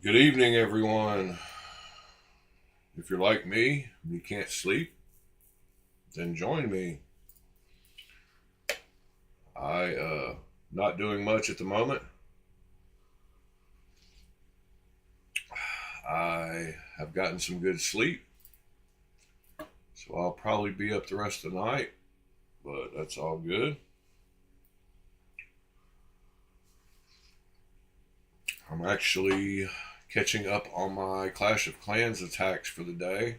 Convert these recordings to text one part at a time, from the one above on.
Good evening, everyone. If you're like me and you can't sleep, then join me. Not doing much at the moment. I have gotten some good sleep, so I'll probably be up the rest of the night, but that's all good. I'm actually catching up on my Clash of Clans attacks for the day.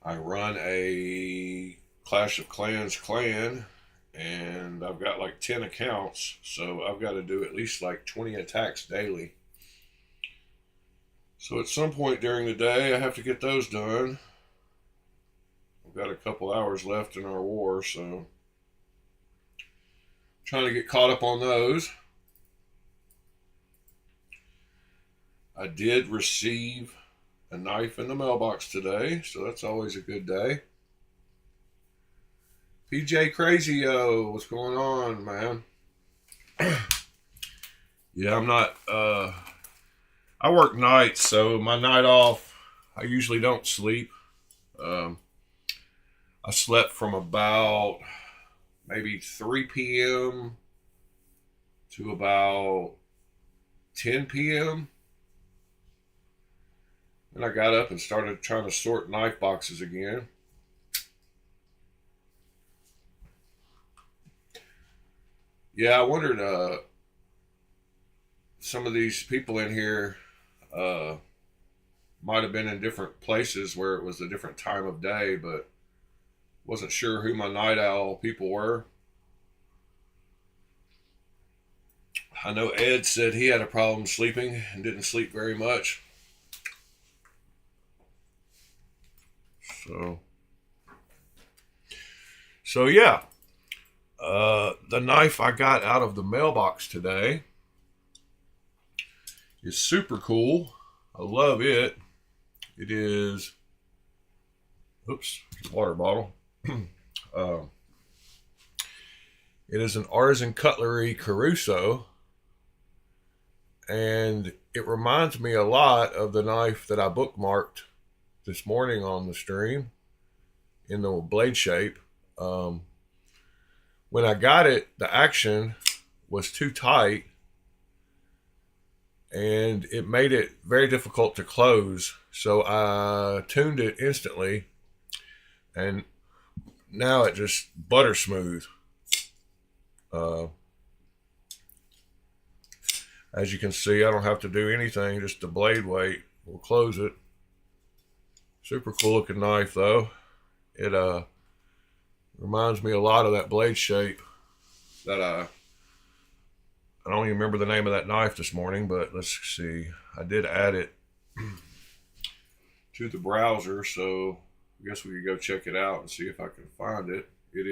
I run a Clash of Clans clan, and I've got like 10 accounts, so I've got to do at least like 20 attacks daily. So at some point during the day, I have to get those done. We've got a couple hours left in our war, so trying to get caught up on those. I did receive a knife in the mailbox today, so that's always a good day. PJ Crazy-O, what's going on, man? Yeah, I'm not, I work nights, so my night off, I usually don't sleep. I slept from about maybe 3 p.m. to about 10 p.m. And I got up and started trying to sort knife boxes again. Yeah, I wondered, some of these people in here might have been in different places where it was a different time of day, but wasn't sure who my night owl people were. I know Ed said he had a problem sleeping and didn't sleep very much. So yeah, the knife I got out of the mailbox today is super cool. I love it. It is, oops, water bottle. It is an Artisan Cutlery Caruso, and it reminds me a lot of the knife that I bookmarked this morning on the stream in the blade shape. When I got it, the action was too tight and it made it very difficult to close. So I tuned it instantly, and now it just butter smooth. As you can see, I don't have to do anything, just the blade weight will close it. Super cool looking knife though. It reminds me a lot of that blade shape that I don't even remember the name of that knife this morning, but let's see. I did add it to the browser, so I guess we could go check it out and see if I can find it. There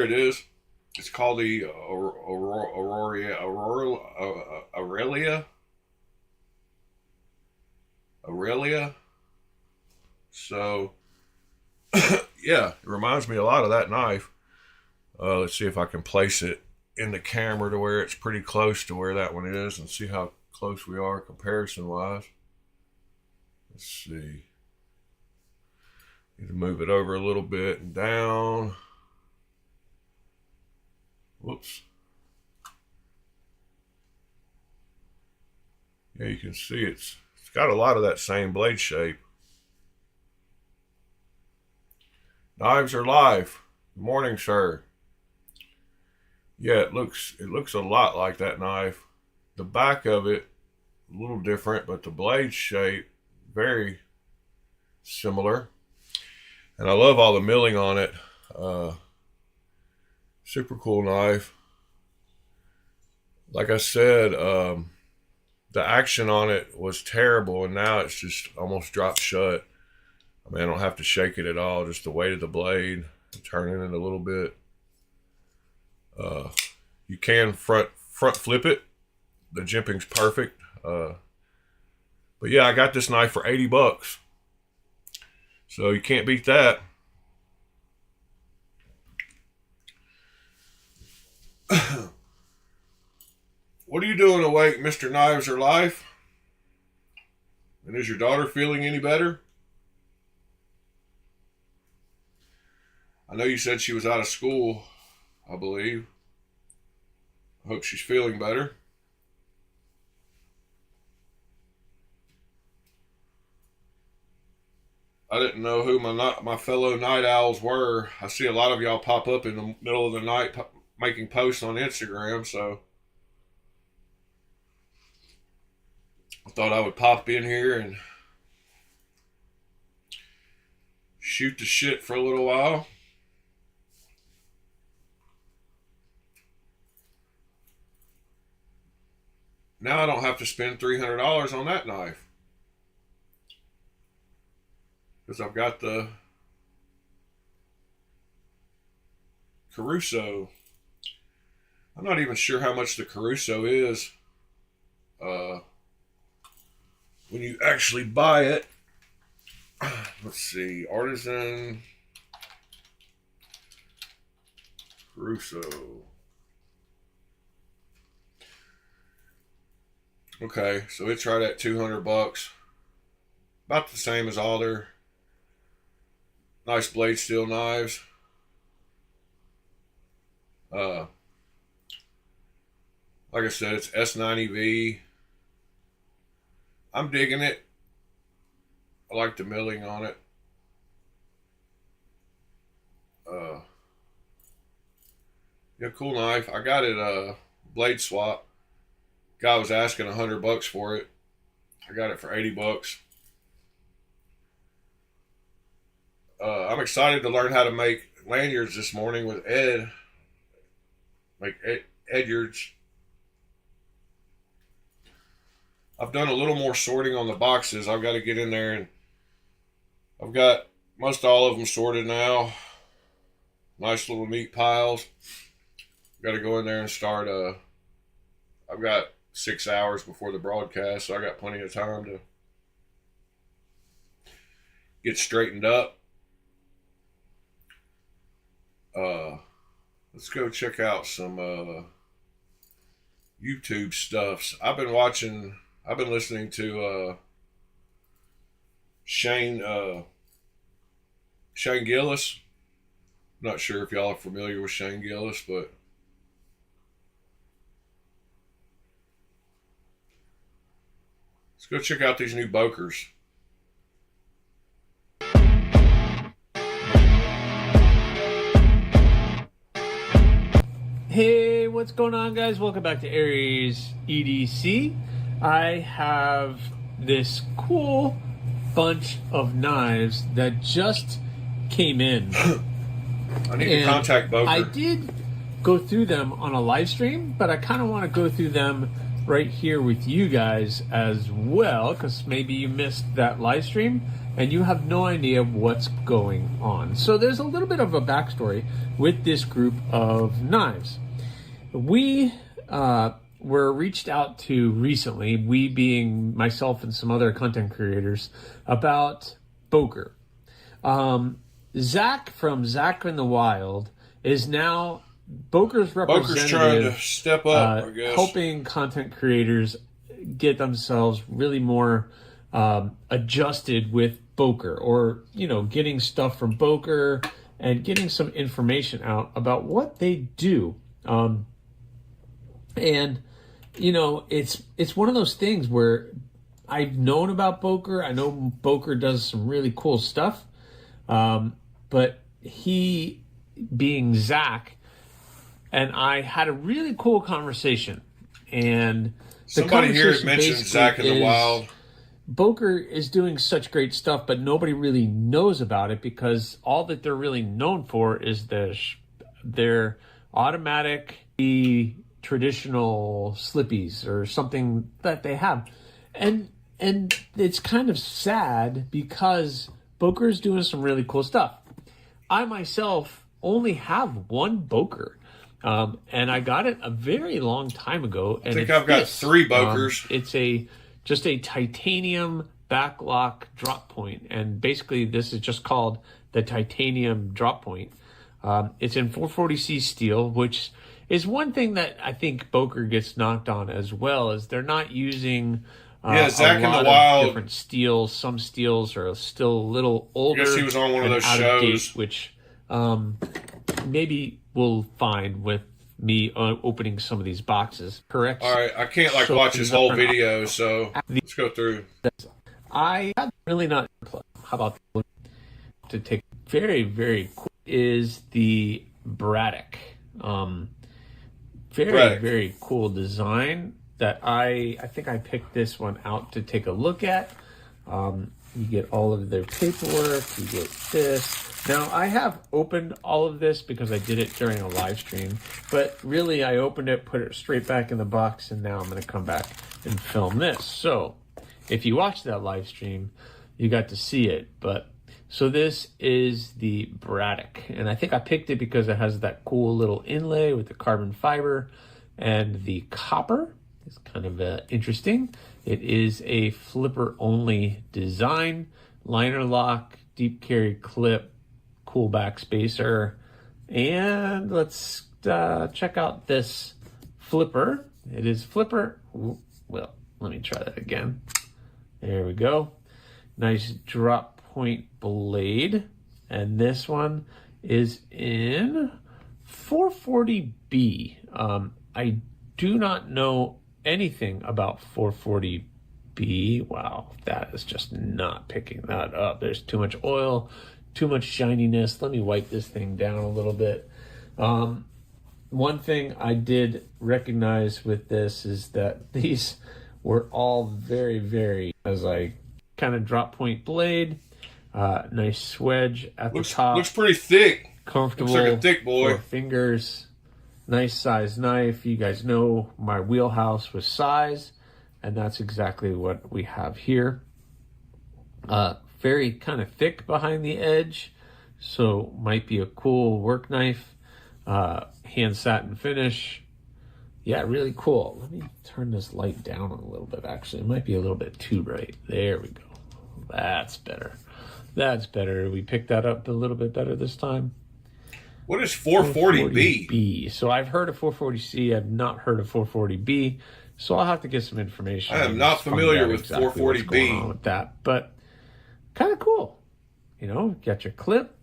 it is. It's called the Aurelia. So, yeah, it reminds me a lot of that knife. Let's see if I can place it in the camera to where it's pretty close to where that one is and see how close we are comparison-wise. Let's see. Need to move it over a little bit and down. Whoops. Yeah, you can see it's got a lot of that same blade shape. Knives are life. Good morning, sir. Yeah, it looks a lot like that knife. The back of it a little different, but the blade shape very similar. And I love all the milling on it. Super cool knife. Like I said, the action on it was terrible, and now it's just almost dropped shut. I mean, I don't have to shake it at all, just the weight of the blade, turning it a little bit. You can front flip it. The jimping's perfect. But yeah, I got this knife for $80. So you can't beat that. What are you doing awake, Mr. Knives or Life? And is your daughter feeling any better? I know you said she was out of school, I believe. I hope she's feeling better. I didn't know who my fellow night owls were. I see a lot of y'all pop up in the middle of the night making posts on Instagram, so I thought I would pop in here and shoot the shit for a little while. Now I don't have to spend $300 on that knife, because I've got the Caruso. I'm not even sure how much the Caruso is when you actually buy it. Let's see, Artisan Caruso. Okay, so it's right at $200. About the same as all their nice blade steel knives. Like I said, it's S90V. I'm digging it. I like the milling on it. Yeah, cool knife. I got it blade swap. Guy was asking $100 for it. I got it for $80. I'm excited to learn how to make lanyards this morning with Ed. Make Edyards. I've done a little more sorting on the boxes. I've got to get in there, and I've got most all of them sorted now. Nice little neat piles. Got to go in there and start. I've got 6 hours before the broadcast, so I got plenty of time to get straightened up. Let's go check out some YouTube stuffs. I've been listening to Shane Gillis. I'm not sure if y'all are familiar with Shane Gillis, but let's go check out these new Bokers. Hey, what's going on, guys? Welcome back to Aries EDC. I have this cool bunch of knives that just came in. I need to contact Boker. I did go through them on a live stream, but I kind of want to go through them right here with you guys as well, because maybe you missed that live stream and you have no idea what's going on. So there's a little bit of a backstory with this group of knives. We were reached out to recently, we being myself and some other content creators, about Boker. Zach from Zach in the Wild is now Boker's representative. Boker's trying to step up, I guess. Helping content creators get themselves really more adjusted with Boker, or, you know, getting stuff from Boker and getting some information out about what they do. And, you know, it's one of those things where I've known about Boker. I know Boker does some really cool stuff. But he, being Zach, and I had a really cool conversation. And somebody here mentioned Zach in the Wild. Boker is doing such great stuff, but nobody really knows about it, because all that they're really known for is their automatic traditional slippies or something that they have. And it's kind of sad, because Boker is doing some really cool stuff. I myself only have one Boker, and I got it a very long time ago. And I think I've got 3 Bokers. It's just a titanium backlock drop point, and basically this is just called the titanium drop point. It's in 440C steel, which is one thing that I think Boker gets knocked on as well, is they're not using Zach a in the lot Wild. of different steels. Some steels are still a little older. I guess he was on one of those out shows. of date, which maybe we'll find with me opening some of these boxes. Correct? All right, I can't like So watch his whole video, so let's go through. I have really not. How about to take very, very quick is the Braddock. Very cool design that I think I picked this one out to take a look at. You get all of their paperwork, you get this. Now, I have opened all of this because I did it during a live stream, but really I opened it, put it straight back in the box, and now I'm going to come back and film this. So, if you watched that live stream, you got to see it. But so this is the Braddock, and I think I picked it because it has that cool little inlay with the carbon fiber and the copper. It's kind of interesting. It is a flipper-only design, liner lock, deep carry clip, cool back spacer, and let's check out this flipper. It is flipper. Well, let me try that again. There we go. Nice drop point blade, and this one is in 440B. I do not know anything about 440B. Wow, that is just not picking that up. There's too much oil, too much shininess. Let me wipe this thing down a little bit. One thing I did recognize with this is that these were all very, as I kind of drop point blade, nice swedge at the top. Looks pretty thick. Comfortable. Looks like a thick boy. 4 fingers. Nice size knife. You guys know my wheelhouse with size, and that's exactly what we have here. Very kind of thick behind the edge, so might be a cool work knife. Hand satin finish. Yeah, really cool. Let me turn this light down a little bit, actually. It might be a little bit too bright. There we go. That's better. That's better. We picked that up a little bit better this time. What is 440B? 440B. So I've heard of 440C. I've not heard of 440B. So I'll have to get some information. I am not familiar with 440B. With that, but kind of cool. You know, you got your clip.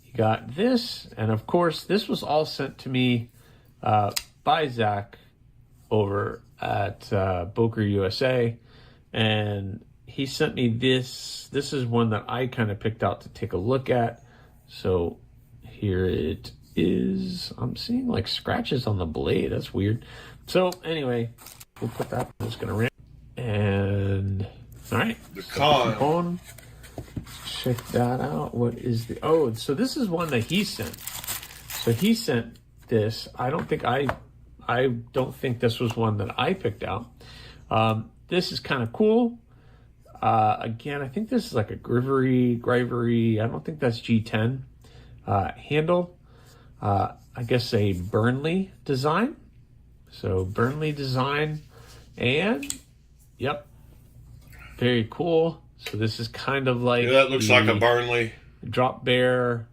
You got this, and of course, this was all sent to me by Zach over at Boker USA, and he sent me this. This is one that I kind of picked out to take a look at. So here it is. I'm seeing like scratches on the blade. That's weird. So anyway, we'll put that. I'm just gonna ramp. And all right, the con. Check that out. What is the? Oh, so this is one that he sent. So he sent this. I don't think this was one that I picked out. This is kind of cool. Again, I think this is like a Grivery. I don't think that's G10 handle. I guess a Burnley design. So Burnley design, and yep, very cool. So this is kind of like that looks like a Burnley drop bear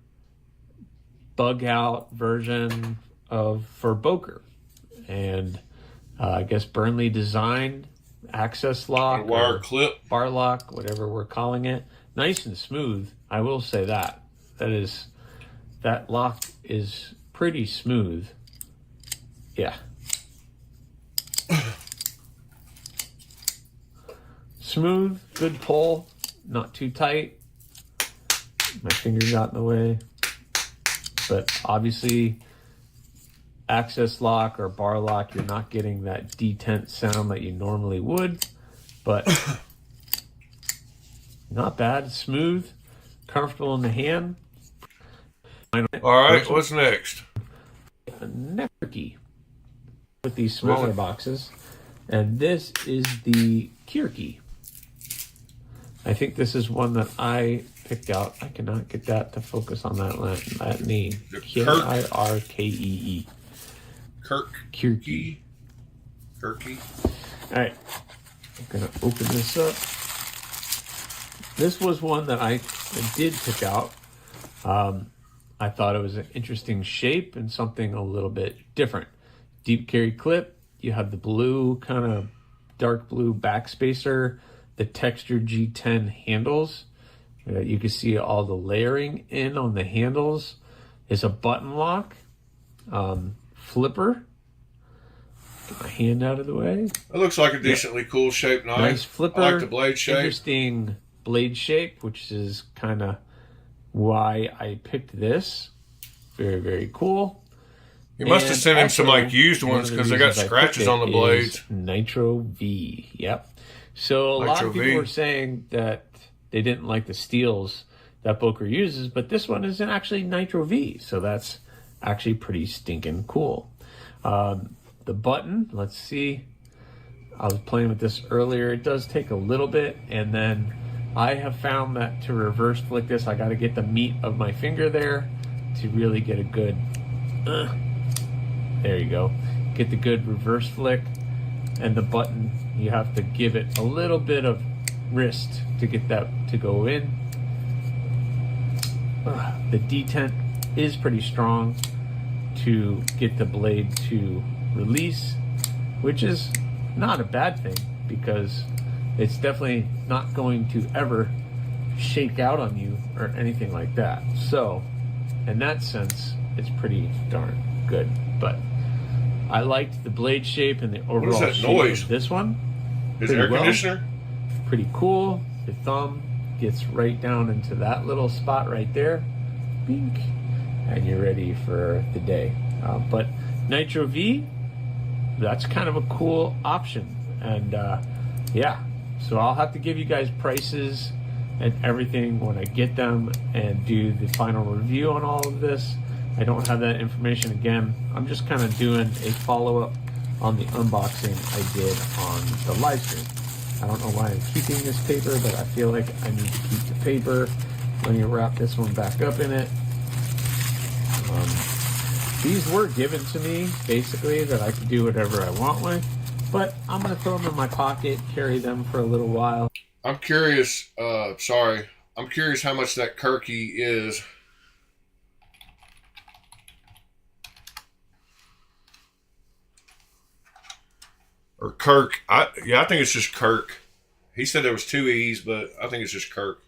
bug out version for Boker, and I guess Burnley design, access lock, wire clip, bar lock, whatever we're calling it. Nice and smooth. I will say that that lock is pretty smooth. Yeah. Smooth, good pull, not too tight. My finger got in the way. But obviously, access lock or bar lock, you're not getting that detent sound that you normally would. But not bad, smooth, comfortable in the hand. All right, what's next? A neck key with these smaller boxes. And this is the Kirky. I think this is one that I picked out. I cannot get that to focus on that name. Kirkee. Kirky. All right. I'm going to open this up. This was one that I did pick out. I thought it was an interesting shape and something a little bit different. Deep carry clip. You have the blue, kind of dark blue backspacer, the textured G10 handles. You can see all the layering in on the handles. It's a button lock, flipper. Get my hand out of the way. It looks like a decently cool shaped knife. Nice flipper. I like the blade shape. Interesting blade shape, which is kind of why I picked this. Very, very cool. You must have sent him some like used ones because they got scratches on the blades. Nitro V. Yep. So a lot of people were saying that they didn't like the steels that Boker uses, but this one isn't actually Nitro V. So that's actually pretty stinking cool. The button, let's see. I was playing with this earlier. It does take a little bit, and then I have found that to reverse flick this, I got to get the meat of my finger there to really get a good there you go. Get the good reverse flick. And the button, you have to give it a little bit of wrist to get that to go in. The detent is pretty strong to get the blade to release, which is not a bad thing because it's definitely not going to ever shake out on you or anything like that. So in that sense, it's pretty darn good. But I liked the blade shape and the overall shape noise? of this one. Is it air conditioner? Pretty cool. The thumb gets right down into that little spot right there. Bink. And you're ready for the day. But Nitro V, that's kind of a cool option. And yeah, so I'll have to give you guys prices and everything when I get them and do the final review on all of this. I don't have that information again. I'm just kind of doing a follow-up on the unboxing I did on the live stream. I don't know why I'm keeping this paper, but I feel like I need to keep the paper. Let me wrap this one back up in it. These were given to me, basically, that I could do whatever I want with, but I'm going to throw them in my pocket, carry them for a little while. I'm curious, I'm curious how much that Kirky is. Or Kirk. I think it's just Kirk. He said there was 2 E's, but I think it's just Kirk.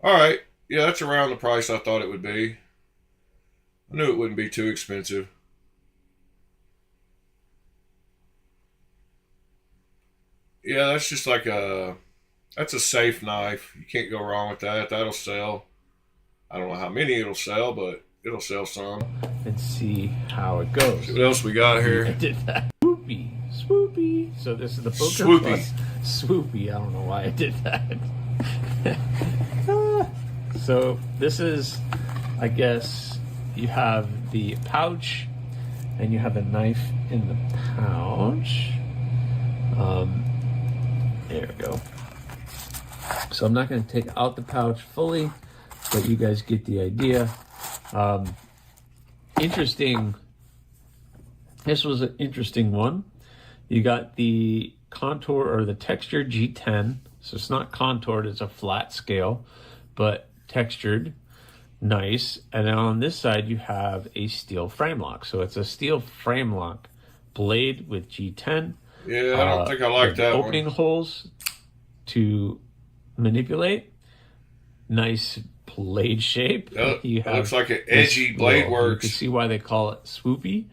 All right. Yeah, that's around the price I thought it would be. I knew it wouldn't be too expensive. Yeah, that's just like that's a safe knife. You can't go wrong with that. That'll sell. I don't know how many it'll sell, but it'll sell some. And see how it goes. See what else we got here? I did that. Swoopy. Swoopy. So this is the Boker Swoopy. Plus Swoopy. I don't know why I did that. So this is, I guess, you have the pouch and you have the knife in the pouch. There we go. So I'm not going to take out the pouch fully, but you guys get the idea. Interesting. This was an interesting one. You got the contour or the textured G10. So it's not contoured, it's a flat scale, but textured. Nice. And then on this side, you have a steel frame lock. So it's a steel frame lock blade with G10. Yeah, I don't think I like that opening one. Holes to manipulate. Nice blade shape. Yep, it looks like an edgy blade works. You can see why they call it swoopy.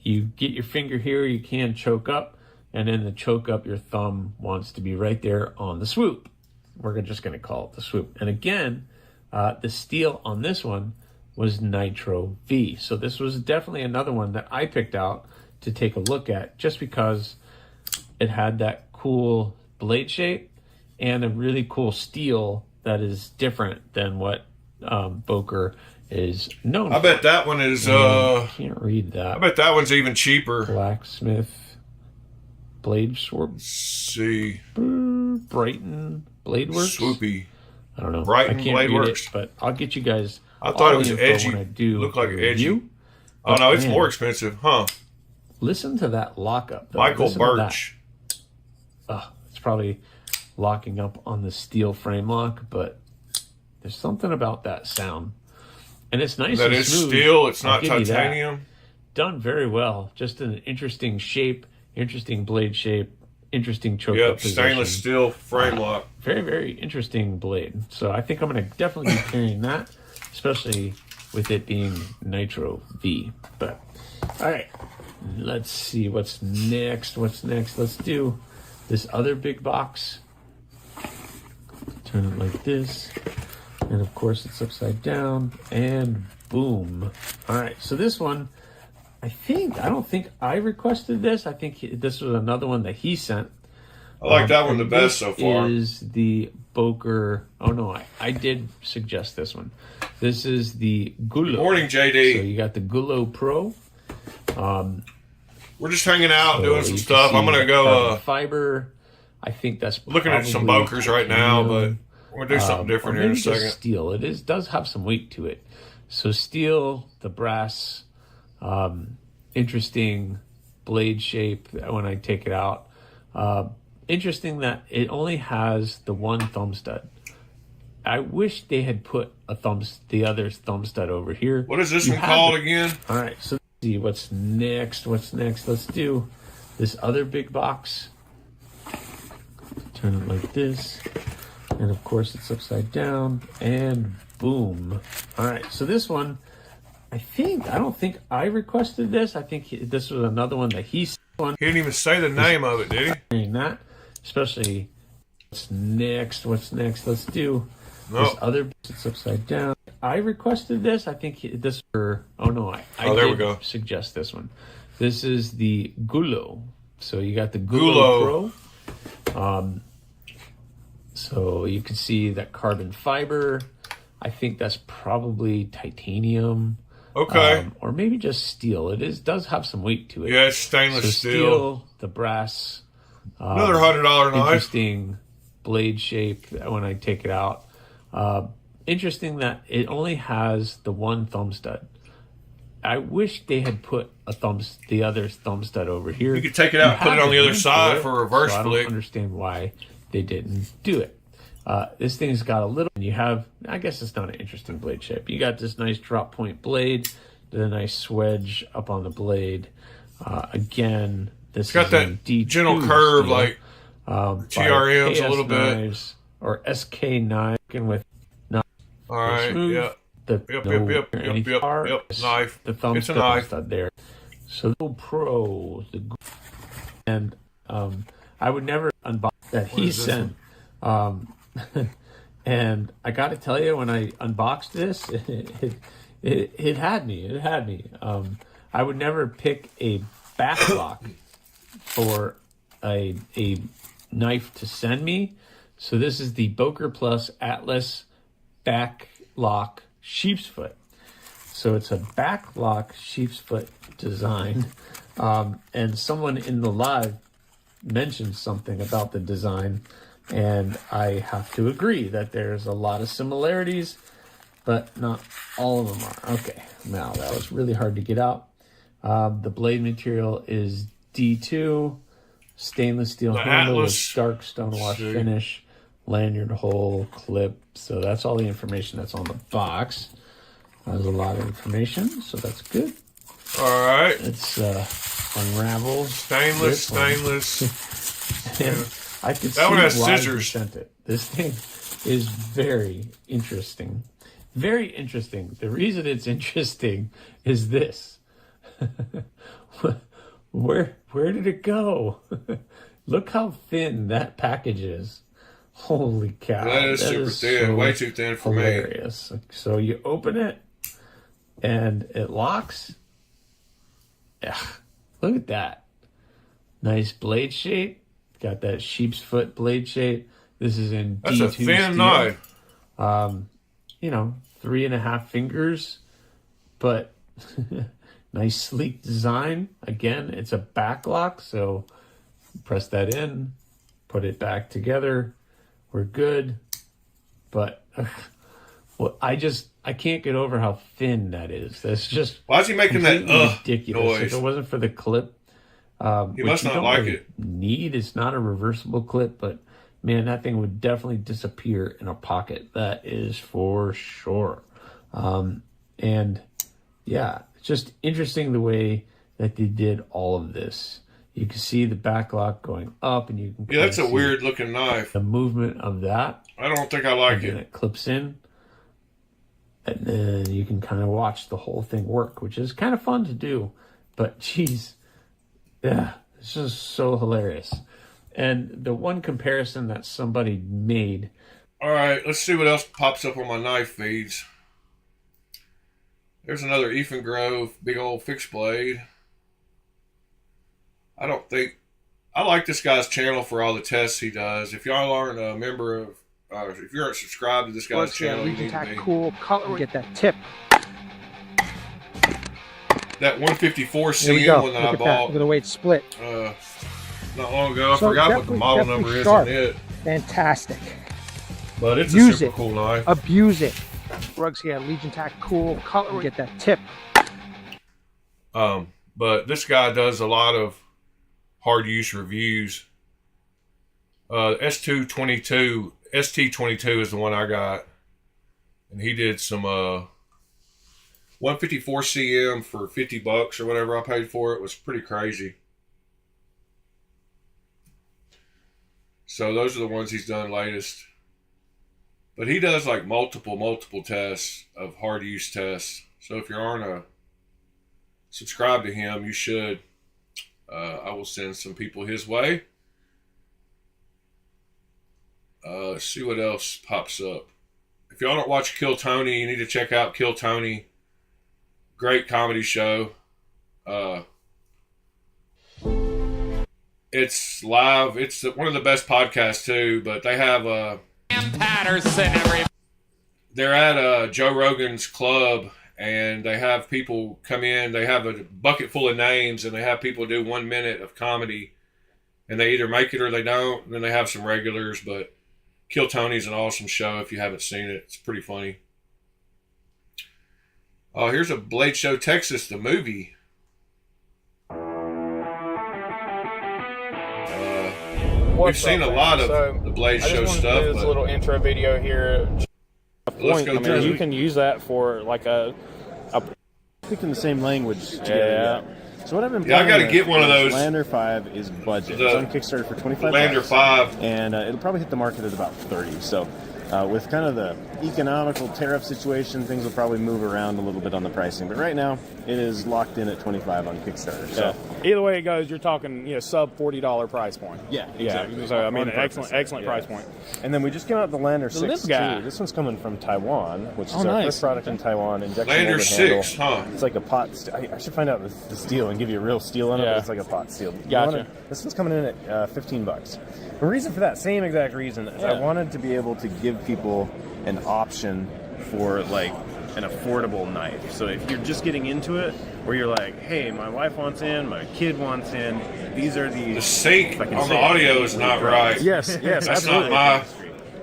You get your finger here, you can choke up, and in the choke up, your thumb wants to be right there on the swoop. We're just going to call it the swoop. And again, the steel on this one was Nitro V. So this was definitely another one that I picked out to take a look at just because it had that cool blade shape and a really cool steel that is different than what Boker is known for. I bet that one is Can't read that. I bet that one's even cheaper. Blacksmith Blade Sword. See. Brighton Blade Works. Swoopy. I don't know. Brighton I can't Blade read Works. it, but I'll get you guys. I thought it was the info edgy. when I do Looked like a edgy. review. Oh no, it's Man, more expensive, huh? Listen to that lockup. Though. Michael Listen to Birch. that. It's probably locking up on the steel frame lock, but there's something about that sound. And it's nice That and is smooth. steel. It's I'll not give you that. titanium. Done very well. Just an interesting shape, interesting blade shape, interesting choke Yep, up position. stainless steel frame lock. Very, very interesting blade. So I think I'm going to definitely be carrying that, especially with it being Nitro V. But all right, let's see what's next. Let's do this other big box. Turn it like this, and of course it's upside down, and boom. All right, so this one, I don't think I requested this. I think this was another one that he sent. I like that one the best so far. This is the Boker. Oh no, I did suggest this one. This is the Gulo. Good morning, JD. So you got the Gulo Pro. We're just hanging out, So doing some you stuff. can I'm gonna see go fiber. I think that's looking at some probably Bokers right now, but titanium, we're gonna do something different or here in a maybe just second. Steel. It does have some weight to it. So steel, the brass, interesting blade shape when I take it out. Interesting that it only has the one thumb stud. I wish they had put the other thumb stud over here. What is this You one have called it. again? All right, so let's see what's next. Let's do this other big box. Turn it like this, and of course it's upside down, and boom. All right, so this one, I don't think I requested this. I think this was another one that he sent. He didn't even say the name of it, did he? That, especially what's next. Let's do No. this other. It's upside down. I requested this. I think this. Oh no, I there we did go. suggest this one. This is the Gulo. So you got the Gulo. Gulo Pro. So you can see that carbon fiber. I think that's probably titanium. Okay. Or maybe just steel. Does have some weight to it. Yeah, it's stainless So steel. the brass. Another $100 knife. Interesting blade shape when I take it out. Interesting that it only has the one thumb stud. I wish they had put the other thumb stud over here. You could take it out and put it on the other side for a reverse so I flick. don't understand why they didn't do it. This thing's got a little, and you have, I guess it's not an interesting blade shape. You got this nice drop point blade, the nice swedge up on the blade. Again, this It's got is that in D2 gentle curve steel, like by TRMs a little KS bit. knives, or SK9 with All right, smooth. yeah. The Yep. Knife. The thumb It's a stud knife. stud there. So the Pro, and I would never unbox that he is this sent. And I got to tell you, when I unboxed this, it had me. It had me. I would never pick a back lock for a knife to send me. So this is the Boker Plus Atlas back lock sheep's foot. So it's a back lock sheep's foot design. And someone in the live mentioned something about the design, and I have to agree that there's a lot of similarities, but not all of them are. Okay, now that was really hard to get out. The blade material is D2, stainless steel The handle Atlas. with dark stonewash See. finish, lanyard hole, clip. So that's all the information that's on the box. There's a lot of information, so that's good. All right. Let's unravel Stainless, this one. stainless. And I could That one see has why he scissors. sent it. This thing is very interesting. Very interesting. The reason it's interesting is this. Where did it go? Look how thin that package is. Holy cow. That is super thin. so Way too thin for me. hilarious. So you open it and it locks. Yeah. Look at that. Nice blade shape. Got that sheep's foot blade shape. This is in That's D2 a thin steel. knife. 3.5 fingers, but nice sleek design. Again, it's a back lock, so press that in, put it back together. We're good. But well, I can't get over how thin that is. That's just Why is he making that completely ridiculous. noise? If it wasn't for the clip, He which must you not don't like really it. need. It's not a reversible clip, but man, that thing would definitely disappear in a pocket. That is for sure. And yeah, it's just interesting the way that they did all of this. You can see the backlock going up, and you can that's a weird looking knife. The movement of that. I don't think I like it. And it clips in, and then you can kind of watch the whole thing work, which is kind of fun to do. But geez, yeah, it's just so hilarious. And the one comparison that somebody made. All right, let's see what else pops up on my knife feeds. There's another Ethan Grove big old fixed blade. I like this guy's channel for all the tests he does. If y'all aren't a member of, if you aren't subscribed to this guy's channel, you need to be. Cool color. Get that tip. That 154 CM one that I bought. Look at the way it's split. Not long ago. I forgot what the model number is on it. Fantastic. But it's a super cool knife. Abuse it. Rugs here, Legion Tac, cool color. Get that tip. But this guy does a lot of hard use reviews. ST22 is the one I got, and he did some 154 CM for $50 or whatever I paid for it. It was pretty crazy. So those are the ones he's done latest. But he does like multiple tests of hard use tests. So if you aren't subscribed to him, you should. I will send some people his way. Let's see what else pops up. If y'all don't watch Kill Tony, you need to check out Kill Tony. Great comedy show. It's live. It's one of the best podcasts too. But they have Patterson. They're at Joe Rogan's club. And they have people come in. They have a bucket full of names, and they have people do 1 minute of comedy. And they either make it or they don't. And then they have some regulars. But Kill Tony's an awesome show if you haven't seen it. It's pretty funny. Oh, here's a Blade Show Texas, the movie. We've seen a lot of the Blade Show stuff. This little intro video here. Point. I mean, you can use that for like a speaking the same language. Yeah. So what I've been I got to get one of those. Lander 5 is budget. It's on Kickstarter for $25. Lander 5, and it'll probably hit the market at about 30. So with kind of the economical tariff situation, things will probably move around a little bit on the pricing. But right now, it is locked in at $25 on Kickstarter. So either way it goes, you're talking sub $40 price point. Yeah, exactly. So I mean, excellent price point. And then we just came out with the Lander 6 too. Guy. This one's coming from Taiwan, which is our nice. first product in Taiwan. Injection Lander 6, huh? It's like a pot. I should find out the steel and give you a real steel on it. But it's like a pot steel. Gotcha. This one's coming in at $15. The reason for that same exact reason is I wanted to be able to give people an option for like an affordable knife. So if you're just getting into it, where you're like, hey, my wife wants in, my kid wants in, these are the sync on the audio is not right. Yes, that's absolutely. not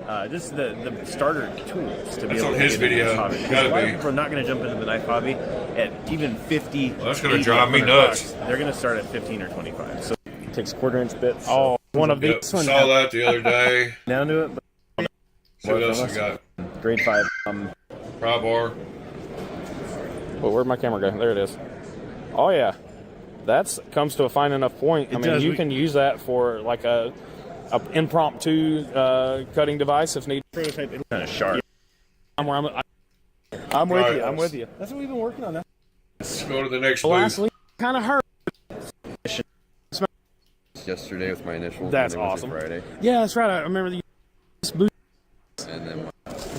my. Just the starter tools to be That's able on to his get into video. this hobby. Gotta A lot of be. people are not going to jump into the knife hobby at even 50. Well, that's going to drive me nuts. They're going to start at 15 or 25. So it takes 1/4-inch bits. Oh, one of Yep, these. saw that the other day. Down to it. But See what else we got? grade 5. Pry bar. Well, where'd my camera go? There it is. Oh yeah, that's comes to a fine enough point. I mean, you can use that for like a impromptu cutting device if needed. Prototype is kind of sharp. I'm with Right. you. I'm with you. That's what we've been working on. Let's go to the next The booth. last lead kind of hurt. Yesterday with my initial. That's and then awesome. Friday. Yeah, that's right. I remember the booth. And then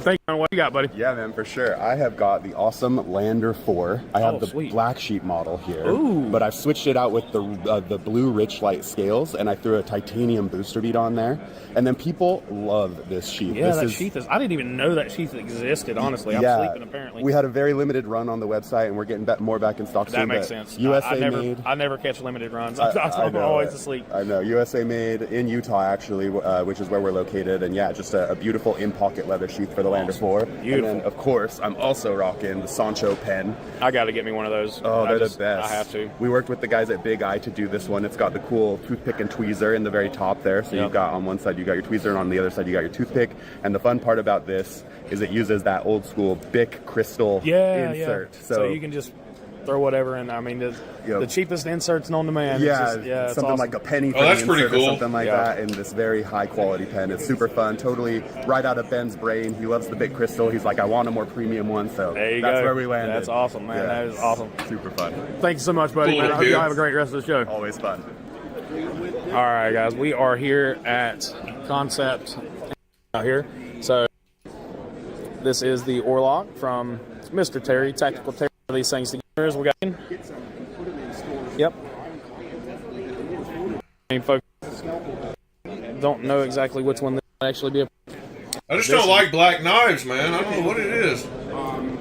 Thank you. What you got, buddy? Yeah, man, for sure. I have got the awesome Lander 4. I have the sweet. black sheep model here. Ooh. But I've switched it out with the blue rich light scales, and I threw a titanium booster bead on there. And then people love this sheath. Yeah, this that sheath is. I didn't even know that sheath existed. Honestly, I'm sleeping apparently. We had a very limited run on the website, and we're getting more back in stock soon. That makes but sense. USA made. I never catch limited runs. I I'm know, always asleep. I know. USA made in Utah, actually, which is where we're located. And yeah, just a beautiful in-pocket leather sheath for the Highlander 4. Beautiful. And then, of course, I'm also rocking the Sancho pen. I got to get me one of those. Oh, they're the best. I have to. We worked with the guys at Big Eye to do this one. It's got the cool toothpick and tweezer in the very top there. So you've got on one side, you got your tweezer, and on the other side, you got your toothpick. And the fun part about this is it uses that old school Bic crystal insert. Yeah. So you can just throw whatever in. I mean, the cheapest inserts known to man. Yeah, it's something awesome. like a penny for that's the pretty insert cool. or something like that, and this very high quality pen. It's super fun, totally right out of Ben's brain. He loves the Bic crystal. He's like, I want a more premium one, so There you that's go. where we landed. That's awesome, man. Yeah. That is awesome. Super fun. Thank you so much, buddy. Cool, Man, I hope dude. y'all have a great rest of the show. Always fun. All right, guys, we are here at Concept out here. So this is the Orlock from Mr. Terry, Tactical Terry. These things together. We got. Yep. Folks don't know exactly which one this will actually be. I just don't like black knives, man. I don't know what it is. Kind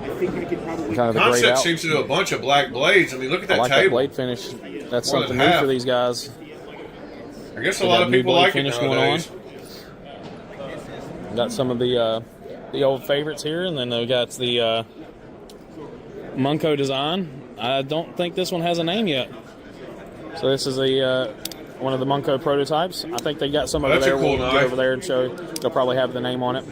of the grayed Concept out. seems to do a bunch of black blades. I mean, look at that I like that table. blade finish. That's More something than new half. for these guys. I guess a They lot got of new people blade like it finish going nowadays. Got some of the old favorites here, and then they got the Munko design. I don't think this one has a name yet. So this is one of the Munko prototypes. I think they got some over That's a there. cool We'll knife. get over there and show. They'll probably have the name on it.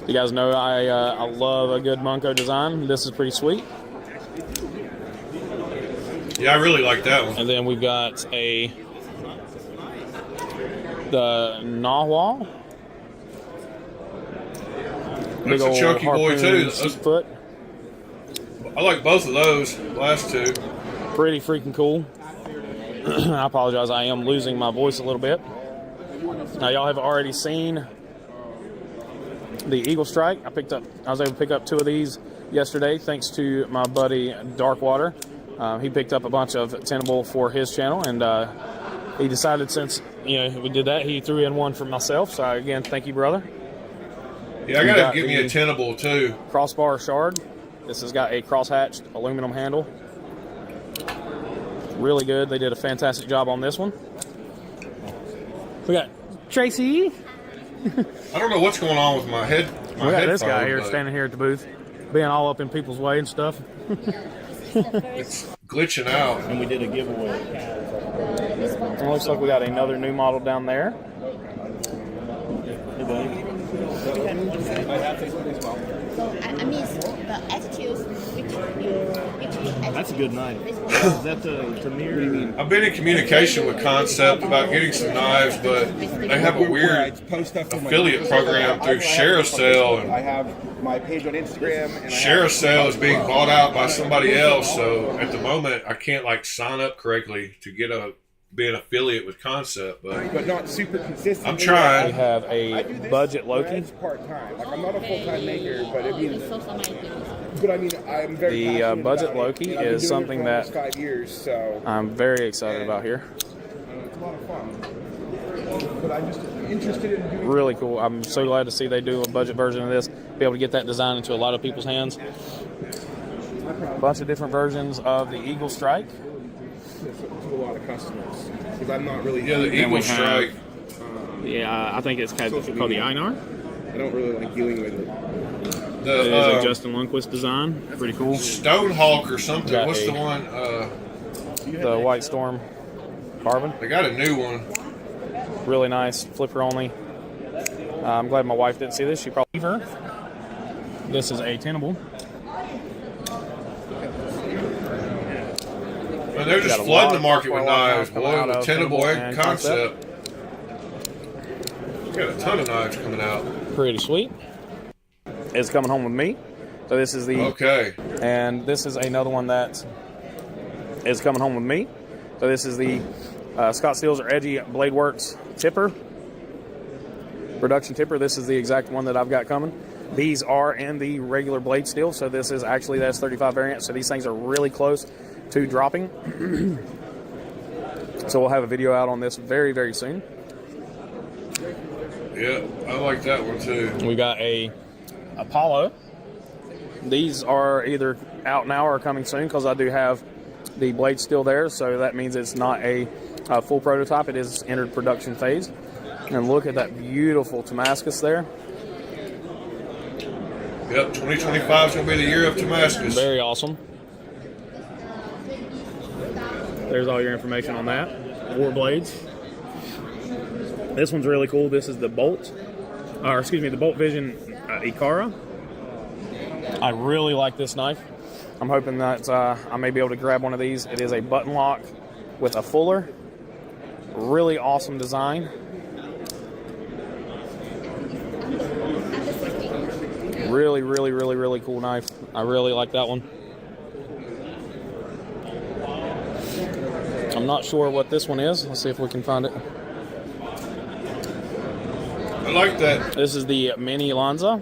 You guys know I love a good Munko design. This is pretty sweet. Yeah, I really like that one. And then we've got the Narwhal. Big That's a old chunky boy, harpoon too. foot. I like both of those last two. Pretty freaking cool. I apologize, I am losing my voice a little bit. Now y'all have already seen the Eagle Strike. I was able to pick up 2 of these yesterday thanks to my buddy Darkwater. He picked up a bunch of tenable for his channel, and he decided since we did that, he threw in one for myself. So again, thank you, brother. Yeah, I gotta get me a tenable too. Crossbar shard. This has got a cross-hatched aluminum handle. Really good. They did a fantastic job on this one. We got Tracy. I don't know what's going on with my head. We got this guy here standing here at the booth, being all up in people's way and stuff. It's glitching out. And we did a giveaway. It looks like we got another new model down there. I mean, the attitudes which That's a good knife. Is that the mirror? What do you mean? I've been in communication with Concept about getting some knives, but they have a weird affiliate program through Share-a-Sale, I and have my page on Instagram. And Share-a-Sale is being bought out by somebody else. So at the moment, I can't sign up correctly to get be an affiliate with Concept, but not super consistent. I'm trying. We have a budget Loki. Part time. I'm not a full time maker, but I mean, I'm very. The passionate budget about it, Loki and I've been is doing it something for that almost 5 years, so I'm very excited about here. it's a lot of fun. But I'm just interested in doing. Really cool. I'm so glad to see they do a budget version of this. Be able to get that design into a lot of people's hands. A bunch of different versions of the Eagle Strike. To a lot of customers because I'm not really. Yeah, the we Eagle have- Strike. Yeah, I think it's called the Einar. I don't really like dealing with it. It is The a Justin Lundquist design. Pretty cool. Stonehawk or something. Got What's a- the one? The White Storm carbon. They got a new one. Really nice. Flipper only. I'm glad my wife didn't see this. She probably her. This is a tenable. And they're just Got a flooding lot the market of with knives knives, coming boy, out with of Tenable Tenable and and Concept. Got a ton of knives coming out. Pretty sweet. It's coming home with me. So this is the Okay. and this is another one that is coming home with me. So this is the Scott Steels or Edgy Blade Works tipper, production tipper. This is the exact one that I've got coming. These are in the regular blade steel, so this is actually the S35 variant. So these things are really close to dropping. So we'll have a video out on this very, very soon. Yeah, I like that one too. We got a Apollo. These are either out now or coming soon because I do have the blade still there, so that means it's not a full prototype. It is entered production phase. And look at that beautiful Damascus there. Yep, 2025 is going to be the year of Damascus. Very awesome. There's all your information on that. 4 blades. This one's really cool. This is the Bolt, the Bolt Vision Ikara. I really like this knife. I'm hoping that I may be able to grab one of these. It is a button lock with a fuller. Really awesome design. Really, really, really, really cool knife. I really like that one. I'm not sure what this one is. Let's see if we can find it. I like that. This is the Mini Lanza.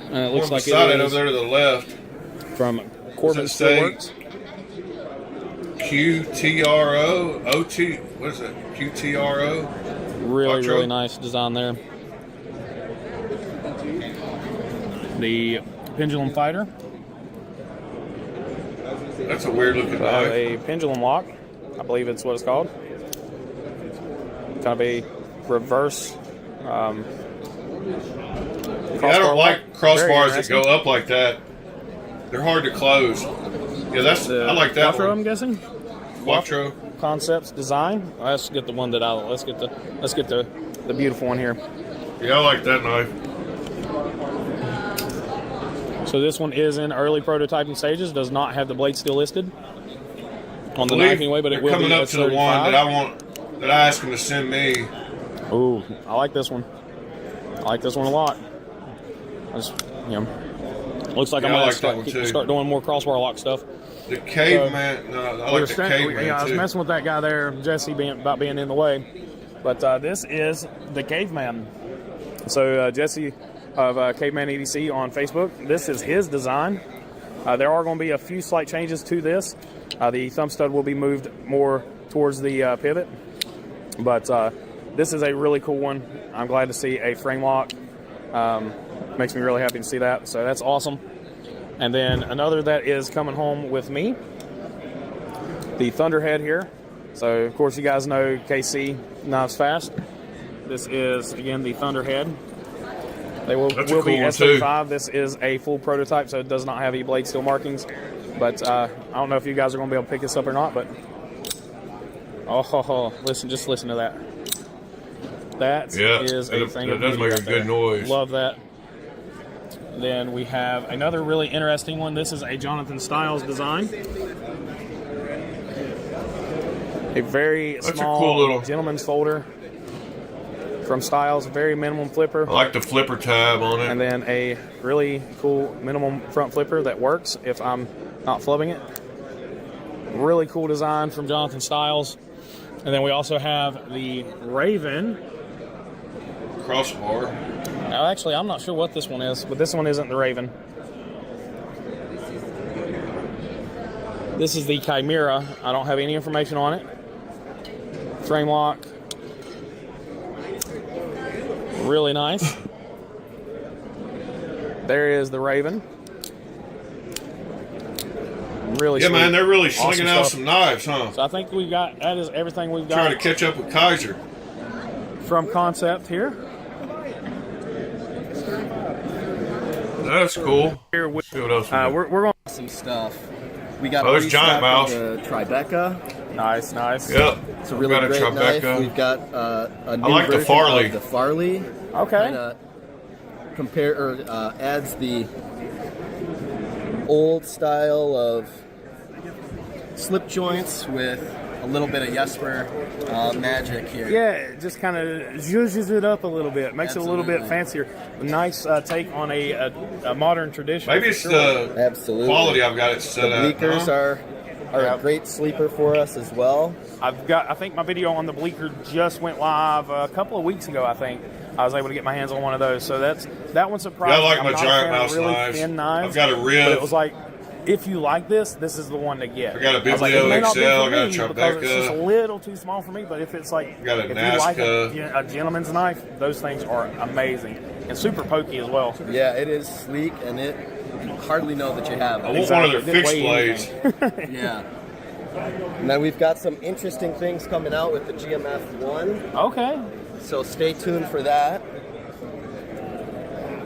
And it looks like it it is over there to the left. from Corbin say Steelworks. QTRO? OT? What is it? QTRO? Really, Quattro? really nice design there. The Pendulum Fighter. That's a weird looking knife. A pendulum lock. I believe it's what it's called. Kind of a reverse. I don't like crossbars that go up like that. They're hard to close. Yeah, I like that Quattro, one. I'm guessing. Quattro. Concepts design. Let's get the one that let's get the beautiful one here. Yeah, I like that knife. So this one is in early prototyping stages. Does not have the blade steel listed on the knife anyway, but it will be coming up to the one that I asked him to send me. Ooh, I like this one. I like this one a lot. Looks like I'm gonna start doing more crossbar lock stuff. The caveman. I like the caveman I was too. messing with that guy there, Jesse, about being in the way. But this is the caveman. So Jesse of Caveman EDC on Facebook. This is his design. There are going to be a few slight changes to this. The thumb stud will be moved more towards the pivot. But this is a really cool one. I'm glad to see a frame lock. Makes me really happy to see that. So that's awesome. And then another that is coming home with me, the Thunderhead here. So, of course, you guys know KC Knives Fast. This is, again, the Thunderhead. They will That's a cool be one, S35. This is a full prototype, so it does not have any blade steel markings. But I don't know if you guys are going to be able to pick this up or not. But just listen to that. That is a thing. That does make a good noise. Love that. Then we have another really interesting one. This is a Jonathan Styles design. A very small cool little gentleman's folder from Styles. Very minimum flipper. I like the flipper tab on it. And then a really cool minimum front flipper that works if I'm not flubbing it. Really cool design from Jonathan Styles. And then we also have the Raven crossbar. Now, actually, I'm not sure what this one is, but this one isn't the Raven. This is the Chimera. I don't have any information on it. Frame lock. Really nice. There is the Raven. Really sweet. Man, they're really Awesome slinging out stuff. some knives, huh? So I think that is everything we've got. Trying to catch up with Kaiser. From Concept here. That's cool. Here see what else we're going some stuff. We got there's Giant Mouse. The Tribeca. Nice. Yep. It's a really great knife. We've got a new like the version Farley. of the Farley. Okay. Adds the old style of slip joints with a little bit of Jesper magic here. Yeah, it just kind of zhuzhes it up a little bit, makes it a little bit fancier. A nice take on a modern tradition. Maybe it's the quality I've got it set the up. Bleakers are a great sleeper for us as well. I think my video on the Bleaker just went live a couple of weeks ago. I think I was able to get my hands on one of those. So that one surprised me. I like I'm my not Giant a fan of Mouse really knives. thin knives. I've got a rib. But it was like, if you like this is the one to get. I got a I was like, Biblio it may not be XL, for I got a me Tribeca. because it's just a little too small for me. But if it's like, got a if you like Nazca. a gentleman's knife, those things are amazing and super pokey as well. Yeah, it is sleek and it you hardly know that you have it. I want one of their fixed blades. Yeah. And then we've got some interesting things coming out with the GMF1. Okay. So stay tuned for that.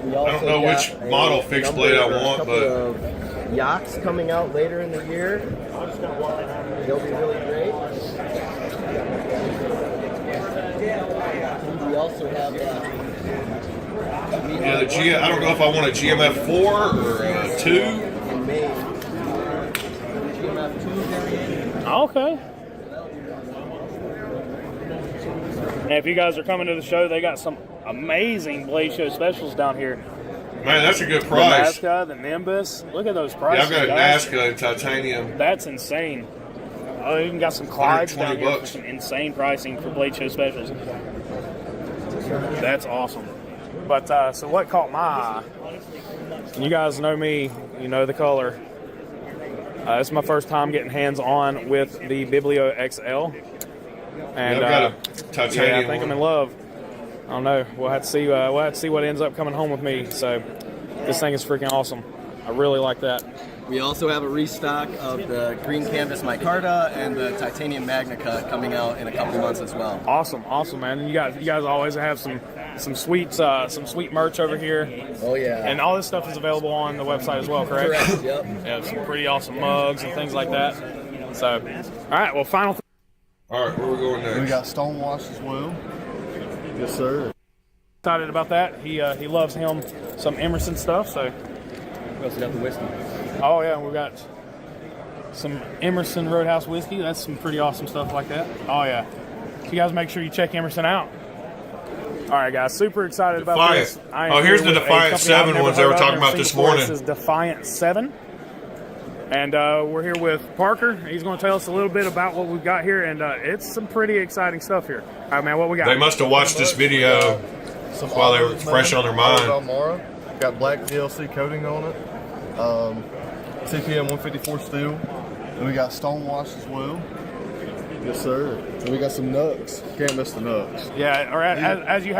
We I also don't know got which a model fixed number- blade I a want, couple but of yachts coming out later in the year. They'll be really great. We also have yeah, I don't know if I want a GMF4 or a 2. in May. GMF 2 variant. Okay. And if you guys are coming to the show, they got some amazing Blade Show specials down here. Man, that's a good price. The Nazca, the Nimbus. Look at those Yeah, prices. I've got a guys. Nazca in titanium. That's insane. Oh, you even got some Clydes down here for $120. some insane pricing for Blade Show specials. That's awesome. But so what caught my eye? You guys know me. You know the color. It's my first time getting hands on with the Biblio XL. And Yeah, I've got a titanium yeah, I think one. I'm in love. I don't know. We'll have to see. We'll have to see what ends up coming home with me. So this thing is freaking awesome. I really like that. We also have a restock of the green canvas micarta and the titanium magna cut coming out in a couple months as well. Awesome, man. And you guys always have some sweet merch over here. Oh yeah. And all this stuff is available on the website as well, correct? Correct. Yep. Yeah, some pretty awesome mugs and things like that. So, all right. Well, final. All right, where are we going next? We got Stonewash as well. Yes, sir. Excited about that. He loves him some Emerson stuff. So We also got the whiskey. oh yeah, we got some Emerson Roadhouse whiskey. That's some pretty awesome stuff like that. Oh yeah. So you guys make sure you check Emerson out. All right, guys. Super excited about Defiant. this. I am Oh, here's here the with a Defiant company I've 7 never ones they heard were of, talking never about seen this before. morning. This is Defiant 7. And we're here with Parker. He's going to tell us a little bit about what we've got here, and it's some pretty exciting stuff here. All right, man, what we got? They must have watched this video Some while they were autos, fresh man. on their mind. Almara. Got black DLC coating on it. CPM 154 steel. And we got Stonewash as well. Yes, sir. And we got some nugs. Can't miss the nugs. Yeah, or as you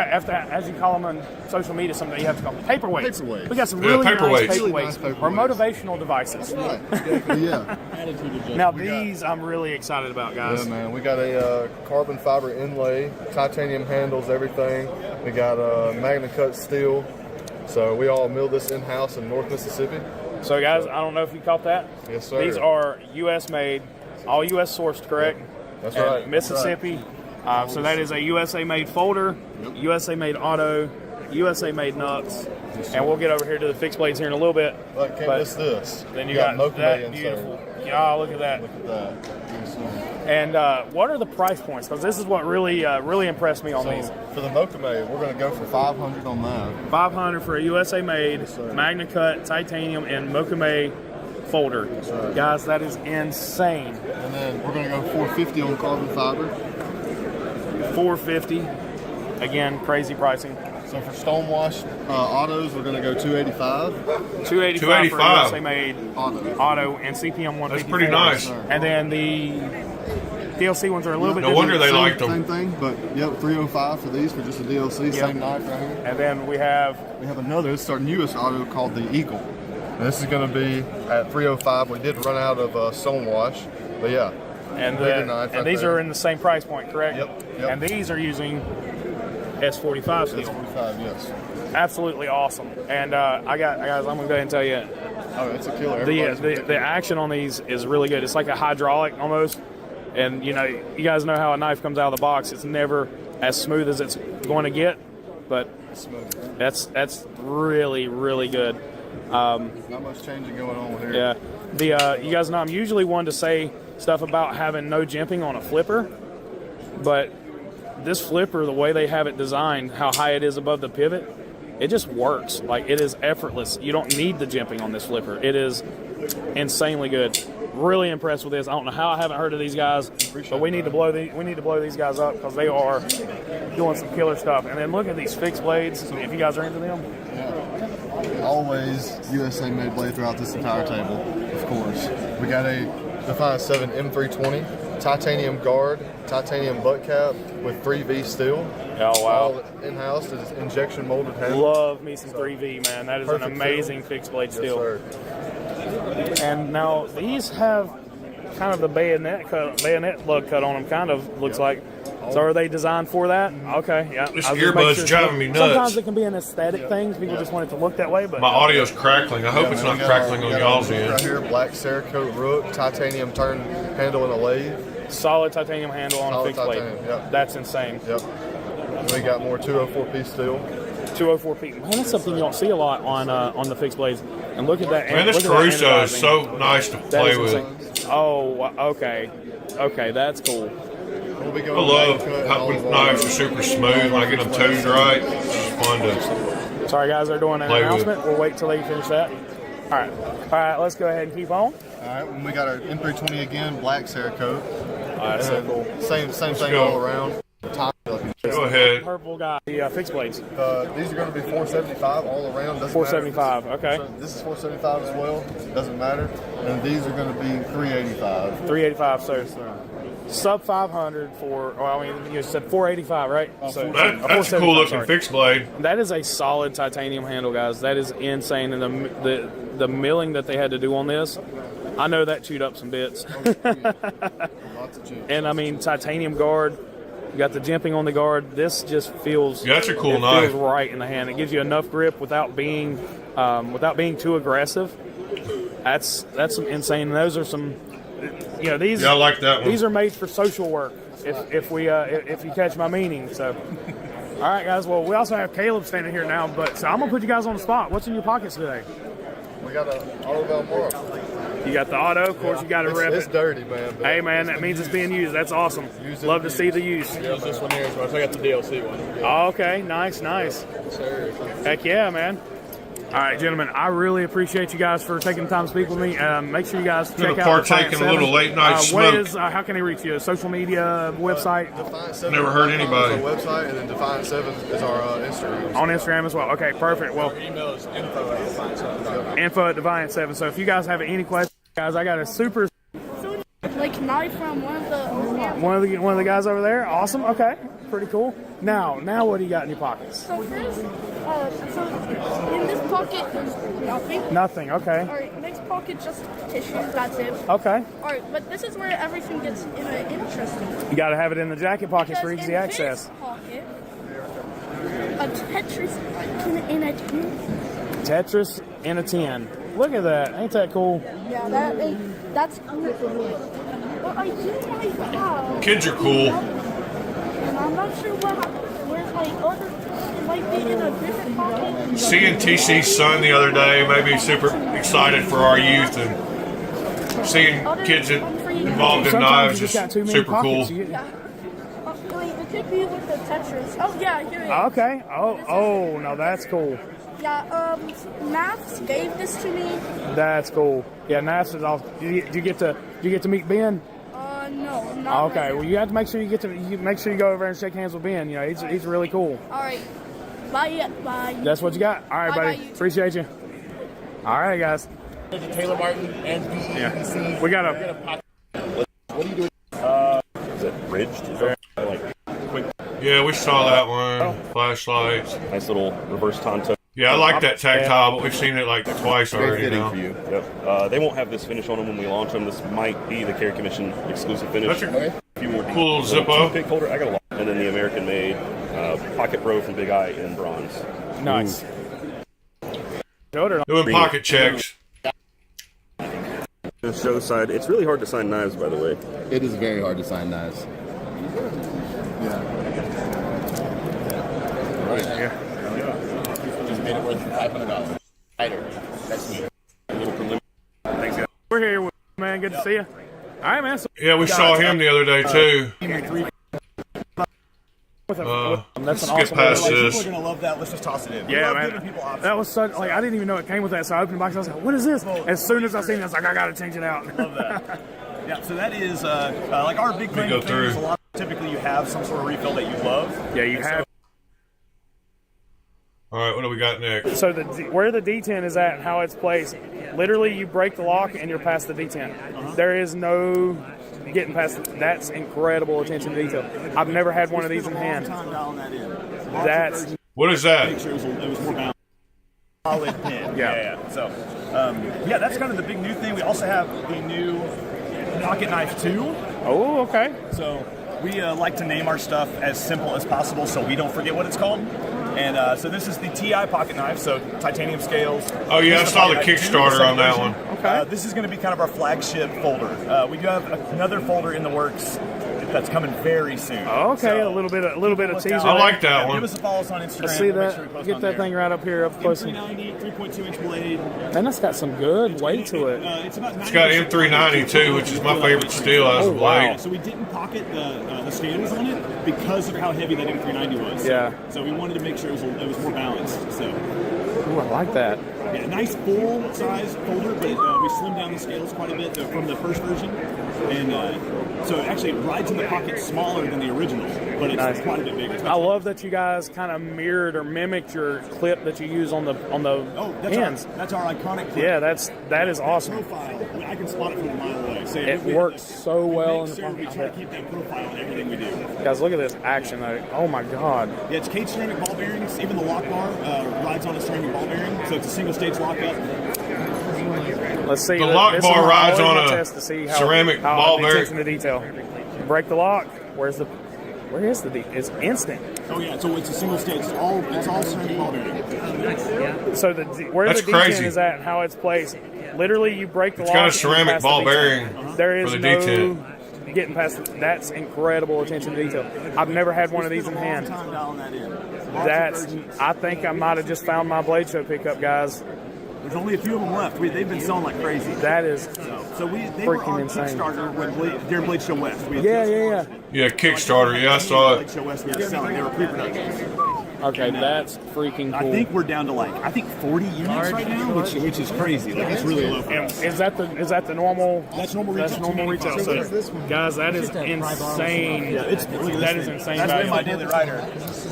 call them on social media, someday you have to call them paperweights. Paperweights. We got some Yeah, really paperweights. nice Really paperweights, nice paperweights. or motivational devices. Right. Yeah. Now these I'm really excited about, guys. Yeah, man. We got a carbon fiber inlay, titanium handles, everything. We got Magna Cut steel. So we all mill this in-house in North Mississippi. So, guys, I don't know if you caught that. Yes, sir. These are U.S. made, all U.S. sourced, correct? That's And right. Mississippi. So that is a USA made folder, USA made auto, USA made nuts. And we'll get over here to the fixed blades here in a little bit. But can't miss this. Then you We got Mokume that insert. beautiful. Oh, look at that. Look at that. Yes, sir. And what are the price points? Because this is what really impressed me on these. So for the Mokume, we're going to go for $500 on that. $500 for a USA made, sir. Magna Cut, titanium, and Mokume folder. right. Guys, that is insane. And then we're going to go $450 on carbon fiber. $450. Again, crazy pricing. So for Stonewash autos, we're going to go $285. $285 for a $285. USA made auto and CPM 154. That's pretty nice. And then the DLC ones are a little bit No different. wonder they liked them. Same thing, but yep, $305 for these for just a DLC. Yep. Same knife right here. And then we have We have another. This is our newest auto called the Eagle. And this is going to be at $305. We did run out of Stonewash, but yeah. and bigger knife and right these there. are in the same price point, correct? Yep. And these are using S45 steel. It's 45, yes. Absolutely awesome. And guys, I'm gonna go ahead and tell you, Oh, it's a killer. Everybody's the action on these is really good. It's like a hydraulic almost. And you know, you guys know how a knife comes out of the box. It's never as smooth as it's going to get, but that's really, really good. not much changing going on here. Yeah. You guys know I'm usually one to say stuff about having no jimping on a flipper, but this flipper, the way they have it designed, how high it is above the pivot, it just works. Like, it is effortless. You don't need the jimping on this flipper. It is insanely good. Really impressed with this. I don't know how I haven't heard of these guys, but we need to blow these guys up because they are doing some killer stuff. And then look at these fixed blades. If you guys are into them, Always USA made blade throughout this entire table, of course. We got a Defiant 7 M320, titanium guard, titanium butt cap with 3V steel. Oh, wow. All in-house. It's injection molded handle. love me some 3V, man. That is an Perfect amazing feel. fixed blade Yes, steel. sir. And now these have kind of the bayonet lug cut on them. Kind of looks like. So are they designed for that? Okay, yeah. This earbud's driving me nuts. Sometimes it can be an aesthetic thing. People just want it to look that way. But my audio's crackling. I hope it's not crackling on y'all's end. Right here, black Cerakote rook, titanium turn handle and a lathe. Solid titanium handle on a fixed blade. Yep. That's insane. Yep. And we got more 204P steel. 204P. Man, that's something you don't see a lot on the fixed blades. And look at that. Man, this Caruso is so nice to play with. Oh, okay. Okay, that's cool. I love how when knives are super smooth when I get them tuned right. It's fun to. Sorry, guys, they're doing an announcement. We'll wait till they finish that. All right, let's go ahead and keep on. All right, and we got our M320 again, black Cerakote. All right, so cool. Same thing all around. Go ahead. Purple guy, the fixed blades. These are going to be 475 all around. 475, okay. So this is 475 as well. Doesn't matter. And these are going to be 385. 385, so sub 500 for. Well, I mean, you said 485, right? So that's a cool looking fixed blade. That is a solid titanium handle, guys. That is insane, and the milling that they had to do on this, I know that chewed up some bits. And I mean, titanium guard. You got the jimping on the guard. This just feels. Yeah, that's a cool knife. Feels right in the hand. It gives you enough grip without being too aggressive. That's some insane. And those are some. You know, these. Yeah, I like that one. These are made for social work. If you catch my meaning. So, all right, guys. Well, we also have Caleb standing here now. But so I'm gonna put you guys on the spot. What's in your pockets today? We got an Auto Balboa. You got the auto, of course. You got to rep it. It's dirty, man. Hey, man, that means it's being used. That's awesome. Love to see the use. Use this one here, so I got the DLC one. Oh, okay, nice. Sure. Heck yeah, man. All right, gentlemen, I really appreciate you guys for taking the time to speak with me. Make sure you guys check out partake in a little late night smoke. How can they reach you? Social media, website? Never heard anybody. Our website, and then Defiant 7 is our Instagram. On Instagram as well. Okay, perfect. Well, Our email is info@defiant7. info@defiant7. So if you guys have any questions, guys, I got a super like knife from one of the guys over there. Awesome. Okay, pretty cool. Now what do you got in your pockets? So first, so in this pocket there's nothing. Nothing. Okay. All right, next pocket just tissue. That's it. Okay. All right, but this is where everything gets interesting. You got to have it in the jacket pockets for easy access. This pocket, a Tetris in a tin. Tetris in a tin. Look at that. Ain't that cool? Yeah, that's cool. But I do like how Kids are cool. and I'm not sure where's my other. It might be in a different pocket. Seeing TC's son the other day made me super excited for our youth, and seeing kids involved in knives is super cool. Yeah. Wait, it could be with the Tetris. Oh yeah, here it is. Okay. Oh, no, that's cool. Yeah, NAFs gave this to me. That's cool. Yeah, NAFs is off. Do you get to meet Ben? No, not okay. right Well, you have to make sure you go over and shake hands with Ben. You know, he's really cool. All right. Bye. That's what you got. All right, buddy. Appreciate you. All right, guys. Taylor Martin and BEC. Yeah. We got a. What are you doing? Is it ridged? Quick. Yeah, we saw that one. Flashlights. Nice little reverse Tonto. Yeah, I like that tactile, but we've seen it like twice Very already fitting now. for you. Yep. They won't have this finish on them when we launch them. This might be the Carry Commission exclusive finish. That's a few more cool Zippo. Pick holder. I got a lot. And then the American made Pocket Pro from Big Eye in bronze. Nice. Doing pocket checks. The show side. It's really hard to sign knives, by the way. It is very hard to sign knives. Right. Yeah. Just made it worth $500. That's me. A little preliminary. Thanks, guys. We're here with man. Good to see you. All right, man. So Yeah, we saw him the other day too. that's an Let's awesome get past People this. are gonna love that. Let's just toss it in. Yeah, love man. giving people options. That was such like I didn't even know it came with that. So I opened the box. I was like, "What is this?" As soon as I seen it, I was like, "I gotta change it out." Love that. Yeah, so that is like our big claim go to fame is through. a lot. Typically, you have some sort of refill that you love. Yeah, you And have. All right, what do we got next? So where the D10 is at and how it's placed, literally you break the lock and you're past the D10. There is no getting past it. That's incredible attention to detail. I've never had one of these in hand. That's What is that? It was more balanced. Solid pin. Yeah. So, yeah, that's kind of the big new thing. We also have the new pocket knife 2. Oh, okay. So we like to name our stuff as simple as possible so we don't forget what it's called. And so this is the TI pocket knife, so titanium scales. Oh yeah, I saw the Kickstarter on that one. Okay. This is going to be kind of our flagship folder. We do have another folder in the works that's coming very soon. Okay, so a little bit of teaser. I like that one. Give us a follow on Instagram. Let's see We'll make that. sure we post Get on that there. thing right up here, up close. M390, 3.2 inch blade. And that's got some good weight to it. It's about It's got M390 too, which is my favorite steel as of wow. late. So we didn't pocket the scales on it because of how heavy that M390 was. Yeah. So we wanted to make sure it was more balanced. So. Ooh, I like that. Yeah, nice full size folder, but we slimmed down the scales quite a bit from the first version, and so actually it rides in the pocket smaller than the original, but it's quite a bit bigger. I love that you guys kind of mirrored or mimicked your clip that you use on the hands. That's our iconic clip. Yeah, that is awesome. Profile. I can spot it from a mile away. So it works so well in the pocket. We try to keep that profile in everything we do. Guys, look at this action though. Oh my God. Yeah, it's cage ceramic ball bearings. Even the lock bar rides on a ceramic ball bearing, so it's a single stage lockup. Let's see. The lock bar rides on a test to see how, ceramic ball bearing. Attention to detail. Break the lock. Where is the? It's instant. Oh yeah, so it's a single stage. It's all ceramic ball bearing. So where That's the D10 crazy. is at, and how it's placed. Literally, you break the It's lock. got a ceramic and ball pass the bearing D10. There is for the no D10. getting past. That's incredible attention to detail. I've never had one of these in hand. I think I might have just found my Blade Show pickup, guys. There's only a few of them left. They've been selling like crazy. That is so they were on insane. Kickstarter during Blade Show West. Yeah. Yeah, Kickstarter. Yeah, I saw it. Blade Show West, we were selling. They were pre-production. Okay, that's freaking cool. I think we're down to 40 units right now, which is crazy. Like it's really low. Is that the normal? That's normal retail. That's normal retail. So, guys, that is insane. Yeah, that is insane. That's been my daily rider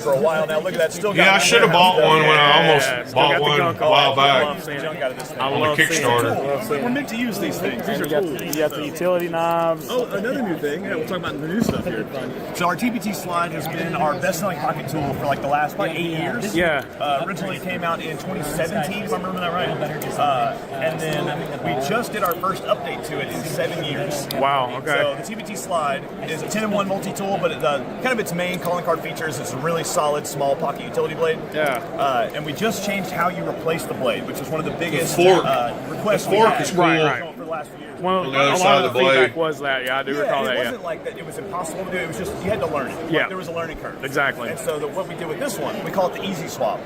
for a while now. Look at that. Still got. Yeah, I should have bought one when I almost bought one a while back on the Kickstarter. We're meant to use these things. These are cool. You got the utility knives. Oh, another new thing. Yeah, we'll talk about the new stuff here. So our TPT slide has been our best-selling pocket tool for like the last 8 years. Yeah. Originally it came out in 2017, if I remember that right. And then we just did our first update to it in 7 years. Wow. Okay. So the TPT slide is a 10-in-1 multi-tool, but kind of its main calling card features is a really solid small pocket utility blade. Yeah. And we just changed how you replace the blade, which was one of the biggest requests. The fork is cool. Right. For the last few years. On the other side of the blade. Feedback was that. Yeah, I do recall that. It wasn't like that. It was impossible to do. It was just you had to learn it. Yeah. Like, there was a learning curve. Exactly. And so what we did with this one, we call it the easy swap.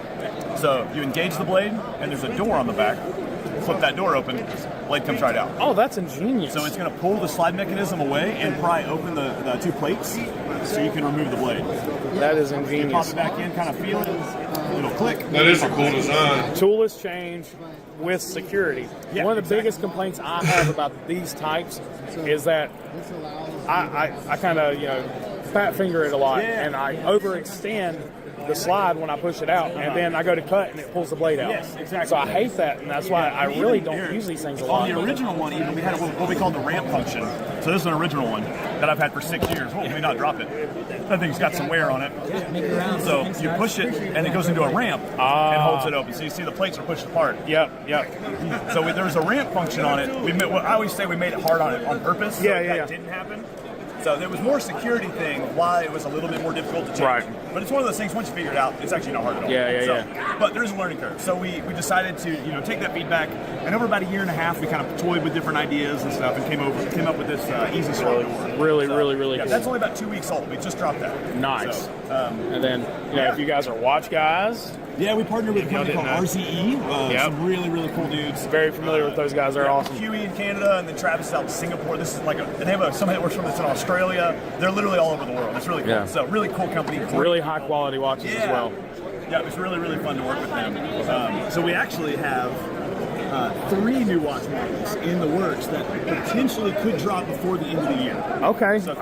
So you engage the blade, and there's a door on the back. Flip that door open, blade comes right out. Oh, that's ingenious. So it's going to pull the slide mechanism away and pry open the two plates, so you can remove the blade. That is You ingenious. pop it back in, kind of feel it. It'll click. That is a cool design. Toolless change with security. Yeah, One of the biggest complaints I have about these types is that I kind of fat finger it a lot, and I overextend the slide when I push it out, and then I go to cut and it pulls the blade out. Yes, exactly. So I hate that, and that's why I really don't use these things a lot. On the original one, even we had what we called the ramp function. So this is an original one that I've had for 6 years. Oh, let me not drop it. That thing's got some wear on it. So you push it, and it goes into a ramp and holds it open. So you see the plates are pushed apart. Yep. So there's a ramp function on it. I always say we made it hard on it on purpose. That didn't happen. So there was more security thing why it was a little bit more difficult to change. Right. But it's one of those things, once you figure it out, it's actually not hard at all. Yeah. But there's a learning curve. So we decided to take that feedback, and over about a year and a half, we kind of toyed with different ideas and stuff, and came up with this easy swap door. Really cool. That's only about 2 weeks old. We just dropped that. Nice. So, and then, if you guys are watch guys. Yeah, we partnered with a company called RZE. Some really cool dudes. Very familiar with those guys. They're awesome. Huey in Canada, and then Travis out in Singapore. This is like and they have somebody that works for them that's in Australia. They're literally all over the world. It's really cool. Yeah. So really cool company. Really high quality watches as well. Yeah, it was really fun to work with them. So we actually have 3 new watch models in the works that potentially could drop before the end of the year. Okay. So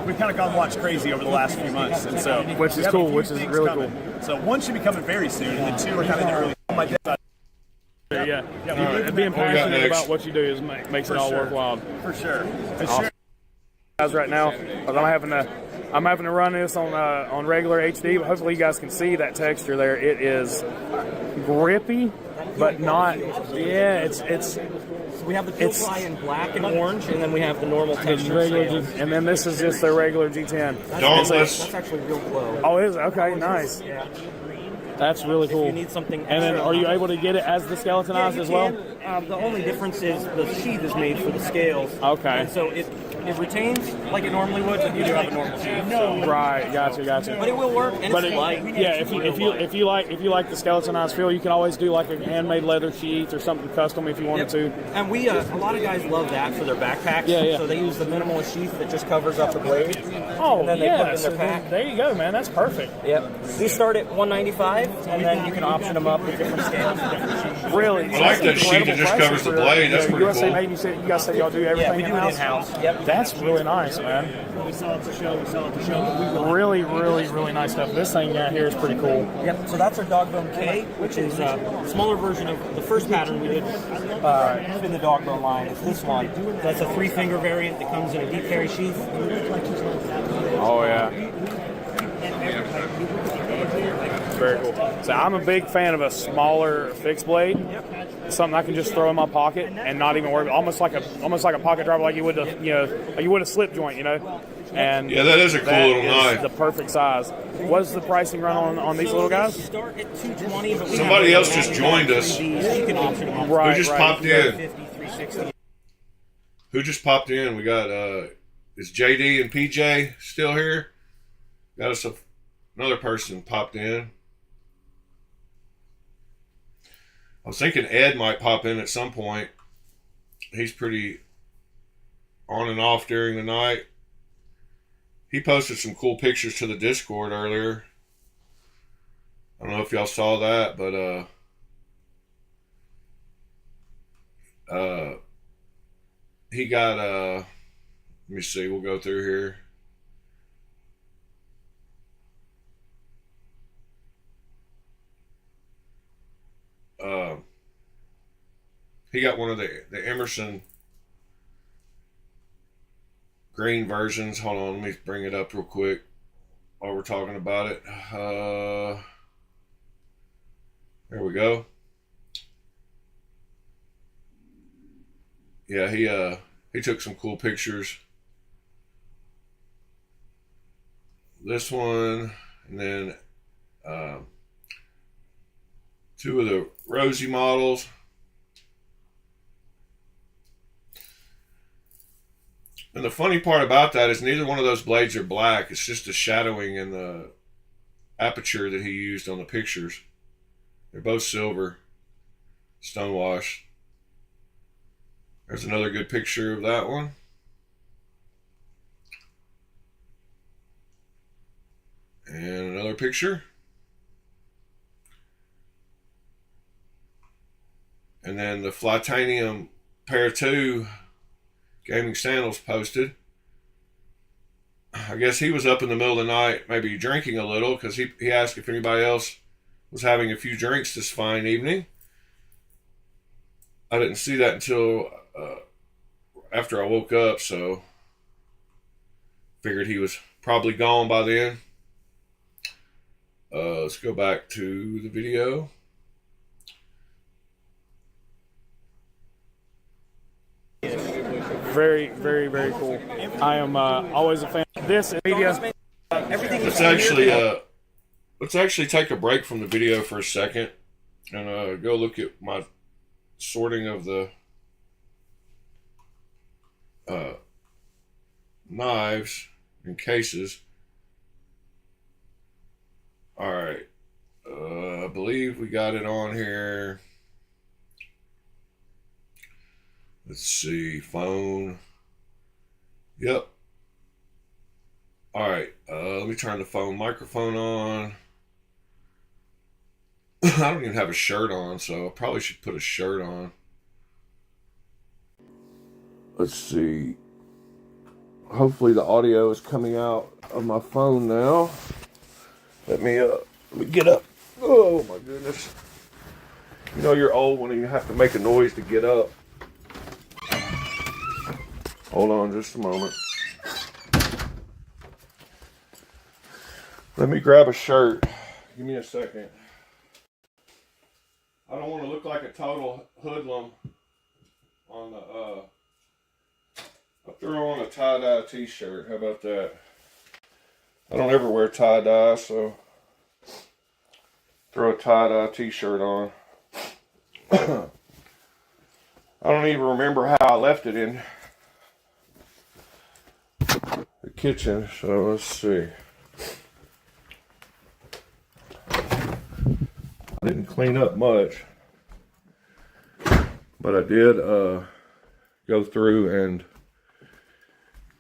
we've kind of gone watch crazy over the last few months, and so which is cool. Which is really cool. So one should be coming very soon, and then 2 are kind of in the early. On my desk. Being passionate about what you do makes it all worthwhile. For sure. Awesome. Guys, right now, I'm having to run this on regular HD, but hopefully you guys can see that texture there. It is grippy. but not. Yeah, it's. We have the peel fly in black and orange, and then we have the normal texture. And then this is just their regular G10. That's actually real glow. Oh, is it? Okay, nice. Yeah. That's really cool. If you need something and then, are you able to get it as the skeletonized as well? The only difference is the sheath is made for the scales. Okay. And so it retains like it normally would, but you do have a normal sheath. So. Right. Gotcha. But it will work, and it's light. Yeah. If you like the skeletonized feel, you can always do like a handmade leather sheath or something custom if you wanted to. And we a lot of guys love that for their backpacks. Yeah. So they use the minimalist sheath that just covers up the blade. Oh, and then they put it in their pack. There you go, man. That's perfect. Yep. These start at $195, and then you can option them up with different scales and different sheaths. Really? I like that sheet that just covers the blade. That's pretty USA cool. made, you guys said y'all do everything we do it in-house. Yep. That's really nice, man. We sell it to show. Really nice stuff. This thing out here is pretty cool. Yep. So that's our Dogbone K, which is a smaller version of the first pattern we did in the Dogbone line. It's this one. That's a 3-finger variant that comes in a deep carry sheath. Oh yeah. Very cool. So I'm a big fan of a smaller fixed blade. Something I can just throw in my pocket and not even worry. Almost like a pocket driver, like you would a slip joint, And yeah, that is a cool little knife. The perfect size. What does the pricing run on these little guys? Start at $220, but somebody else just joined us. Who just popped in? Who just popped in? We got is JD and PJ still here? Got us another person popped in. I was thinking Ed might pop in at some point. He's pretty on and off during the night. He posted some cool pictures to the Discord earlier. I don't know if y'all saw that, but he got let me see, we'll go through here. He got one of the Emerson green versions. Hold on, let me bring it up real quick while we're talking about it. There we go. Yeah, he took some cool pictures. This one, and then two of the Rosie models. And the funny part about that is neither one of those blades are black. It's just the shadowing and the aperture that he used on the pictures. They're both silver, stonewashed. There's another good picture of that one. And another picture. And then the Flytanium Pair 2 gaming sandals posted. I guess he was up in the middle of the night, maybe drinking a little, because he asked if anybody else was having a few drinks this fine evening. I didn't see that until after I woke up, so figured he was probably gone by then. Let's go back to the video. Very, very, very cool. I am always a fan of this media. Let's actually take a break from the video for a second and go look at my sorting of the knives and cases. All right, I believe we got it on here. Let's see, phone. Yep. All right, let me turn the phone microphone on. I don't even have a shirt on, so I probably should put a shirt on. Let's see. Hopefully the audio is coming out of my phone now. Let me get up. Oh my goodness. You know you're old when you have to make a noise to get up. Hold on just a moment. Let me grab a shirt. Give me a second. I don't want to look like a total hoodlum on the, I threw on a tie-dye t-shirt. How about that? I don't ever wear tie-dye, so throw a tie-dye t-shirt on. I don't even remember how I left it in the kitchen, so let's see. I didn't clean up much, but I did go through and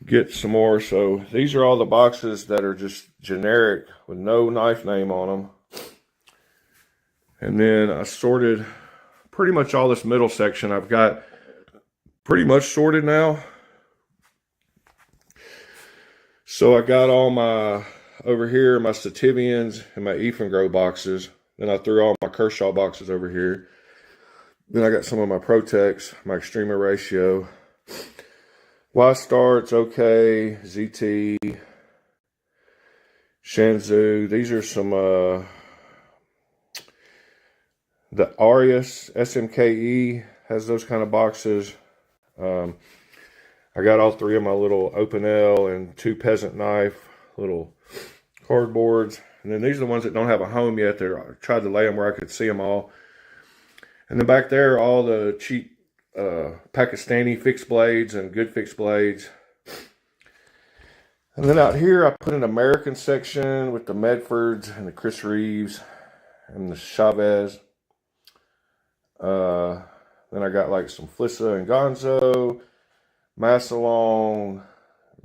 get some more. So these are all the boxes that are just generic with no knife name on them. And then I sorted pretty much all this middle section. I've got pretty much sorted now. So I got all my, over here, my Sativians and my Ethan boxes. Then I threw all my Kershaw boxes over here. Then I got some of my Protex, my Extrema Ratio. Y-Star, it's okay. ZT, Shanzhou. These are some, the Arius SMKE has those kind of boxes. I got all three of my little Open L and two Peasant Knife little cardboards. And then these are the ones that don't have a home yet. I tried to lay them where I could see them all. And then back there, all the cheap Pakistani fixed blades and good fixed blades. And then out here, I put an American section with the Medfords and the Chris Reeves and the Chavez. Then I got like some Flissa and Gonzo, Massillon,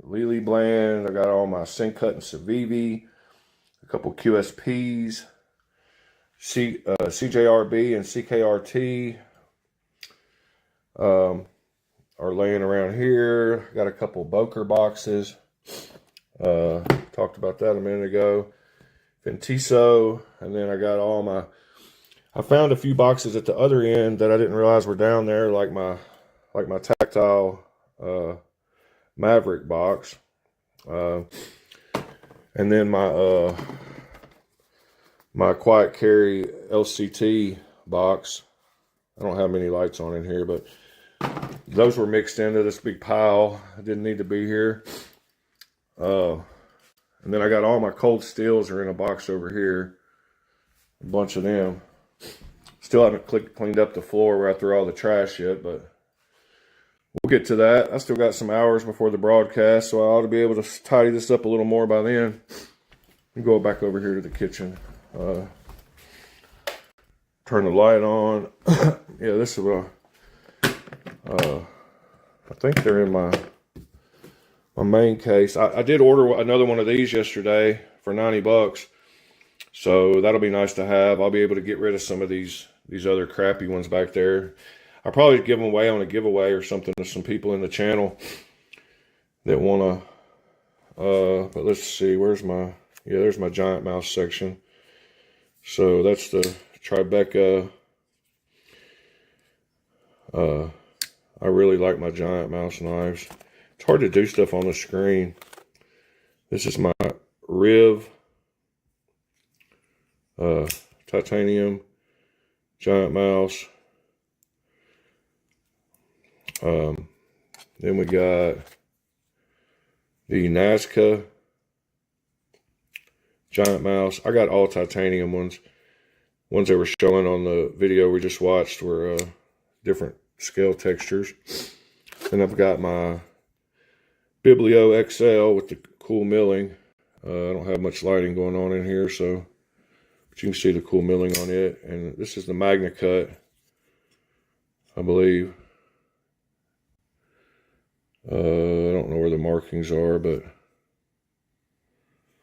Lily Bland. I got all my Sincut and Civivi, a couple QSPs, CJRB and CKRT. Are laying around here. Got a couple Boker boxes. Talked about that a minute ago. Ventiso, and then I got all my. I found a few boxes at the other end that I didn't realize were down there, like my tactile Maverick box, and then my my Quiet Carry LCT box. I don't have many lights on in here, but those were mixed into this big pile. I didn't need to be here. And then I got all my cold steels are in a box over here. A bunch of them. Still haven't cleaned up the floor where I threw all the trash yet, but we'll get to that. I still got some hours before the broadcast, so I ought to be able to tidy this up a little more by then. And go back over here to the kitchen. Turn the light on. Yeah, this is what I think they're in my main case. I did order another one of these yesterday for $90, so that'll be nice to have. I'll be able to get rid of some of these other crappy ones back there. I'll probably give them away on a giveaway or something to some people in the channel that want to. But let's see, where's my? Yeah, there's my giant mouse section. So that's the Tribeca. I really like my giant mouse knives. It's hard to do stuff on the screen. This is my Riv titanium giant mouse. Then we got the Nazca giant mouse. I got all titanium ones. Ones that were showing on the video we just watched were different scale textures. And I've got my Biblio XL with the cool milling. I don't have much lighting going on in here, so but you can see the cool milling on it. And this is the Magna Cut, I believe. I don't know where the markings are, but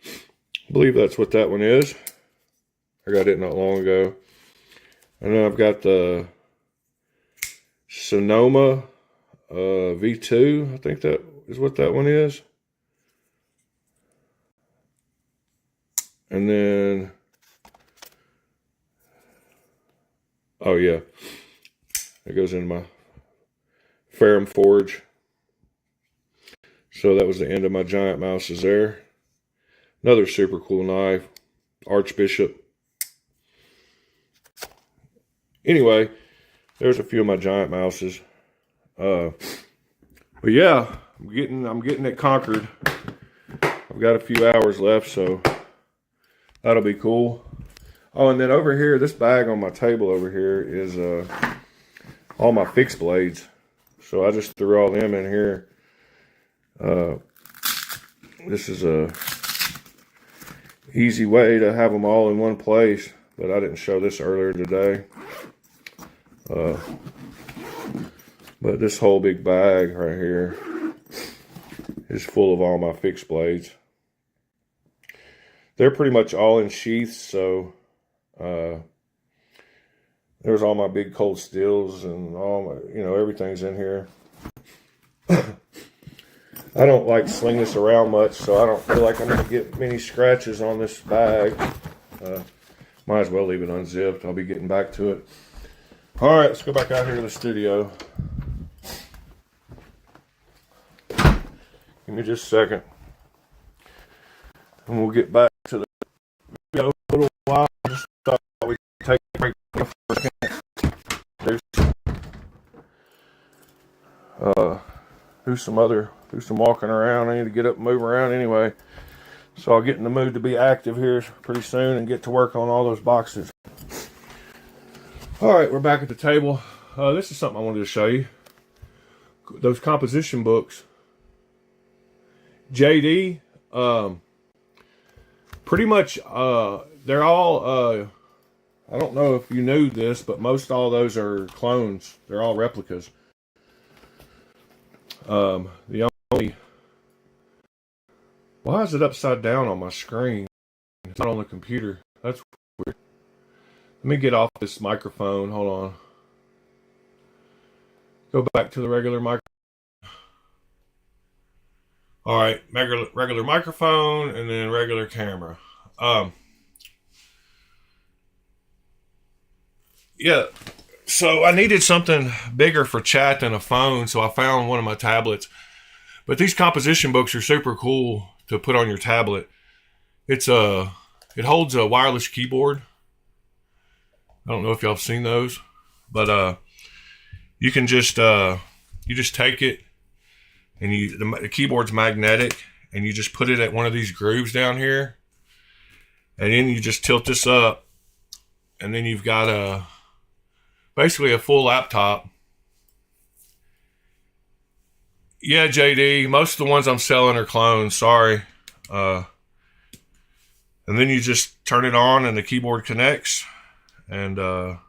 I believe that's what that one is. I got it not long ago. And then I've got the Sonoma V2. I think that is what that one is. And then, oh yeah, it goes in my Ferrum Forge. So that was the end of my giant mouses there. Another super cool knife, Archbishop. Anyway, There's a few of my giant mouses. But yeah, I'm getting it conquered. I've got a few hours left, so that'll be cool. Oh, and then over here, this bag on my table over here is all my fixed blades. So I just threw all them in here. This is a easy way to have them all in one place, but I didn't show this earlier today. But this whole big bag right here is full of all my fixed blades. They're pretty much all in sheaths, so there's all my big cold steels and all my, everything's in here. I don't like to sling this around much, so I don't feel like I'm going to get many scratches on this bag. Might as well leave it unzipped. I'll be getting back to it. All right, let's go back out here to the studio. Give me just a second. And we'll get back to the video in a little while. Just thought we could take a break for a second. Do some walking around. I need to get up and move around anyway. So I'll get in the mood to be active here pretty soon and get to work on all those boxes. All right, we're back at the table. This is something I wanted to show you. Those composition books. JD, pretty much, they're all, I don't know if you knew this, but most all those are clones. They're all replicas. The only, why is it upside down on my screen? It's not on the computer. That's weird. Let me get off this microphone. Hold on. Go back to the regular microphone. All right, regular microphone and then regular camera. Yeah, so I needed something bigger for chat than a phone, so I found one of my tablets. But these composition books are super cool to put on your tablet. It holds a wireless keyboard. I don't know if y'all have seen those, but you can just take it, and the keyboard's magnetic, and you just put it at one of these grooves down here, and then you just tilt this up, and then you've got basically a full laptop. Yeah, JD, most of the ones I'm selling are clones, sorry. And then you just turn it on and the keyboard connects. And I'm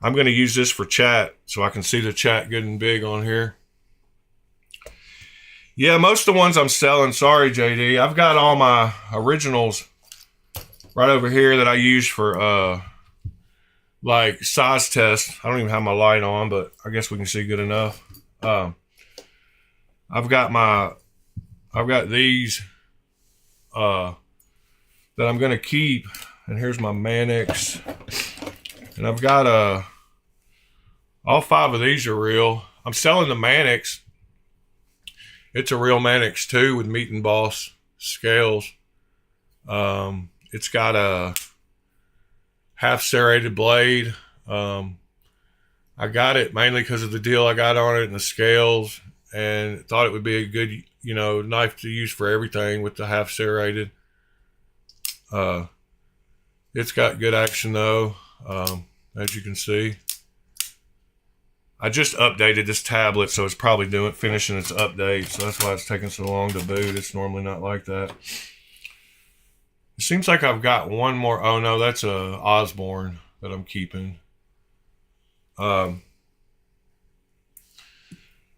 going to use this for chat so I can see the chat good and big on here. Yeah, most of the ones I'm selling, sorry, JD. I've got all my originals right over here that I use for like size test. I don't even have my light on, but I guess we can see good enough. I've got these that I'm gonna keep, and here's my Mannix, and I've got all 5 of these are real. I'm selling the Mannix. It's a real Mannix too with Meat and Boss scales. It's got a half serrated blade. I got it mainly because of the deal I got on it and the scales, and thought it would be a good, knife to use for everything with the half serrated. It's got good action though, as you can see. I just updated this tablet, so it's probably finishing its update, so that's why it's taking so long to boot. It's normally not like that. It seems like I've got one more. Oh no, that's a Osborne that I'm keeping. To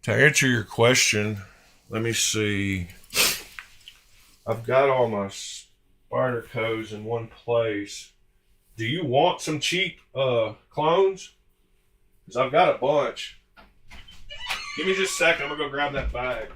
answer your question, let me see. I've got all my Spydercos in one place. Do you want some cheap clones? Because I've got a bunch. Give me just a second. I'm going to go grab that bag.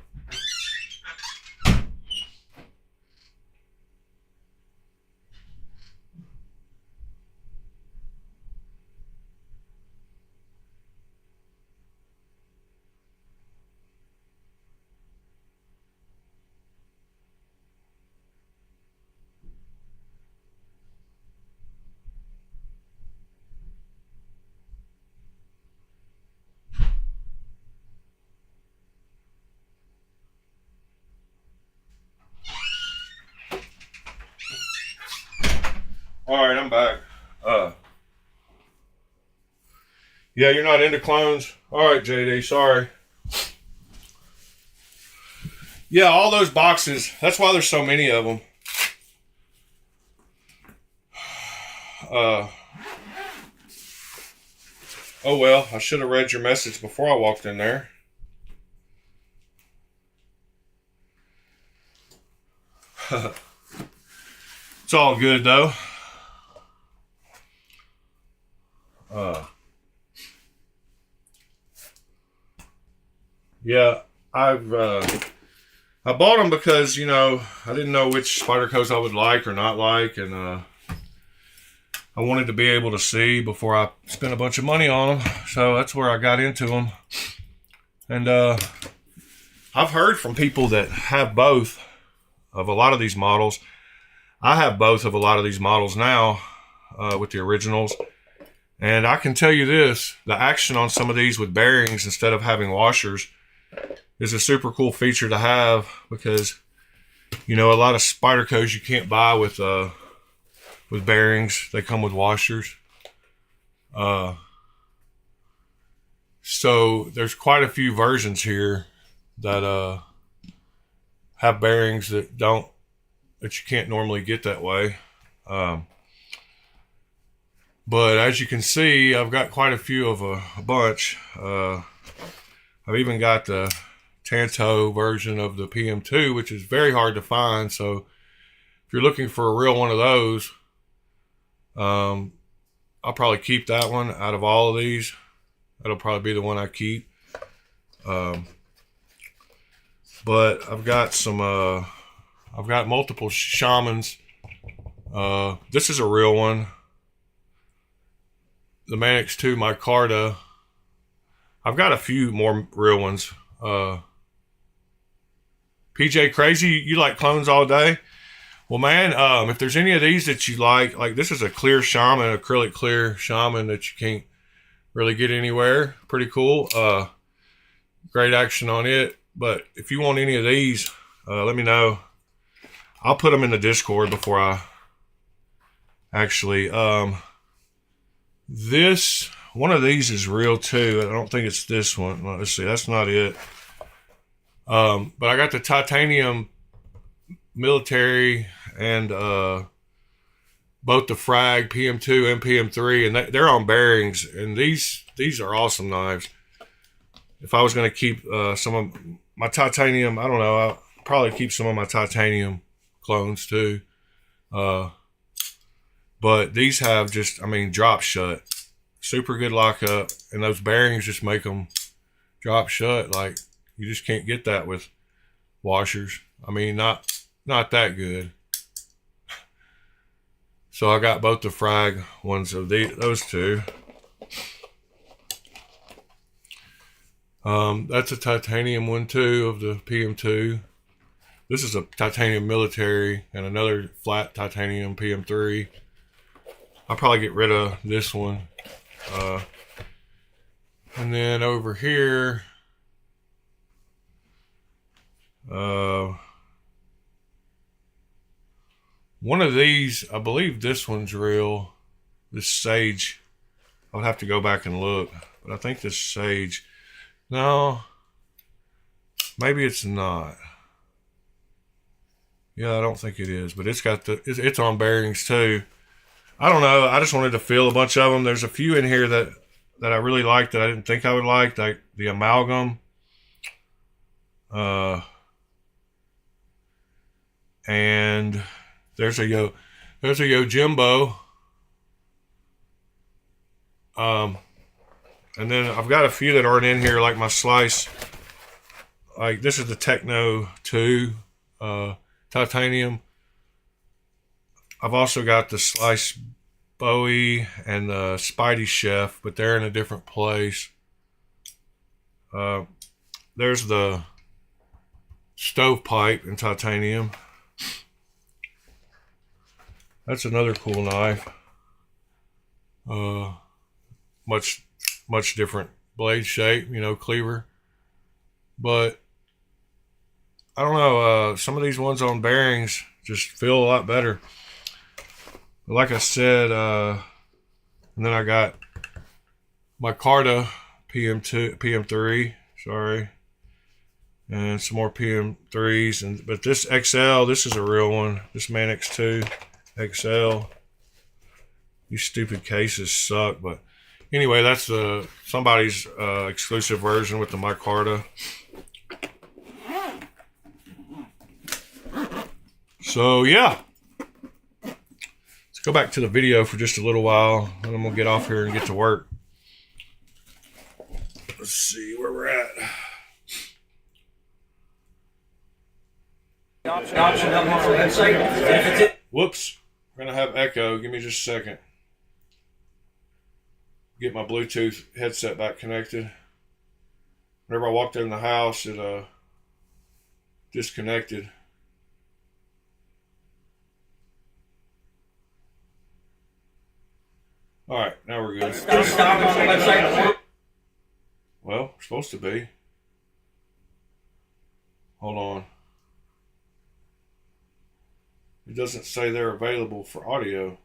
All right, I'm back. Yeah, you're not into clones? All right, JD, sorry. Yeah, all those boxes. That's why there's so many of them. Oh well, I should have read your message before I walked in there. It's all good though. Yeah, I bought them because, you know, I didn't know which Spydercos I would like or not like, and I wanted to be able to see before I spent a bunch of money on them. So that's where I got into them. And I've heard from people that have both of a lot of these models. I have both of a lot of these models now with the originals. And I can tell you this, the action on some of these with bearings instead of having washers is a super cool feature to have, because, you know, a lot of Spydercos you can't buy with bearings. They come with washers. So there's quite a few versions here that have bearings that you can't normally get that way. But as you can see, I've got quite a few of a bunch. I've even got the Tanto version of the PM2, which is very hard to find. So if you're looking for a real one of those, I'll probably keep that one out of all of these. That'll probably be the one I keep. But I've got some, I've got multiple shamans. This is a real one. The Manix 2 Micarta. I've got a few more real ones. PJ Crazy, you like clones all day? Well, man, if there's any of these that you like this is a clear shaman, acrylic clear shaman that you can't really get anywhere. Pretty cool. Great action on it. But if you want any of these, let me know. I'll put them in the Discord before I actually. This one of these is real too. I don't think it's this one. Let's see. That's not it. But I got the titanium military and both the frag PM2 and PM3, and they're on bearings. And these are awesome knives. If I was going to keep some of my titanium, I don't know. I'll probably keep some of my titanium clones too. But these have just, I mean, drop shut. Super good lockup. And those bearings just make them drop shut. Like, you just can't get that with washers. I mean, not that good. So I got both the frag ones of those two. That's a titanium one too of the PM2. This is a titanium military and another flat titanium PM3. I'll probably get rid of this one. And then over here, one of these, I believe this one's real. This Sage. I'll have to go back and look, but I think this Sage. No, maybe it's not. Yeah, I don't think it is, but it's got it's on bearings too. I don't know. I just wanted to feel a bunch of them. There's a few in here that I really like that I didn't think I would like the amalgam. And there's a Yojimbo. And then I've got a few that aren't in here, like my Slice. Like this is the Techno 2 titanium. I've also got the Slice Bowie and the Spidey Chef, but they're in a different place. There's the Stovepipe in titanium. That's another cool knife. Much different blade shape, you know, cleaver. But I don't know, some of these ones on bearings just feel a lot better. like I said, and then I got my Carta PM3, sorry, and some more PM3s, but this XL, this is a real one. This Man X2 XL. These stupid cases suck, but anyway, that's somebody's exclusive version with the micarta. So yeah, let's go back to the video for just a little while, and I'm gonna get off here and get to work. Let's see where we're at. Whoops, we're gonna have echo. Give me just a second. Get my Bluetooth headset back connected. Whenever I walked in the house, it disconnected. All right, now we're good. Well, we're supposed to be. Hold on. It doesn't say they're available for audio.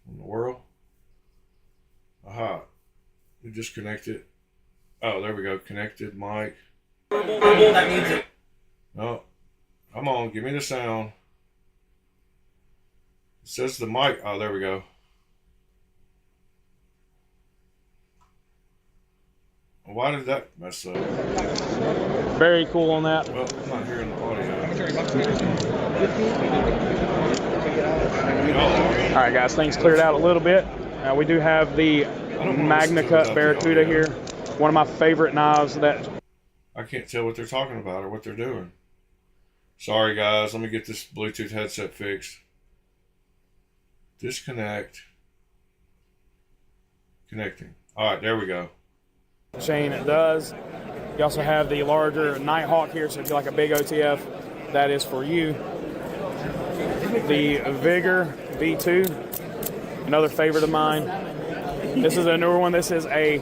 In the world? Aha. We disconnected. Oh, there we go. Connected mic. That means it. No. Come on, give me the sound. It says the mic. Oh, there we go. Why did that mess up? Very cool on that. Well, I'm not hearing the audio. All right, guys, things cleared out a little bit. We do have the MagnaCut Barracuda here. One of my favorite knives that... I can't tell what they're talking about or what they're doing. Sorry, guys. Let me get this Bluetooth headset fixed. Disconnect. Connecting. All right, there we go. Chain it does. You also have the larger Nighthawk here, so if you like a big OTF, that is for you. The Vigor V2, another favorite of mine. This is a newer one. This is a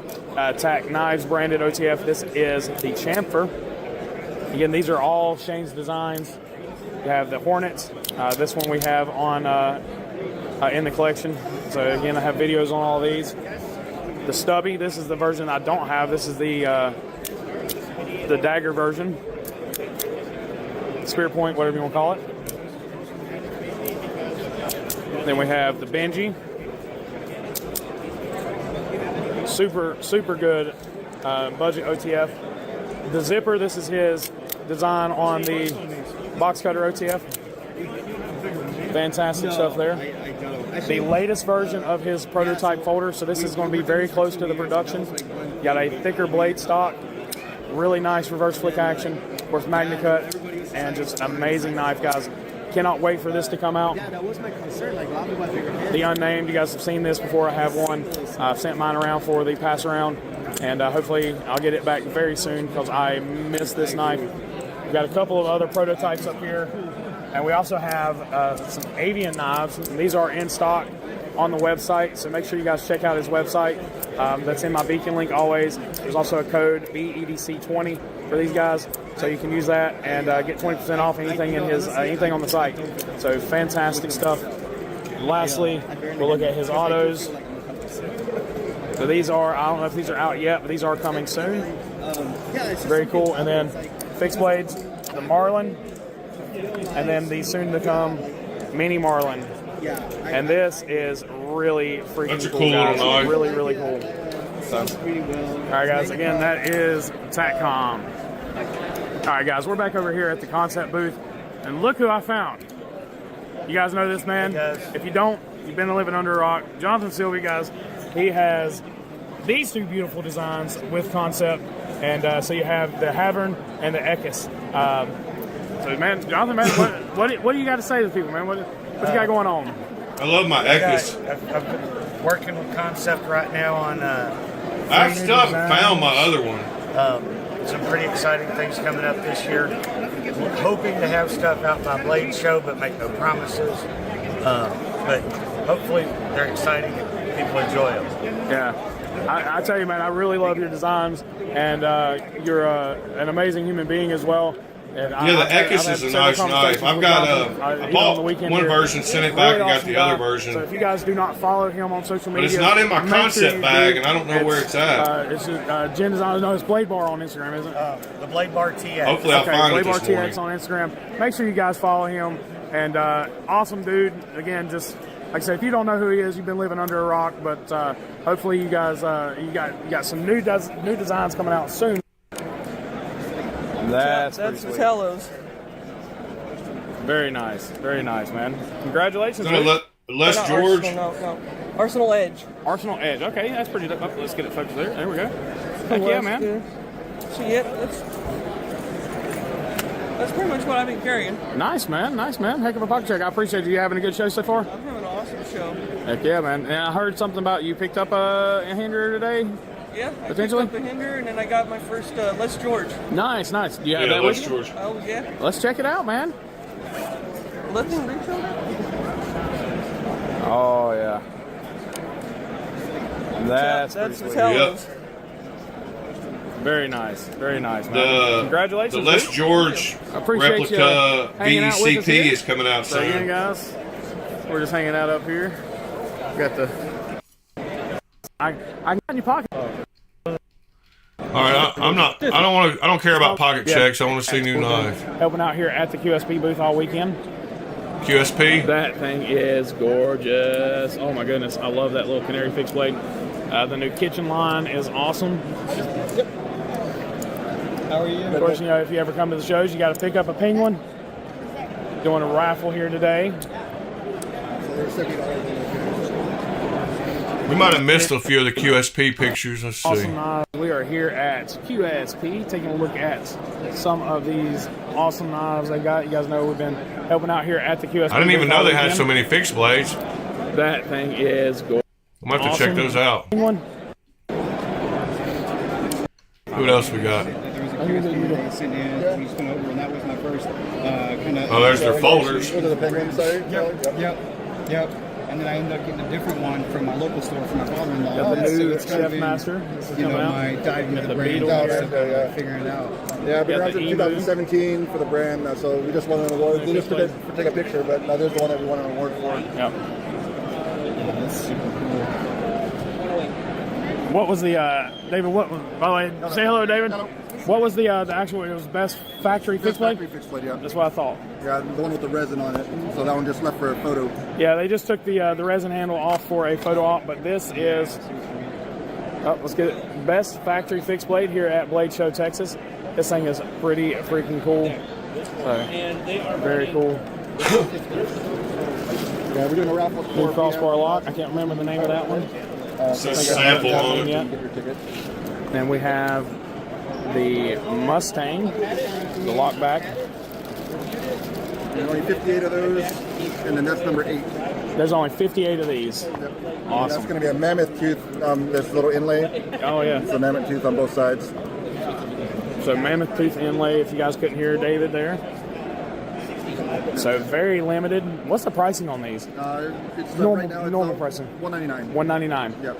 TAC Knives branded OTF. This is the Chamfer. Again, these are all Shane's designs. You have the Hornets. This one we have on in the collection. So again, I have videos on all these. The Stubby, this is the version I don't have. This is the Dagger version. Spear point, whatever you want to call it. Then we have the Benji. Super good budget OTF. The Zipper, this is his design on the box cutter OTF. Fantastic stuff there. The latest version of his prototype folder, so this is going to be very close to the production. Got a thicker blade stock, really nice reverse flick action, of course MagnaCut, and just an amazing knife, guys. Cannot wait for this to come out. Yeah, that was my concern. Like, a lot of people the Unnamed, you guys have seen this before. I have one. I've sent mine around for the pass around, and hopefully I'll get it back very soon because I miss this knife. We've got a couple of other prototypes up here. And we also have some avian knives. These are in stock on the website, so make sure you guys check out his website. That's in my beacon link always. There's also a code BEDC20 for these guys, so you can use that and get 20% off anything in his anything on the site. So fantastic stuff. Lastly, we'll look at his autos. So these are, I don't know if these are out yet, but these are coming soon. Very cool. And then fixed blades, the Marlin. And then the soon-to-come Mini Marlin. And this is really freaking cool, guys. Really, really cool. So, all right, guys. Again, that is TACCOM. All right, guys. We're back over here at the concept booth, and look who I found. You guys know this man? If you don't, you've been living under a rock. Jonathan Sylvie, guys. He has these two beautiful designs with concept, and so you have the Havern and the Ekis. So, man, Jonathan, man, what do you got to say to people, man? What you got going on? I love my Ekis. I'm working with concept right now on. I still haven't found my other one. Some pretty exciting things coming up this year. We're hoping to have stuff out by Blade Show, but make no promises. But hopefully they're exciting and people enjoy them. Yeah. I tell you, man, I really love your designs, and you're an amazing human being as well. Yeah, the Eckes is a nice knife. I bought one version, sent it back, and got the other version. So if you guys do not follow him on social media, But it's not in my make concept sure you bag, do. and I don't know where it's at. It's Jen Design. No, it's Blade Bar on Instagram, isn't it? The Blade Bar TX. Hopefully I'll find Blade it Bar this morning. TX on Instagram. Make sure you guys follow him. And awesome dude. Again, just like I said, if you don't know who he is, you've been living under a rock. But hopefully you guys, you got some new designs coming out soon. That's Vitello's. Very nice, man. Congratulations. Les George. No. Arsenal Edge. Arsenal Edge. Okay, that's pretty dope. Let's get it focused there. There we go. Heck Well, yeah, man. See it? That's pretty much what I've been carrying. Nice, man. Heck of a pocket check. I appreciate you having a good show so far. I'm having an awesome show. Heck yeah, man. And I heard something about you picked up a hinder today. Yeah, I Potentially? picked up a hinder, and then I got my first Les George. Nice. Do you have Yeah, that Les with you? George. Oh, yeah. Let's check it out, man. Let them reach on it. Oh yeah. That's Vitello's. very nice, man. Congratulations. The Les dude. George I appreciate you replica hanging out with us VCP here. is coming out So again, soon. guys, we're just hanging out up here. Got the. I got in your pocket. All right, I don't care about pocket checks. I want to see new knife. Helping out here at the QSP booth all weekend. QSP. That thing is gorgeous. Oh my goodness, I love that little canary fixed blade. The new kitchen line is awesome. How are you? Of course, you know, if you ever come to the shows, you got to pick up a penguin. Doing a raffle here today. We might have missed a few of the QSP pictures. Let's see. Awesome. We are here at QSP taking a look at some of these awesome knives they got. You guys know we've been helping out here at the QSP. I didn't even booth know all they had weekend. so many fixed blades. That thing is gorgeous. I'm going to have to check those out. Penguin. What else we got? Oh, there's their folders. Those are the penguins, sorry? Yep. And then I ended up getting a different one from my local store for my father-in-law. Got the new it's kind Chef of Master. my diving into the brand figuring it out. Yeah, I've been around since 2017 for the brand, so we just won an award. We just did take a picture, but that is the one that we won an award for. Yep. Yeah, that's super cool. What was the David? What? By the way, say hello, David. What was the actual? It was best factory fixed blade. Factory fixed blade, yeah. That's what I thought. Yeah, the one with the resin on it. So that one just left for a photo. Yeah, they just took the resin handle off for a photo op, but this is. Oh, let's get it. Best factory fixed blade here at Blade Show, Texas. This thing is pretty freaking cool. So, very cool. Yeah, we're doing a raffle. New crossbar lock. I can't remember the name of that one. It's a sample on it. Then we have the Mustang, the lock back. There's only 58 of those, and then that's number 8. There's only 58 of these. Yep. Awesome. That's going to be a mammoth tooth. This little inlay. Oh yeah. It's a mammoth tooth on both sides. So mammoth tooth inlay. If you guys couldn't hear David there. So very limited. What's the pricing on these? It's Normal, right now. It's normal pricing. $199. $199. Yep.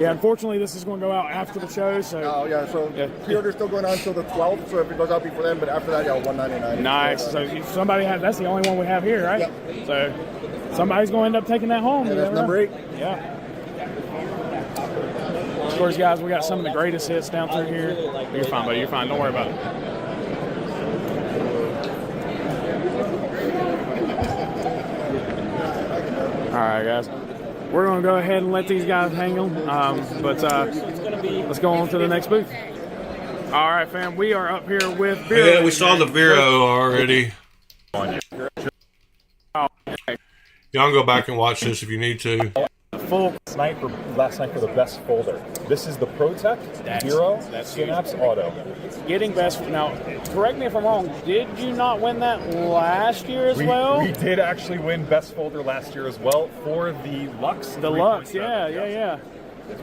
Yeah, unfortunately, this is going to go out after the show. So. Oh yeah. So pre-order's still going on until the 12th. So if it goes out before then, but after that, yeah, $199. Nice. So if somebody has. That's the only one we have here, right? Yep. So somebody's going to end up taking that home. And that's number 8. Yeah. Of course, guys, we got some of the greatest hits down through here. You're fine, buddy. You're fine. Don't worry about it. All right, guys. We're going to go ahead and let these guys hang them. But let's go on to the next booth. All right, fam. We are up here with Vero. Yeah, we saw the Vero already. Y'all can go back and watch this if you need to. Last night for the best folder. This is the ProTech Vero Synapse Auto. Getting best. Now, correct me if I'm wrong. Did you not win that last year as well? We did actually win best folder last year as well for the Lux. The Lux, yeah.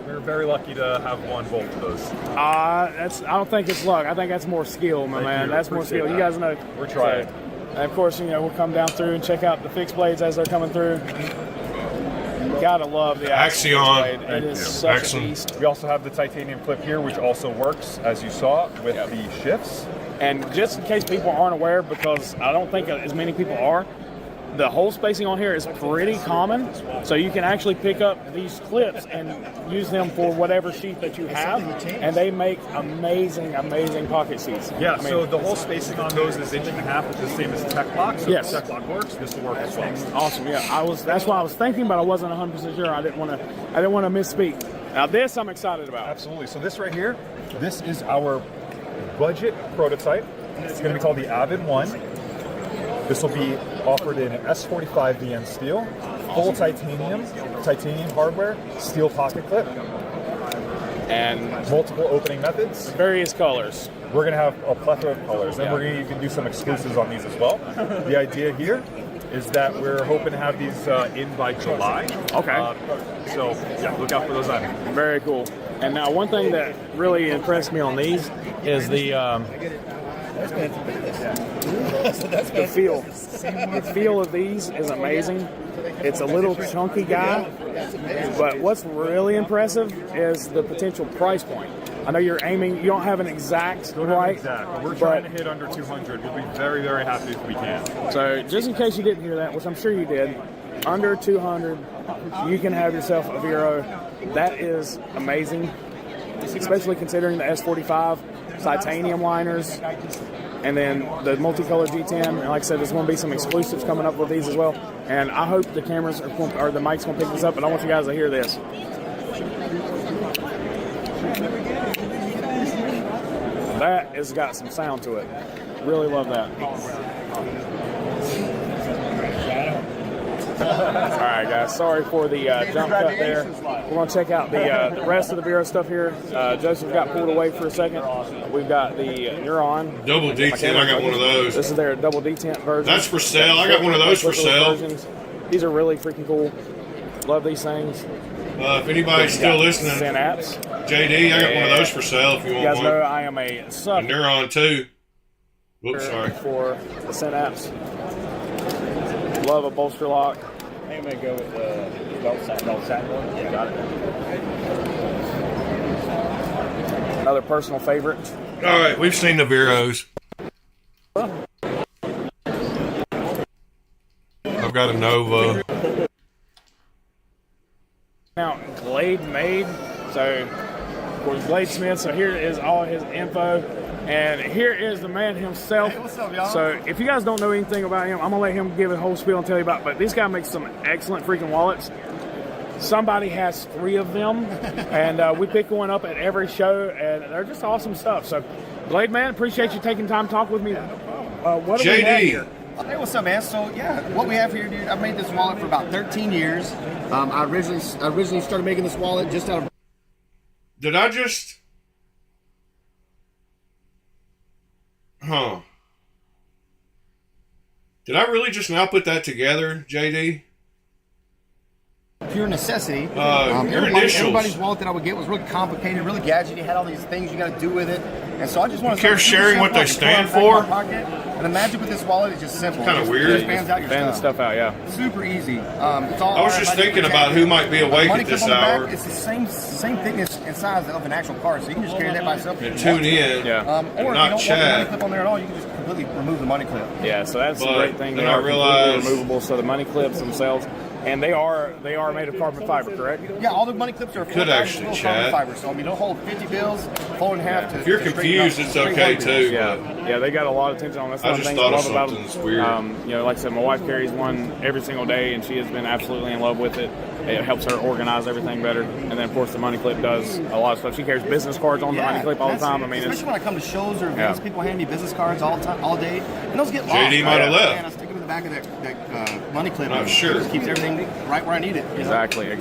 We were very lucky to have won both of those. I don't think it's luck. I think that's more skill, my man. That's more skill. You guys know. We're trying. And of course, we'll come down through and check out the fixed blades as they're coming through. Gotta love the Axion. blade. It is such a beast. We also have the titanium clip here, which also works, as you saw, with the shifts. And just in case people aren't aware, because I don't think as many people are, the hole spacing on here is pretty common. So you can actually pick up these clips and use them for whatever sheath that you have. And they make amazing, amazing pocket seats. Yeah, so the hole spacing on those is 1.5 inches, which is the same as Tech Lock. So yes. if Tech Lock works, this will work as well. Awesome, yeah. That's what I was thinking, but I wasn't 100% sure. I didn't want to misspeak. Now this I'm excited about. Absolutely. So this right here, this is our budget prototype. It's going to be called the Avid 1. This will be offered in S45 VN steel, full titanium hardware, steel pocket clip, and multiple opening methods. Various colors. We're going to have a plethora of colors, and we're going to even do some exclusives on these as well. The idea here is that we're hoping to have these in by July. Okay. So yeah, look out for those items. Very cool. And now one thing that really impressed me on these is the feel. The feel of these is amazing. It's a little chunky guy, but what's really impressive is the potential price point. I know you're aiming, you don't have an exact right, but we're trying to hit under 200. We'll be very, very happy if we can. So just in case you didn't hear that, which I'm sure you did, under 200, you can have yourself a Vero. That is amazing, especially considering the S45 titanium liners, and then the multicolored G10. And like I said, there's going to be some exclusives coming up with these as well. And I hope the cameras or the mic's going to pick this up, but I want you guys to hear this. That has got some sound to it. Really love that. All right, guys. Sorry for the jump cut there. We're going to check out the rest of the Vero stuff here. Joseph got pulled away for a second. We've got the Neuron. Double D10. I got one of those. This is their double D10 version. That's for sale. I got one of those for sale. Versions. These are really freaking cool. Love these things. If anybody's still listening, Synapse. JD, I got one of those for sale if you want one. You guys one. know I am a sucker. Neuron too. Whoops, sorry. For the Synapse. Love a bolster lock. I'm going to go with the belt satin one. Yeah, got it. Another personal favorite. All right, we've seen the Veros. I've got a Nova. Now, Blade made. So, of course, Blade Smith. So here is all his info. And here is the man himself. Hey, what's up, y'all? So if you guys don't know anything about him, I'm going to let him give a whole spiel and tell you about it. But this guy makes some excellent freaking wallets. Somebody has 3 of them. And we pick one up at every show. And they're just awesome stuff. So, Blade Man, appreciate you taking time to talk with me. What do we have here? Hey, what's up, man? So, yeah, what we have here, dude, I've made this wallet for about 13 years. I originally started making this wallet just out of... Did I just... Huh. Did I really just now put that together, JD? Pure necessity. Your initials. Everybody's wallet that I would get was really complicated, really gadgety. Had all these things you got to do with it, and so I just want to. You care sharing what they stand for? And the magic with this wallet is just simple. Kind of weird. It just fans out your Fan the stuff out, yeah. Super easy. It's all. I was just thinking about who might be awake at this hour. It's the same thickness and size of an actual card, so you can just carry that by itself. And tune in. Yeah. Or if you don't want the money clip on there at all, you can just completely remove the money clip. Yeah, so that's the great thing. Then They I are realized completely removable, so the money clips themselves, and they are made of carbon fiber, correct? Yeah, all the money clips are could actually, carbon Chad. fiber, so I mean, they'll hold 50 bills, fold in half. If you're confused, it's okay too. Yeah, they got a lot of attention on this. I just thought of something that's weird. Like I said, my wife carries one every single day, and she has been absolutely in love with it. It helps her organize everything better. And then, of course, the money clip does a lot of stuff. She carries business cards on the money clip all the time. I mean, especially when I come to shows or events, people hand me business cards all day, and those get lost. JD might have left. And I stick them in the back of that money clip. Not sure. It just keeps everything right where I need it. Exactly.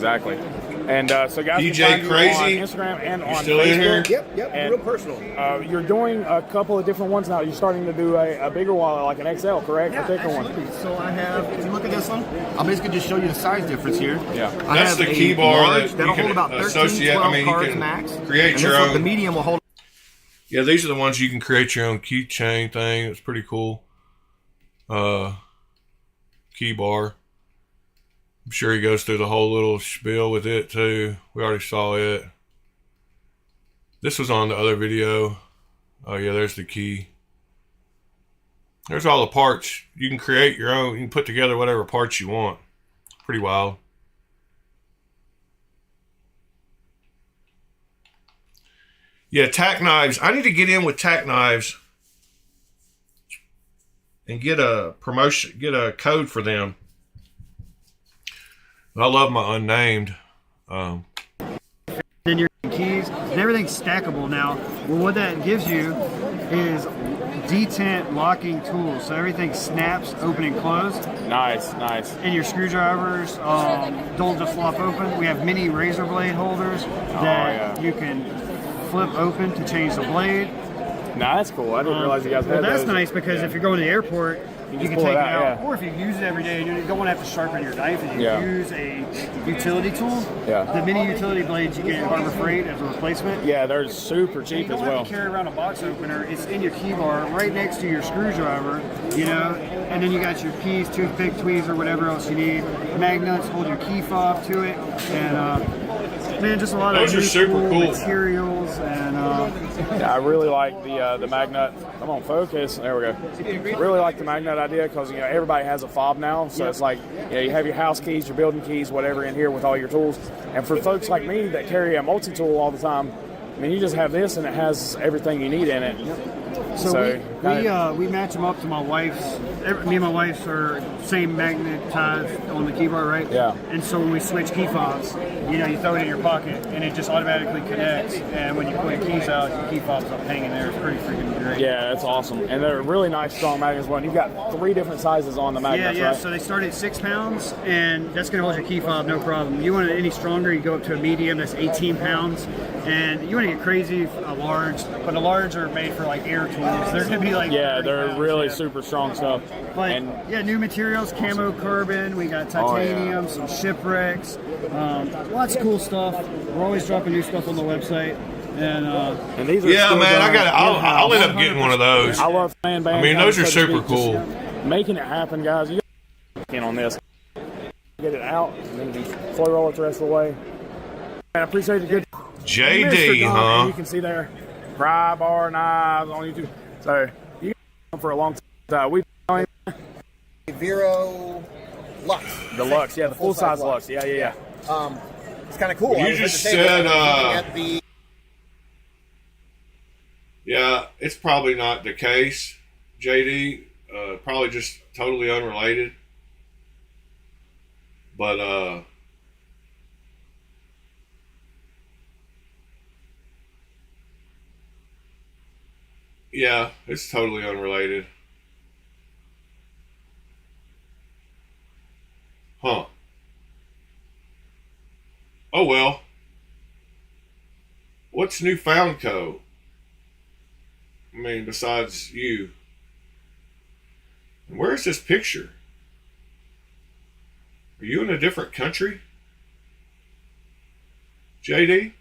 And so, guys, DJ can find Crazy, you on Instagram and on still Facebook. in here? Yep, And, real personal. You're doing a couple of different ones now. You're starting to do a bigger wallet, like an XL, correct? Yeah, a thicker absolutely. one. So I have, if you look at this one, I'll basically just show you the size difference here. Yeah. I That's have the a key bar large, that that'll you hold can about 13, associate. 12 I mean, you cards can max. create And your this one, own. the medium will hold. Yeah, these are the ones you can create your own keychain thing. It's pretty cool. Key bar. I'm sure he goes through the whole little spiel with it too. We already saw it. This was on the other video. Oh yeah, there's the key. There's all the parts. You can create your own. You can put together whatever parts you want. Pretty wild. Yeah, tack knives. I need to get in with tack knives and get a promotion, get a code for them. I love my unnamed. Then your keys and everything's stackable now. Well, what that gives you is detent locking tools, so everything snaps open and closed. Nice, nice. And your screwdrivers don't just flop open. We have mini razor blade holders that you can flip open to change the blade. Nah, that's cool. I didn't realize you guys had Well, that's those. nice because if you're going to the airport, you can pull take it it out, out. Or if you use it every day, you don't want to have to sharpen your knife. If you use a utility tool, the mini utility blades you get at Harbor Freight as a replacement. Yeah, they're super cheap as well. You don't have to carry around a box opener. It's in your key bar, right next to your screwdriver, you know. And then you got your keys, toothpick, tweezer, whatever else you need. Magnets hold your key fob to it, and man, just a lot of cool materials. And yeah, I really like the magnet. Come on, focus. There we go. Really like the magnet idea because everybody has a fob now, so it's like you have your house keys, your building keys, whatever in here with all your tools. And for folks like me that carry a multi-tool all the time, I mean, you just have this and it has everything you need in it. So we match them up to my wife's. Me and my wife's are same magnetized on the key bar, right? Yeah. And so when we switch key fobs, you throw it in your pocket and it just automatically connects. And when you pull your keys out, your key fob's up hanging there. It's pretty freaking great. Yeah, that's awesome. And they're really nice, strong magnets. One, you've got 3 different sizes on the magnets, Yeah. right? So they start at 6 pounds, and that's going to hold your key fob no problem. You want it any stronger, you go up to a medium that's 18 pounds. And you want to get crazy, a large, but the large are made for like air tools. They're going to be like they're really super strong stuff. But new materials, camo carbon. We got titanium, some shipwrecks, lots of cool stuff. We're always dropping new stuff on the website. And these are I'll end up getting one of those. I love fan band. I mean, those are super cool. Making it happen, guys. You got on this. Get it out, and then you flow roll it the rest of the way. I appreciate the good. JD, huh? You can see there, pry bar knives on YouTube. So you got for a long time. We Vero Lux. The Lux, yeah, the full size Lux. Yeah. It's kind of cool. You just said, yeah, it's probably not the case, JD. Probably just totally unrelated. But yeah, it's totally unrelated. Huh. Oh well. What's Newfound Co? I mean, besides you. And where's this picture? Are you in a different country? JD?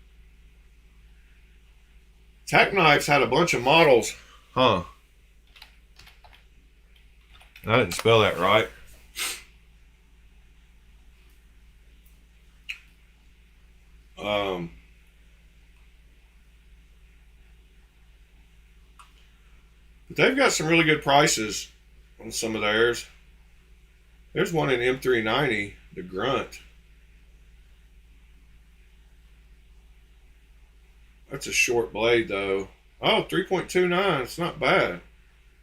Tack Knives had a bunch of models. Huh. I didn't spell that right. But they've got some really good prices on some of theirs. There's one in M390, the Grunt. That's a short blade though. Oh, 3.29, it's not bad.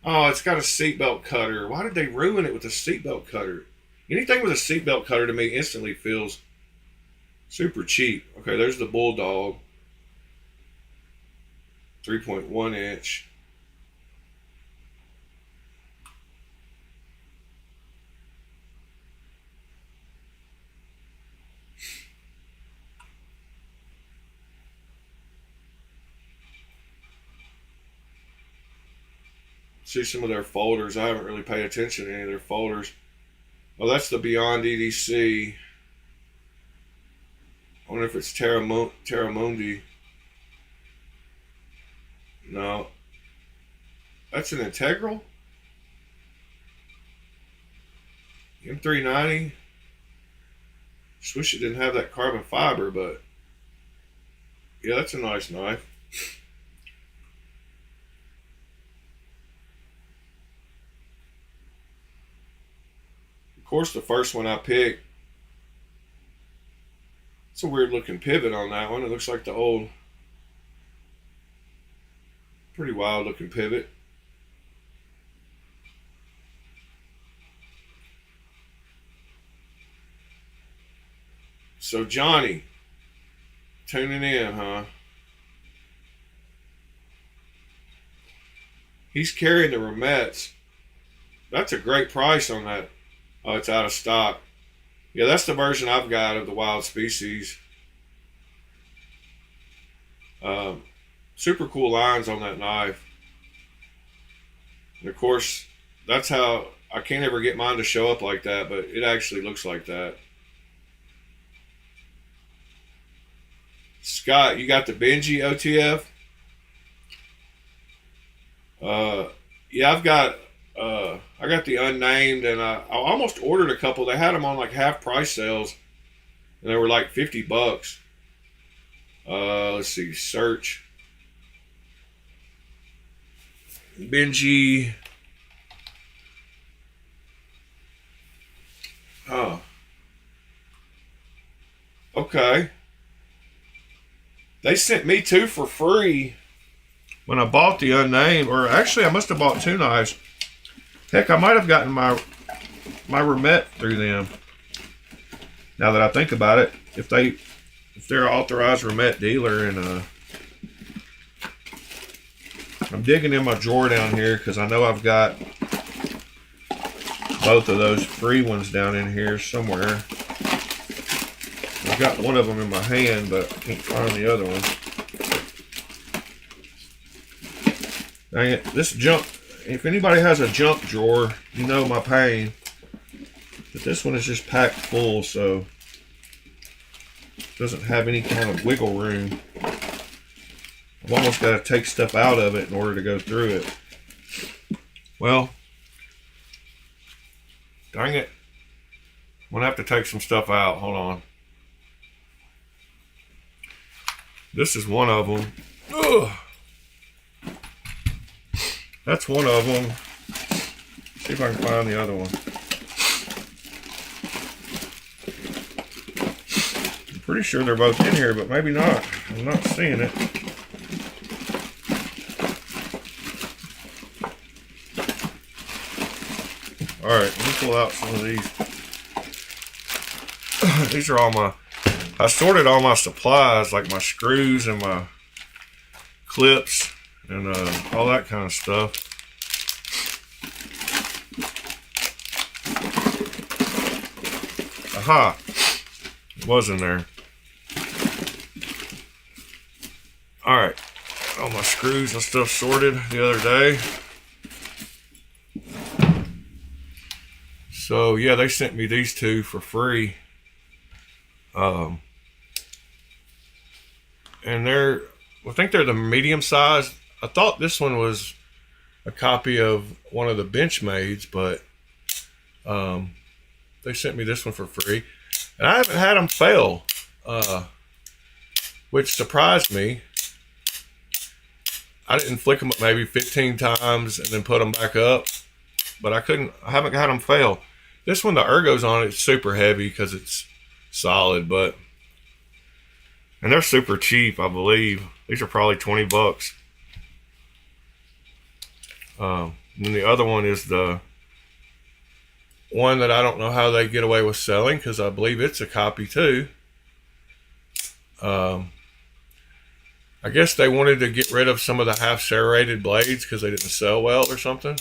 Oh, it's got a seatbelt cutter. Why did they ruin it with a seatbelt cutter? Anything with a seatbelt cutter to me instantly feels super cheap. Okay, there's the Bulldog. 3.1 inch. See some of their folders. I haven't really paid attention to any of their folders. Oh, that's the Beyond EDC. I wonder if it's Terramundi. No. That's an Integral? M390? Just wish it didn't have that carbon fiber, but yeah, that's a nice knife. Of course, the first one I picked, it's a weird looking pivot on that one. It looks like the old, pretty wild looking pivot. So Johnny, tuning in, huh? He's carrying the Remetz. That's a great price on that. Oh, it's out of stock. Yeah, that's the version I've got of the Wild Species. Super cool lines on that knife. And of course, that's how I can't ever get mine to show up like that, but it actually looks like that. Scott, you got the Benji OTF? Yeah, I've got I got the unnamed, and I almost ordered a couple. They had them on like half price sales, and they were like $50. Let's see, search Benji. Oh, okay. They sent me 2 for free when I bought the unnamed, or actually I must have bought 2 knives. Heck, I might have gotten my Remet through them. Now that I think about it, if they're an authorized Remet dealer, and I'm digging in my drawer down here because I know I've got both of those free ones down in here somewhere. I've got one of them in my hand, but I can't find the other one. Dang it, this junk. If anybody has a junk drawer, you know my pain. But this one is just packed full, so it doesn't have any kind of wiggle room. I've almost got to take stuff out of it in order to go through it. Well, dang it. I'm going to have to take some stuff out. Hold on. This is one of them. Ugh. That's one of them. See if I can find the other one. I'm pretty sure they're both in here, but maybe not. I'm not seeing it. Alright, let me pull out some of these. These are all I sorted all my supplies, like my screws and my clips and all that kind of stuff. Aha! It was in there. Alright. All my screws and stuff sorted the other day. So yeah, they sent me these 2 for free. And I think they're the medium size. I thought this one was a copy of one of the Benchmades, but they sent me this one for free. And I haven't had them fail, which surprised me. I didn't flick them up maybe 15 times and then put them back up, but I haven't had them fail. This one, the ergos on it, it's super heavy because it's solid, and they're super cheap, I believe. These are probably $20. And then the other one is the one that I don't know how they get away with selling, because I believe it's a copy too. I guess they wanted to get rid of some of the half serrated blades because they didn't sell well or something.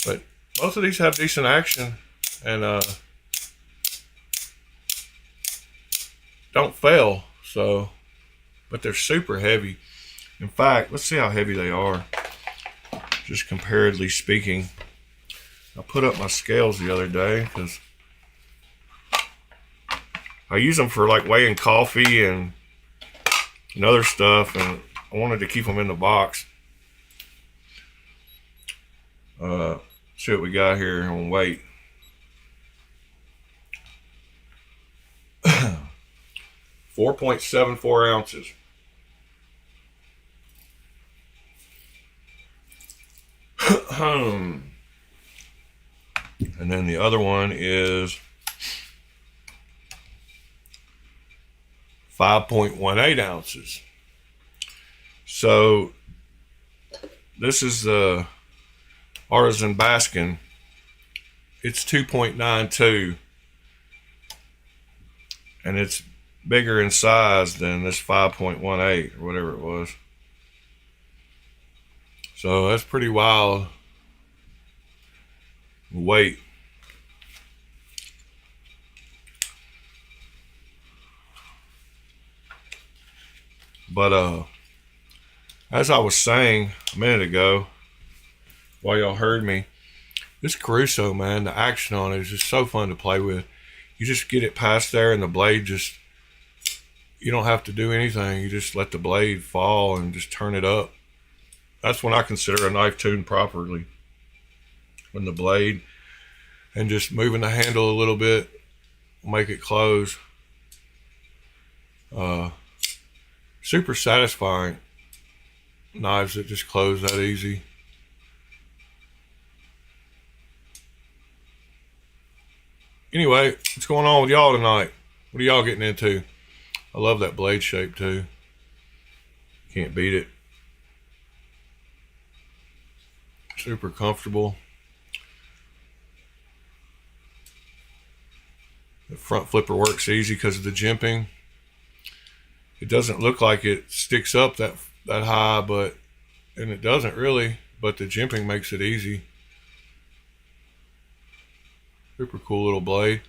But both of these have decent action and don't fail. So, but they're super heavy. In fact, let's see how heavy they are, just comparatively speaking. I put up my scales the other day because I use them for like weighing coffee and other stuff, and I wanted to keep them in the box. See what we got here on weight. 4.74 ounces. And then the other one is 5.18 ounces. So this is the Artisan Baskin. It's 2.92, and it's bigger in size than this 5.18 or whatever it was. So that's pretty wild weight. But as I was saying a minute ago, while y'all heard me, this Caruso, man, the action on it is just so fun to play with. You just get it past there and the blade just, you don't have to do anything. You just let the blade fall and just turn it up. That's when I consider a knife tuned properly. When the blade and just moving the handle a little bit will make it close. Super satisfying knives that just close that easy. Anyway, what's going on with y'all tonight? What are y'all getting into? I love that blade shape too. Can't beat it. Super comfortable. The front flipper works easy because of the jimping. It doesn't look like it sticks up that high, and it doesn't really, but the jimping makes it easy. Super cool little blade.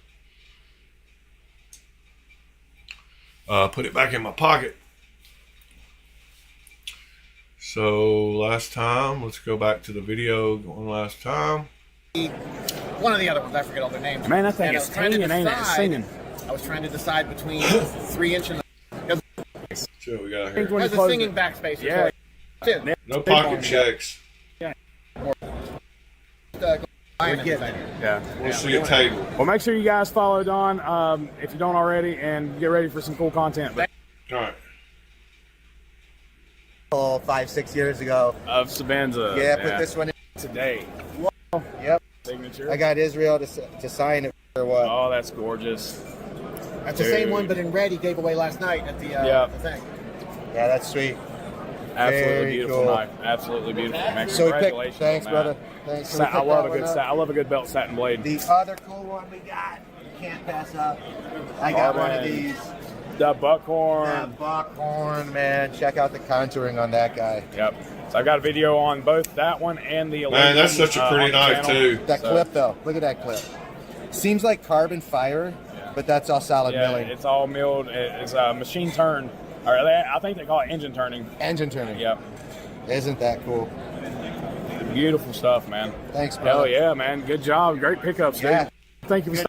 Put it back in my pocket. So last time, let's go back to the video one last time. One of the other ones, I forget all their names. Man, that thing is singing, ain't it? It's singing. I was trying to decide between 3-inch and See what we got here. has a singing backspacer. Yeah. Too. No pocket checks. Yeah. Yeah. We'll see a table. Well, make sure you guys follow Don if you don't already, and get ready for some cool content. All right. 5-6 years ago. Of Sabanza. Yeah, put this one in today. Yep. Signature. I got Israel to sign it for what? Oh, that's gorgeous. That's the same one, but in red he gave away last night at the thing. Yeah, that's sweet. Absolutely Very beautiful cool. knife. Absolutely beautiful. Man, So we picked, congratulations. thanks, on brother. that. Thanks. So we I picked love that a good one up. I love a good belt satin blade. The other cool one we got, you can't pass up. I got one of these. The Buckhorn. The Buckhorn, man. Check out the contouring on that guy. Yep. So I got a video on both that one and the 11. Man, that's such a pretty knife too. That clip though, look at that clip. Seems like carbon fiber, but that's all solid milling. It's all milled. It's machine turned. Or I think they call it engine turning. Engine turning. Yep. Isn't that cool? Beautiful stuff, man. Thanks, brother. Hell yeah, man. Good job. Great pickups, dude. Yeah. Thank you for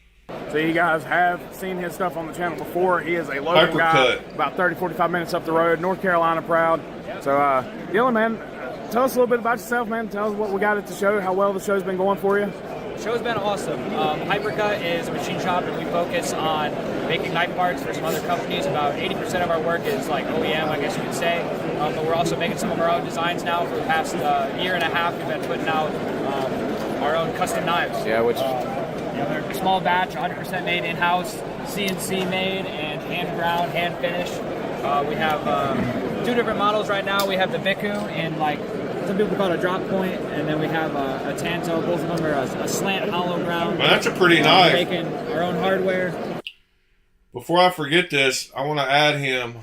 so you guys have seen his stuff on the channel before. He is a local guy, about 30-45 minutes up the road, North Carolina proud. So Dylan, man, tell us a little bit about yourself, man. Tell us what we got at the show, how well the show's been going for you. The show's been awesome. Hypercut is a machine shop, and we focus on making knife parts for some other companies. About 80% of our work is like OEM, I guess you could say. But we're also making some of our own designs now. For the past year and a half, we've been putting out our own custom knives. Yeah, which they're a small batch, 100% made in-house, CNC made, and hand ground, hand finished. We have 2 different models right now. We have the Biku and like some people call it a drop point, and then we have a Tanto. Both of them are a slant hollow ground. Well, that's a pretty knife. We're making our own hardware. Before I forget this, I want to add him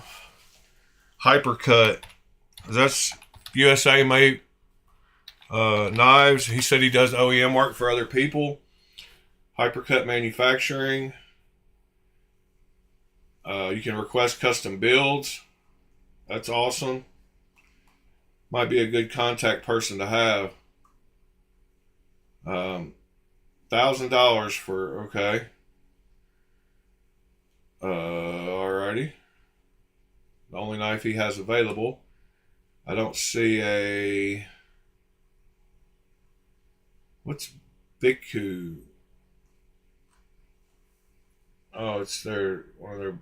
Hypercut. That's USA made knives. He said he does OEM work for other people. Hypercut Manufacturing. You can request custom builds. That's awesome. Might be a good contact person to have. $1,000 for, okay. Alrighty. The only knife he has available. I don't see a... What's Biku? Oh, it's one of their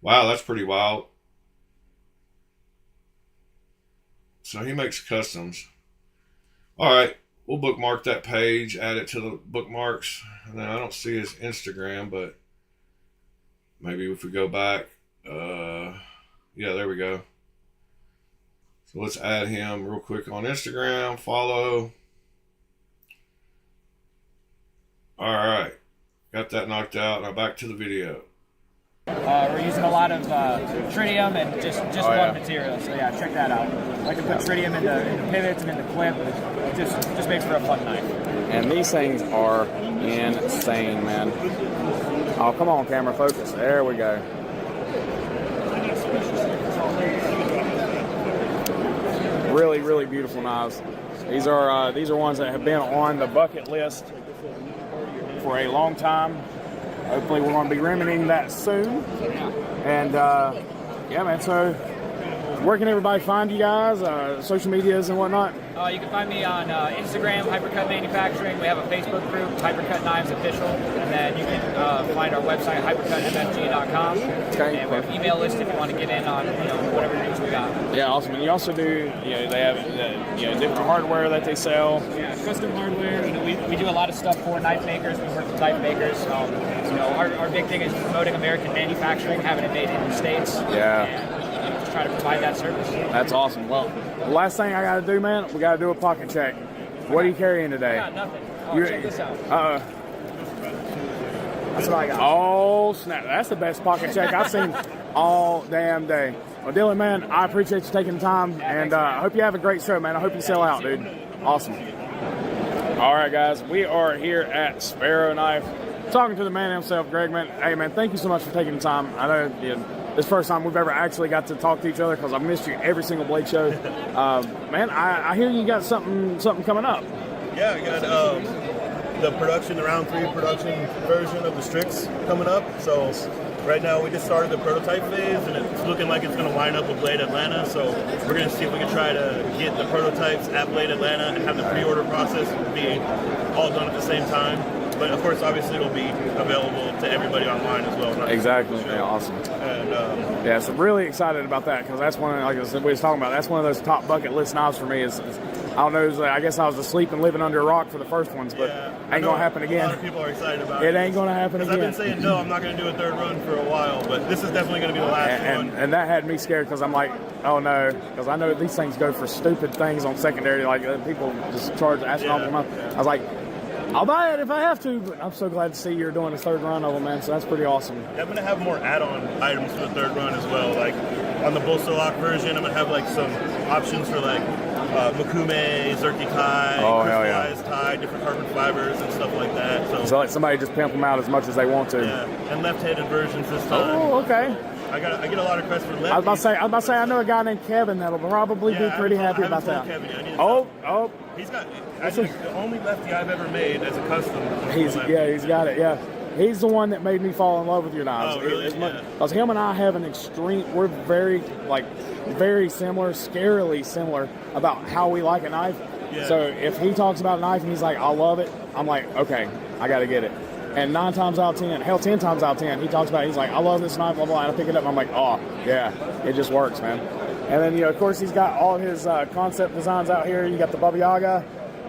Wow, that's pretty wild. So he makes customs. All right, we'll bookmark that page, add it to the bookmarks. And then I don't see his Instagram, but maybe if we go back, yeah, there we go. So let's add him real quick on Instagram, follow. All right, got that knocked out. Now back to the video. We're using a lot of tritium and just one material, so yeah, check that out. I can put tritium into pivots and into clip. It just makes for a fun knife. And these things are insane, man. Oh, come on, camera, focus. There we go. Really, really beautiful knives. These are ones that have been on the bucket list for a long time. Hopefully we're going to be remedying that soon. And yeah, man, so where can everybody find you guys? Social medias and whatnot? You can find me on Instagram, Hypercut Manufacturing. We have a Facebook group, Hypercut Knives Official. And then you can find our website, hypercutmfg.com. Okay. And we have an email list if you want to get in on whatever news we got. Yeah, awesome. And you also do, they have different hardware that they sell. Yeah, custom hardware. We do a lot of stuff for knife makers. We work with knife makers. Our big thing is promoting American manufacturing, having it made in the States. Yeah. And just try to provide that service. That's awesome. Well, the last thing I got to do, man, we got to do a pocket check. What are you carrying today? I got nothing. Check this out. That's what I got. Oh, snap. That's the best pocket check I've seen all damn day. Well, Dylan, man, I appreciate you taking the time, and I hope you have a great show, man. I hope you sell out, dude. Awesome. All right, guys, we are here at Sparrow Knife, talking to the man himself, Greg, man. Hey, man, thank you so much for taking the time. I know this is the first time we've ever actually got to talk to each other because I've missed you every single Blade show. Man, I hear you got something coming up. Yeah, I got the round 3 production version of the Strix coming up. So right now we just started the prototype phase, and it's looking like it's going to line up with Blade Atlanta. So we're going to see if we can try to get the prototypes at Blade Atlanta and have the pre-order process be all done at the same time. But of course, obviously, it'll be available to everybody online as well. Exactly. Yeah, awesome. And yeah, so really excited about that because that's one, like I said, we was talking about. That's one of those top bucket list knives for me. I don't know. I guess I was asleep and living under a rock for the first ones, but ain't gonna happen again. A lot of people are excited about it. It ain't gonna happen again. I've been saying no, I'm not gonna do a third run for a while, but this is definitely gonna be the last one. And that had me scared because I'm like, oh no, because I know these things go for stupid things on secondary, like people just charge astronomical amount. I was like, I'll buy it if I have to, but I'm so glad to see you're doing a third run of them, man, so that's pretty awesome. Yeah, I'm going to have more add-on items for the third run as well. Like, on the bolster lock version, I'm going to have, like, some options for, like, Makume, Zerky tie, crystallized tie, different carbon fibers and stuff like that. So let somebody just pimp them out as much as they want to. Yeah, and left-handed versions this time. Oh, okay. I get a lot of requests for lefties. I was about to say I know a guy named Kevin that'll probably be pretty happy about that. Oh, he's got actually the only lefty I've ever made as a custom. He's got it. Yeah, he's the one that made me fall in love with your knives. Oh, really? Because him and I have an extreme. We're very similar, scarily similar about how we like a knife. Yeah. So if he talks about a knife and he's like, I love it, I'm like, okay, I got to get it. And 9 times out of 10, hell, 10 times out of 10, he talks about it, he's like, I love this knife, blah, blah, and I pick it up, and I'm like, oh, yeah, it just works, man. And then, of course, he's got all his concept designs out here. You got the Baba Yaga,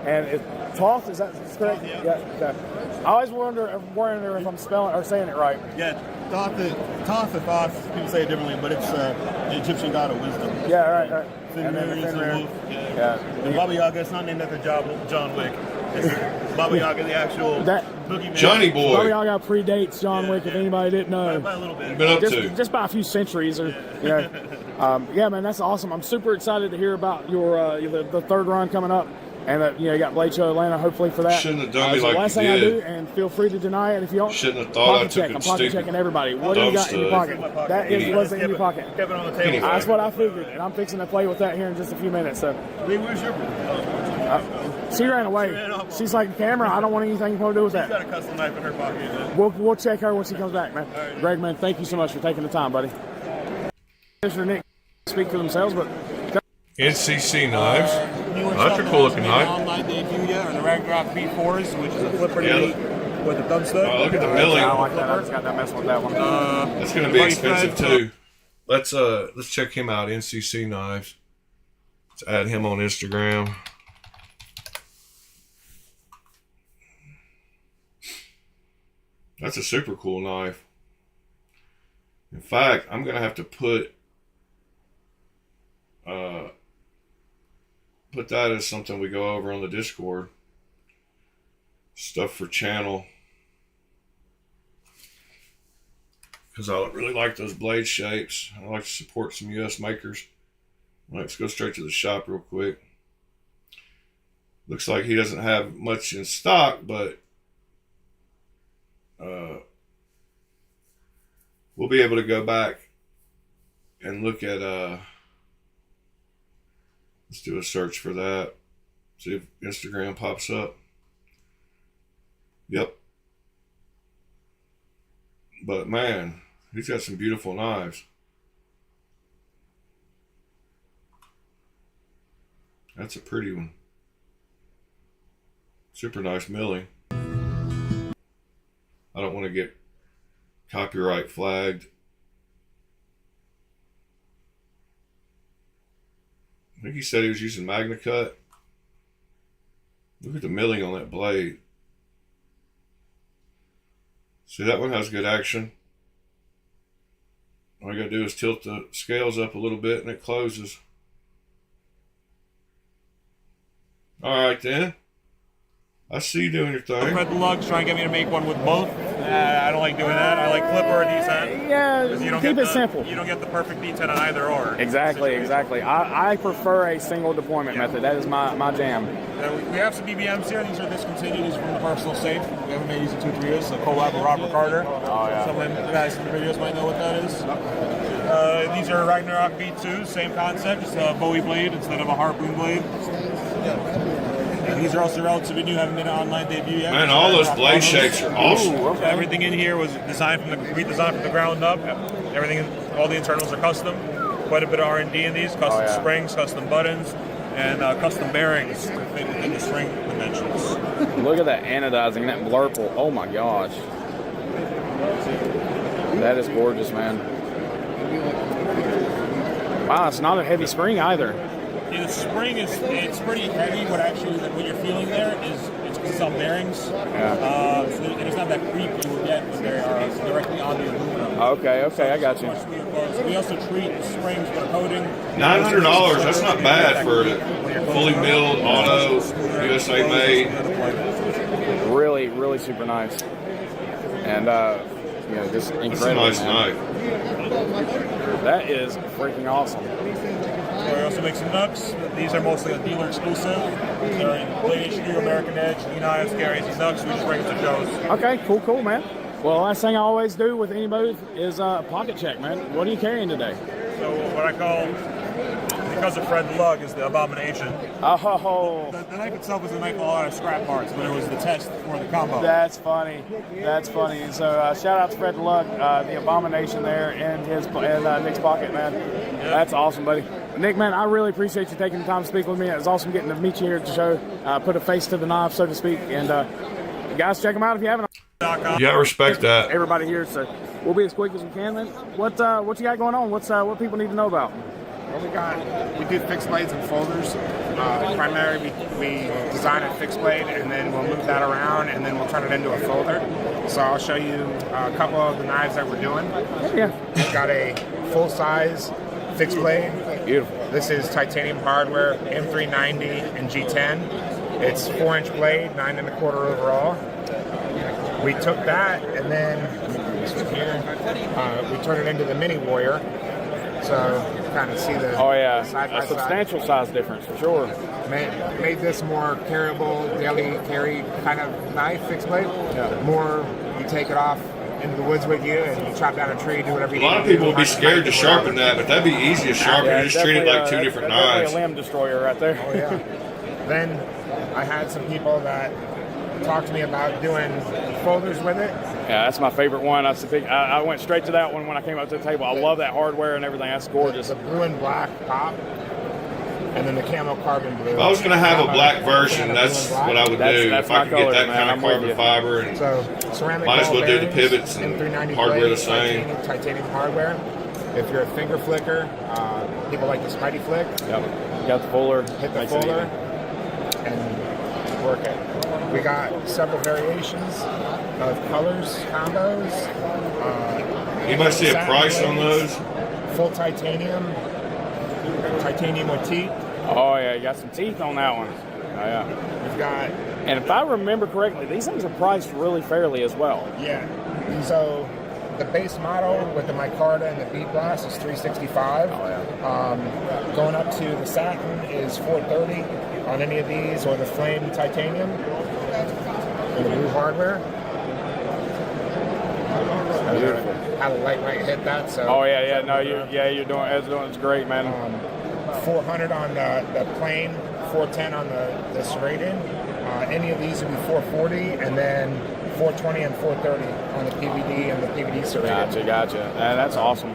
and Toth, is that correct? Yeah. Okay. I always wonder if I'm spelling or saying it right. Yeah, Thoth or Thoth, people say it differently, but it's the Egyptian god of wisdom. Yeah, right. And then the wolf. Yeah. And Baba Yaga, it's not named after John Wick. It's Baba Yaga, the actual boogeyman. Johnny Boy. Baba Yaga predates John Wick, if anybody didn't know. By a little bit. Been up just by a few centuries. Yeah, man, that's awesome. I'm super excited to hear about your the third run coming up. And you got Blade Show Atlanta, hopefully for that. Shouldn't have done me the like last you thing did. I do, and feel free to deny it if you don't. Shouldn't have thought I took check. it I'm pocket checking everybody. What do you got in your pocket? That was in your pocket. Kept it on the table. That's what I figured, and I'm fixing to play with that here in just a few minutes. So. Where's your? She ran away. She's like, camera, I don't want anything to do with that. She's got a custom knife in her pocket. We'll check her when she comes back, man. Right. Greg, man, thank you so much for taking the time, buddy. Mr. Nick, speak for themselves, but. NCC knives. That's a cool looking knife. My debut yet, or the Ragnarok B4s, which is a flipper to with the thumb stud. Oh, look at the milling. I like that. I just got that messing with that one. That's going to be expensive too. Let's check him out. NCC Knives. Let's add him on Instagram. That's a super cool knife. In fact, I'm going to have to put that as something we go over on the Discord. Stuff for channel. Because I really like those blade shapes. I like to support some U.S. makers. Let's go straight to the shop real quick. Looks like he doesn't have much in stock, but we'll be able to go back and look at let's do a search for that. See if Instagram pops up. Yep. But man, he's got some beautiful knives. That's a pretty one. Super nice milling. I don't want to get copyright flagged. I think he said he was using Magna Cut. Look at the milling on that blade. See, that one has good action. All you gotta do is tilt the scales up a little bit and it closes. Alright then. I see you doing your thing. Fred the Lugs trying to get me to make one with both. I don't like doing that. I like clip or a D10. Yeah, keep it simple. You don't get the perfect D10 on either or. Exactly. I prefer a single deployment method. That is my jam. We have some BBMs here. These are discontinued. These are from the personal safe. We haven't made these in 2-3 years. A collab with Robert Carter. Oh, yeah. Some of the guys in the videos might know what that is. These are Ragnarok V2s. Same concept, just a Bowie blade instead of a harpoon blade. These are also relatively new, haven't been an online debut yet. Man, all those blade shapes are awesome. Ooh, okay. Everything in here was redesigned from the ground up. Everything, all the internals are custom. Quite a bit of R&D in these. Custom springs, custom buttons, and custom bearings to fit within the spring dimensions. Look at that anodizing, that blurple. Oh my gosh. That is gorgeous, man. Wow, it's not a heavy spring either. Yeah, the spring it's pretty heavy, but actually what you're feeling there is it's on bearings. Yeah. So it's not that creep you will get when they are directly on the aluminum. Okay, I got you. We also treat the springs with a coating. $900, that's not bad for fully milled, auto, USA made. Really, really super nice. And just incredible. That's a nice man. knife. That is freaking awesome. We also make some Nucks. These are mostly a dealer exclusive. They're in Blade HQ, American Edge, Knives, carries these Nucks. We just bring them to shows. Okay, cool, man. Well, last thing I always do with any booth is pocket check, man. What are you carrying today? So what I call, because of Fred the Lug, is the Abomination. Oh. The knife itself was a knife with a lot of scrap parts, but it was the test for the combo. That's funny. And so shout out to Fred the Lug, the Abomination there in Nick's pocket, man. Yep. That's awesome, buddy. Nick, man, I really appreciate you taking the time to speak with me. It was awesome getting to meet you here at the show, put a face to the knife, so to speak. And guys, check them out if you haven't. Yeah, I respect that. Everybody here, so we'll be as quick as we can, man. What you got going on? What people need to know about? Well, we do fixed blades and folders. Primarily, we design a fixed blade, and then we'll move that around, and then we'll turn it into a folder. So I'll show you a couple of the knives that we're doing. Yeah. We've got a full-size fixed blade. Beautiful. This is titanium hardware, M390 and G10. It's 4-inch blade, 9 1/4 overall. We took that, and then we turned it into the Mini Warrior. So you kind of see the a substantial size difference for sure. Made this more carryable, daily carry kind of knife, fixed blade. Yeah. More, you take it off into the woods with you and you chop down a tree, do whatever you A lot of people would be scared to sharpen that, but that'd be easy to sharpen. Yeah, You just treat it like two different knives. Definitely a limb destroyer right there. Oh yeah. Then I had some people that talked to me about doing folders with it. Yeah, that's my favorite one. I went straight to that one when I came up to the table. I love that hardware and everything. That's gorgeous. The blue and black pop. and then the camo carbon blue. If I was going to have a black version, that's what I would do. If I could get that kind of carbon fiber, and ceramic might as well do the bearings, pivots and M390 hardware the blades, same. titanium hardware. If you're a finger flicker, people like the Spidey flick. Yep. You got the fuller. Hit the fuller and work it. We got several variations of colors, combos. You might see a price on those. Full titanium with teeth. Oh yeah, you got some teeth on that one. Oh yeah. We've got. And if I remember correctly, these things are priced really fairly as well. Yeah. So the base model with the micarta and the bead glass is $365. Oh yeah. Going up to the satin is $430 on any of these, or the flame titanium and the blue hardware. Beautiful. How the light might hit that. So. Oh yeah, no, you're doing it's great, man. 400 on the plain, 410 on the serrated. Any of these would be 440, and then 420 and 430 on the PVD and the PVD serrated. Gotcha. That's awesome.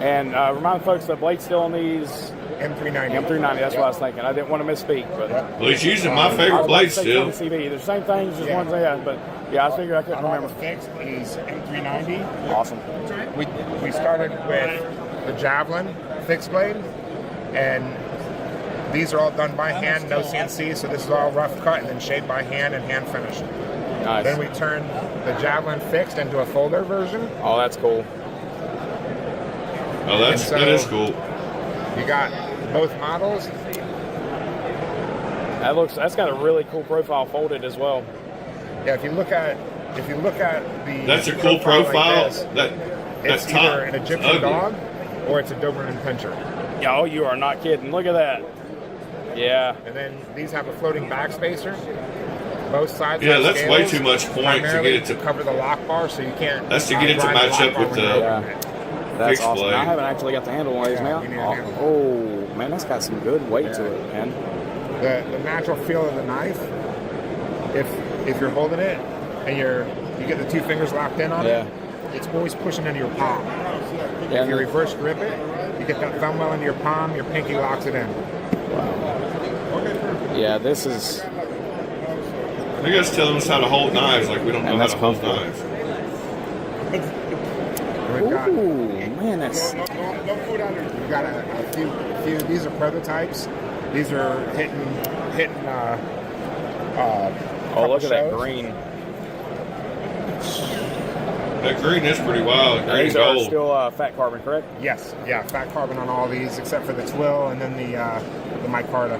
And remind folks the blade's still on these M390. M390. That's what I was thinking. I didn't want to misspeak, but well, he's using my favorite blade still. CV. They're the same things, just ones they have, but yeah, I figured I couldn't remember. Fixed is M390. Awesome. We started with the Javelin fixed blade, and these are all done by hand, no CNC, so this is all rough cut and then shaped by hand and hand finished. Nice. Then we turned the Javelin fixed into a folder version. Oh, that's cool. Oh, that is cool. You got both models. That's got a really cool profile folded as well. Yeah, if you look at the that's a cool profile. Like it's either an Egyptian dog or it's a Doberman Pinscher. Yeah, oh, you are not kidding. Look at that. Yeah. And then these have a floating backspacer. Both sides. Yeah, that's scales, way too much point to get it to cover the lock bar, so you can't. That's to get it to match up with the That's fixed awesome. blade. I haven't actually got the handle on these now. Oh, man, that's got some good weight to it, man. The natural feel of the knife. If you're holding it and you get the two fingers locked in on it, it's always pushing into your palm. If you reverse grip it, you get that thumb well into your palm, your pinky locks it in. Wow. Yeah, this is. You guys telling us how to hold knives like we don't know how to hold knives. Ooh, man, that's. We've got a few. These are prototypes. These are hitting. Oh, look at that green. That green is pretty wild. Green These gold. are still fat carbon, correct? Yes, yeah, fat carbon on all these except for the twill and then the micarta.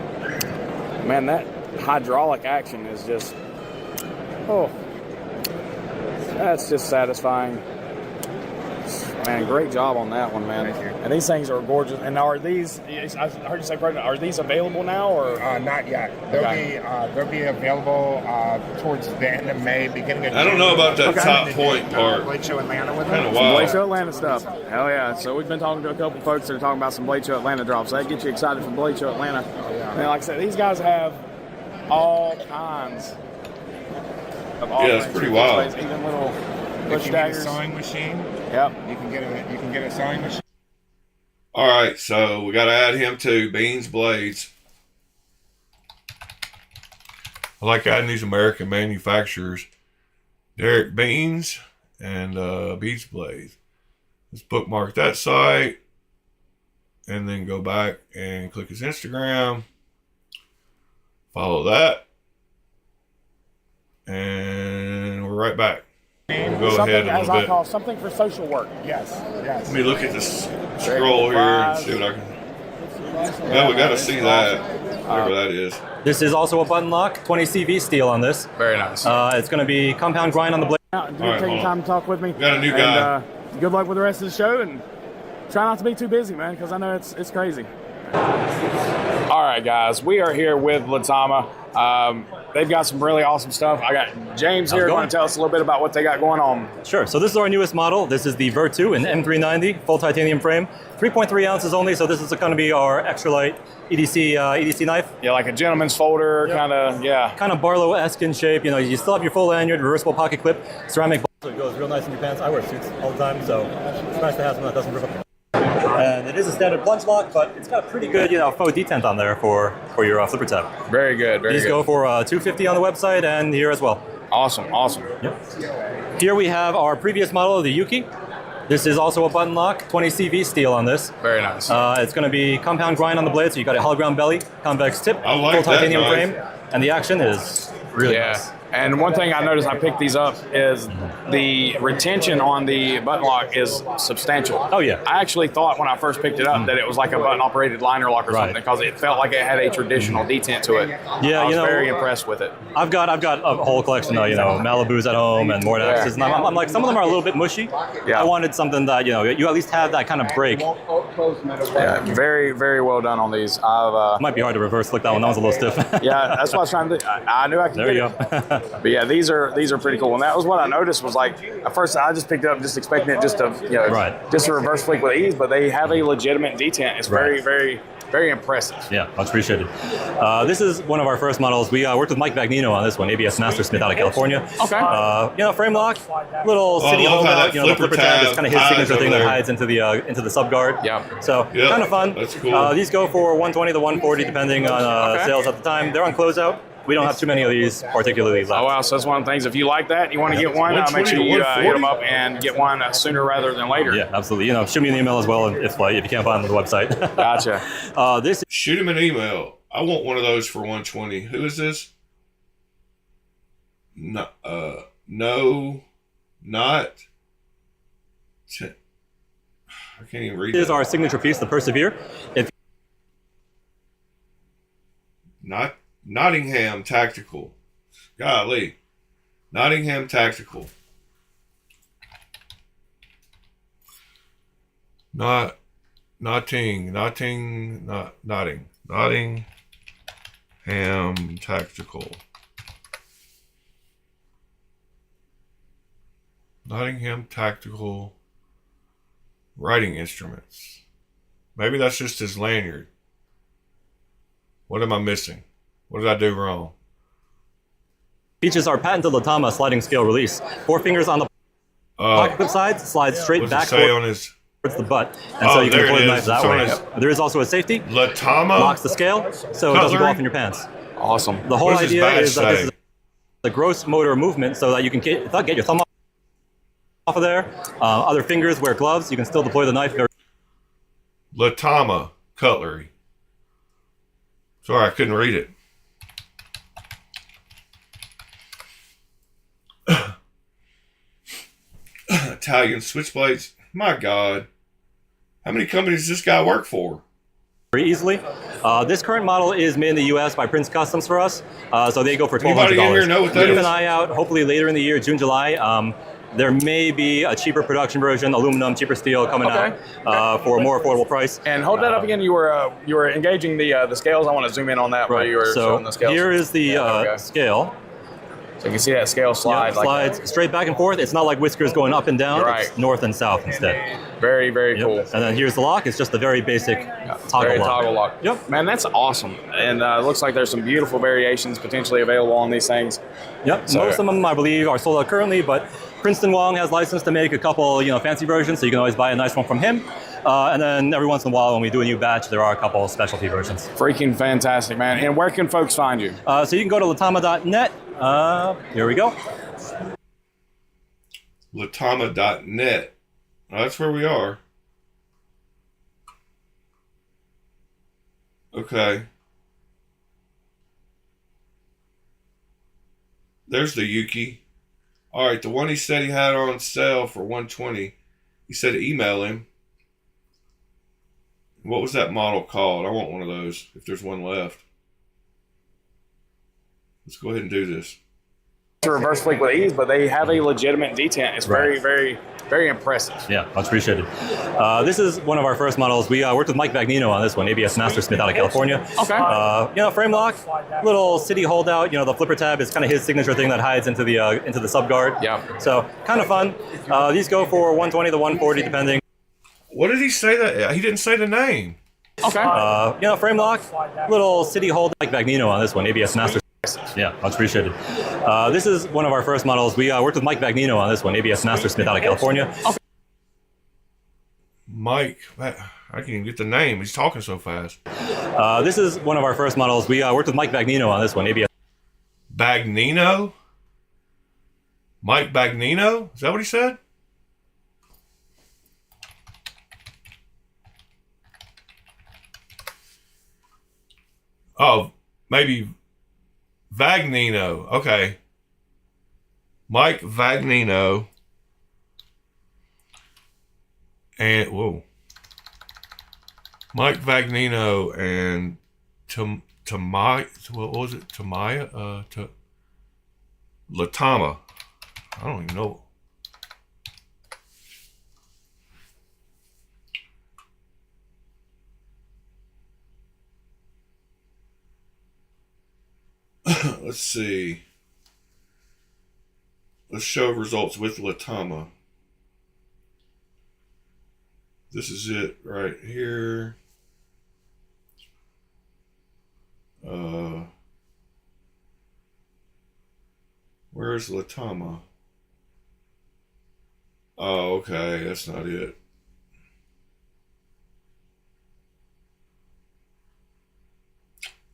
Man, that hydraulic action is just. Oh, that's just satisfying. Man, great job on that one, man. And these things are gorgeous. And are these? I heard you say, are these available now or? Not yet. They'll be available towards the end of May, beginning of June. I don't know about that top point part. Blade Show Atlanta with Kind them. of wild. Blade Show Atlanta stuff. Hell yeah. So we've been talking to a couple folks that are talking about some Blade Show Atlanta drops. So that gets you excited for Blade Show Atlanta. And like I said, these guys have all kinds of all it's pretty wild. Even little If push you need a daggers. sewing machine, you can get a sewing machine. All right, so we got to add him to Beans Blades. I like adding these American manufacturers. Derek Beans and Beans Blades. Let's bookmark that site and then go back and click his Instagram. Follow that. And we're right back. We'll go Something, ahead a as little I bit. call, something for social work. Yes. Let me look at this scroll here and see what I can. Well, we got to see that. Whatever that is. This is also a button lock, 20 CV steel on this. Very nice. It's going to be compound grind on the blade. Take your time to talk with me. We got a new guy. And, good luck with the rest of the show, and try not to be too busy, man, because I know it's crazy. All right, guys, we are here with Latama. They've got some really awesome stuff. I got James here going to tell us a little bit about what they got going on. Sure. So this is our newest model. This is the Vert 2 in M390, full titanium frame, 3.3 ounces only. So this is going to be our extra light EDC knife. Yeah, like a gentleman's folder, kind of Barlow-esque in shape. You know, you still have your full lanyard, reversible pocket clip, ceramic. So it goes real nice in your pants. I wear suits all the time, so it's nice to have something that doesn't rip up. And it is a standard plunge lock, but it's got a pretty good, faux detent on there for your flipper tab. Very good. Very These good. go for $250 on the website and here as well. Awesome. Yep. Here we have our previous model of the Yuki. This is also a button lock, 20 CV steel on this. Very nice. It's going to be compound grind on the blade, so you got a hollow ground belly, convex tip, I like full titanium that, frame, and the action is really nice. And one thing I noticed, I picked these up, is the retention on the button lock is substantial. Oh yeah. I actually thought when I first picked it up that it was like a button operated liner lock or something, because it felt like it had a traditional detent to it. Yeah, I was very impressed with it. I've got a whole collection of Malibus at home and Mordaxes, and I'm like, some of them are a little bit mushy. Yeah. I wanted something that you at least have that kind of break. Yeah, very, very well done on these. Might be hard to reverse flick that one. That one's a little stiff. Yeah, that's what I was trying to do. I knew I could. There you go. But yeah, these are pretty cool, and that was what I noticed. Was like at first I just picked it up just expecting it just to just a reverse flick with ease, but they have a legitimate detent. It's very, very, very impressive. Yeah, much appreciated. This is one of our first models. We worked with Mike Bagnino on this one, ABS Mastersmith out of California. Okay. Frame lock, little city holdout. The flipper tab is kind of his signature thing that hides into the sub guard. Yeah. So kind of fun. That's cool. These go for 120 to 140 depending on sales at the time. They're on closeout. We don't have too many of these particularly left. Oh wow, so that's one of the things. If you like that, you want to get one, make sure you hit them up and get one sooner rather than later. Yeah, absolutely. Shoot me an email as well if you can't find them on the website. Gotcha. Shoot him an email. I want one of those for 120. Who is this? No, not. I can't even read. This is our signature piece, the Persevere. Nottingham Tactical. Golly. Nottingham Tactical. Nottingham Tactical. Nottingham Tactical writing instruments. Maybe that's just his lanyard. What am I missing? What did I do wrong? Features our patented Latama sliding scale release. 4 fingers on the pocket clip side, slides straight back towards the butt, and so you can deploy the knife that way. There is also a safety. Latama locks the scale, so it doesn't go off in your pants. Awesome. The whole idea is that this is the gross motor movement, so that you can get your thumb off of there. Other fingers wear gloves. You can still deploy the knife. Latama cutlery. Sorry, I couldn't read it. Italian switchblades. My God. How many companies does this guy work for? Very easily. This current model is made in the U.S. by Prince Customs for us, so they go for $1,200. Anybody in here know what that Keep is? an eye out. Hopefully later in the year, June, July. There may be a cheaper production version, aluminum, cheaper steel coming out for a more affordable price. And hold that up again. You were engaging the scales. I want to zoom in on that where you were showing the scales. Here is the scale. So you can see that scale slide. Yeah, slides straight back and forth. It's not like whiskers going up and down. Right. It's north and south instead. Very, very cool. And then here's the lock. It's just a very basic toggle lock. Yep. Man, that's awesome. And it looks like there's some beautiful variations potentially available on these things. Yep. So, most of them, I believe, are sold out currently, but Princeton Wong has license to make a couple, fancy versions, so you can always buy a nice one from him. And then every once in a while, when we do a new batch, there are a couple specialty versions. Freaking fantastic, man. And where can folks find you? So you can go to latama.net. Here we go. Latama.net. Oh, that's where we are. Okay. There's the Yuki. All right, the one he said he had on sale for $120. He said to email him. What was that model called? I want one of those, if there's one left. Let's go ahead and do this. To reverse flick with ease, but they have a legitimate detent. It's very, very, very impressive. Yeah, much appreciated. This is one of our first models. We worked with Mike Bagnino on this one, ABS Mastersmith out of California. Okay. Frame lock, little city holdout. The flipper tab is kind of his signature thing that hides into the sub guard. Yeah. So kind of fun. These go for 120 to 140 depending. What did he say that? He didn't say the name. Okay. Frame lock, little city holdout. Mike Bagnino on this one, ABS Mastersmith. Yeah, much appreciated. This is one of our first models. We worked with Mike Bagnino on this one, ABS Mastersmith out of California. Mike. I can't even get the name. He's talking so fast. This is one of our first models. We worked with Mike Bagnino on this one. ABS. Bagnino? Mike Bagnino? Is that what he said? Oh, maybe Vagnino. Okay. Mike Vagnino. And, whoa. Mike Vagnino and Tamaya, what was it? Tamaya? Latama. I don't even know. Let's see. Let's show results with Latama. This is it right here. Where's Latama? Oh, okay, that's not it.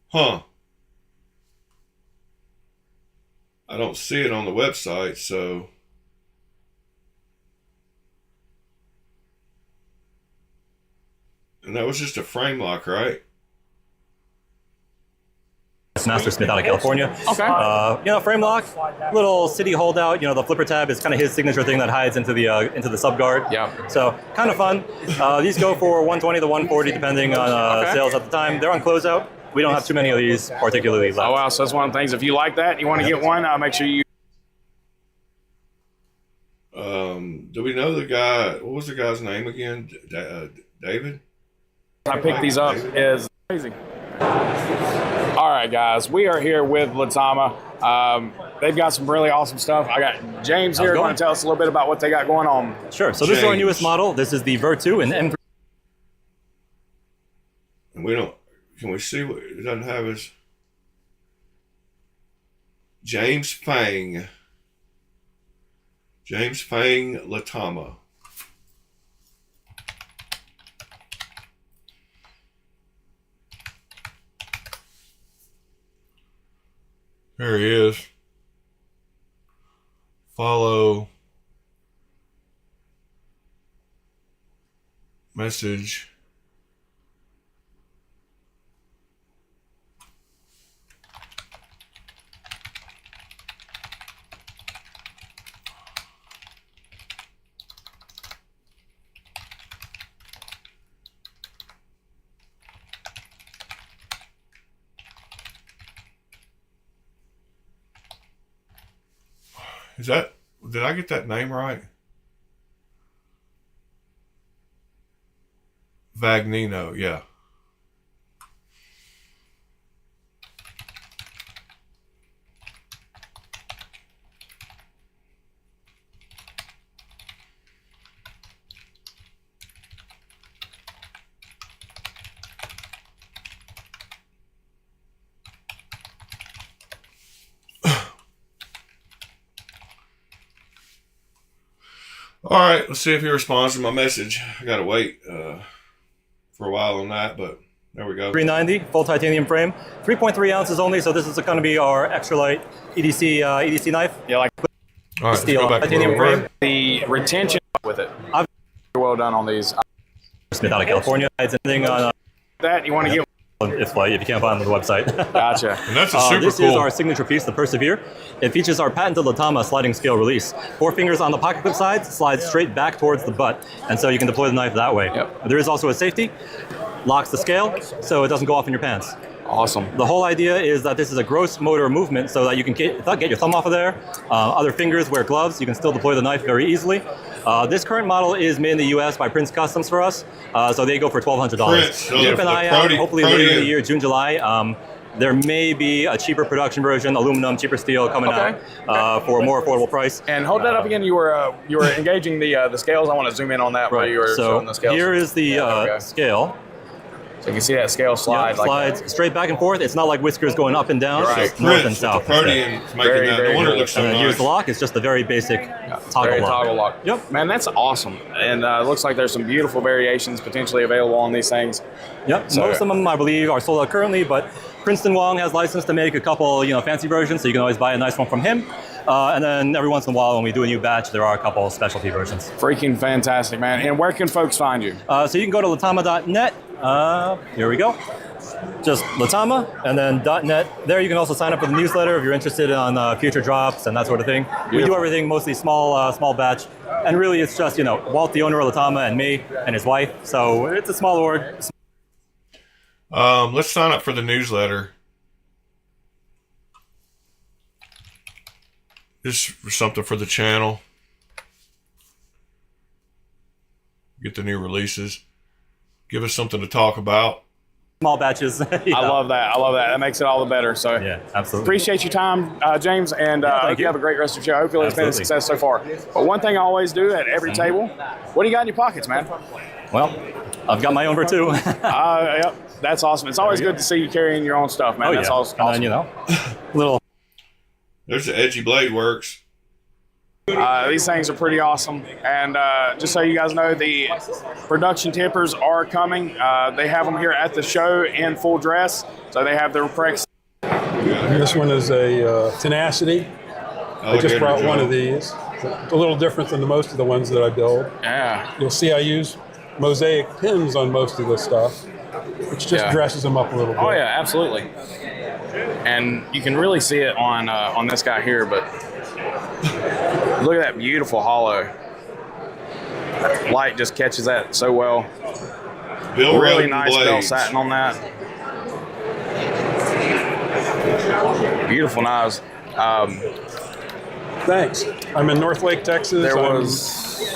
Huh. I don't see it on the website, so. And that was just a frame lock, right? It's Master Smith out of California. Okay. Frame lock, little city holdout. The flipper tab is kind of his signature thing that hides into the sub guard. Yeah. So kind of fun. These go for 120 to 140 depending on sales at the time. They're on closeout. We don't have too many of these particularly left. Oh wow! So that's one of the things. If you like that, and you want to get one, make sure you. Do we know the guy? What was the guy's name again? David. I picked these up is crazy. All right, guys, we are here with Latama. They've got some really awesome stuff. I got James here going to tell us a little bit about what they got going on. Sure. So this is our newest model. This is the Ver2 and M3. And we don't. Can we see what it doesn't have his James Fang. James Fang Latama. There he is. Follow. Message. Did I get that name right? Vagnino, yeah. All right, let's see if he responds to my message. I gotta wait for a while on that, but there we go. 390 full titanium frame, 3.3 ounces only. So this is going to be our extra light EDC knife. Yeah, like all right, steel titanium frame. The retention with it. Well done on these. Smith out of California. It's anything on that you want to get. If you can't find it on the website. Gotcha. And that's a super this cool. Is our signature piece, the Persevere. It features our patented Latama sliding scale release. 4 fingers on the pocket clip side, slides straight back towards the butt, and so you can deploy the knife that way. Yep. There is also a safety, locks the scale, so it doesn't go off in your pants. Awesome. The whole idea is that this is a gross motor movement so that you can get your thumb off of there. Other fingers wear gloves. You can still deploy the knife very easily. This current model is made in the U.S. by Prince Customs for us, so they go for $1,200. Keep an eye out. Hopefully later in the year, June, July, there may be a cheaper production version, aluminum, cheaper steel coming out for a more affordable price. And hold that up again. You were engaging the scales. I want to zoom in on that while you were showing the scales. Here is the scale. So you can see that scale slide. Yep, slides straight back and forth. It's not like whiskers going up and down. Right. It's just north and south. Protein is making that. No wonder it looks so And then here's nice. the lock. It's just a very basic toggle lock. Yep. Man, that's awesome. And it looks like there's some beautiful variations potentially available on these things. Yep. So, most of them, I believe, are sold out currently, but Princeton Wong has license to make a couple, fancy versions, so you can always buy a nice one from him. And then every once in a while, when we do a new batch, there are a couple of specialty versions. Freaking fantastic, man. And where can folks find you? So you can go to latama.net. Here we go. Just Latama and then .net. There you can also sign up for the newsletter if you're interested on future drops and that sort of thing. We do everything mostly small batch. And really it's just, Walt, the owner of Latama, and me and his wife. So it's a small org. Let's sign up for the newsletter. Just for something for the channel. Get the new releases. Give us something to talk about. Small batches. I love that. That makes it all the better. So yeah, absolutely. Appreciate your time, James, and hope you have a great rest of your show. Hopefully it's been a success so far. But one thing I always do at every table, what do you got in your pockets, man? Well, I've got my own too. Yep, that's awesome. It's always good to see you carrying your own stuff, man. That's awesome. And then, little. There's the Edgy Blade Works. These things are pretty awesome. And just so you guys know, the production tippers are coming. They have them here at the show in full dress. So they have their correct. This one is a Tenacity. I just brought one of these. It's a little different than most of the ones that I build. Yeah. You'll see I use mosaic pins on most of this stuff, which just dresses them up a little bit. Oh yeah, absolutely. And you can really see it on this guy here, but look at that beautiful hollow. Light just catches that so well. Really nice bell satin on that. Beautiful knives. Thanks. I'm in Northlake, Texas. I'm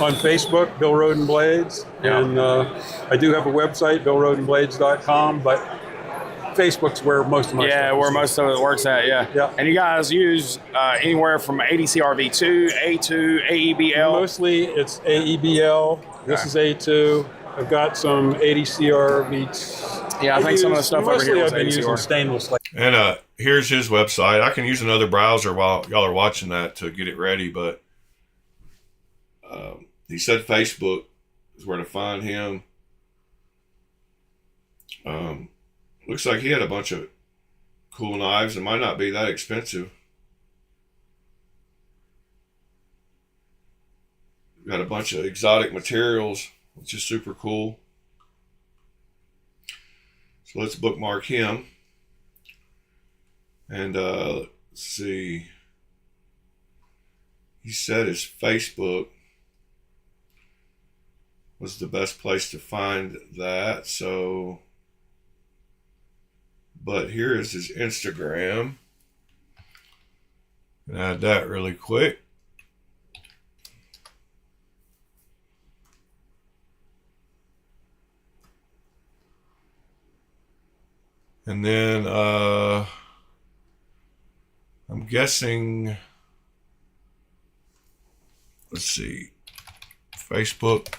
on Facebook, Bill Roden Blades, and I do have a website, billrodenblades.com, but Facebook's where most of my stuff is. Where most of it works at, yeah. And you guys use anywhere from ADCRV2, A2, AEBL? Mostly it's AEBL. This is A2. I've got some ADCRV2. Yeah, I think some of the stuff over here Mostly was I've been ADCR. using stainless. And here's his website. I can use another browser while y'all are watching that to get it ready, but he said Facebook is where to find him. Looks like he had a bunch of cool knives. It might not be that expensive. Got a bunch of exotic materials, which is super cool. So let's bookmark him. And let's see. He said his Facebook was the best place to find that. So, but here is his Instagram. And add that really quick. And then I'm guessing, let's see, Facebook.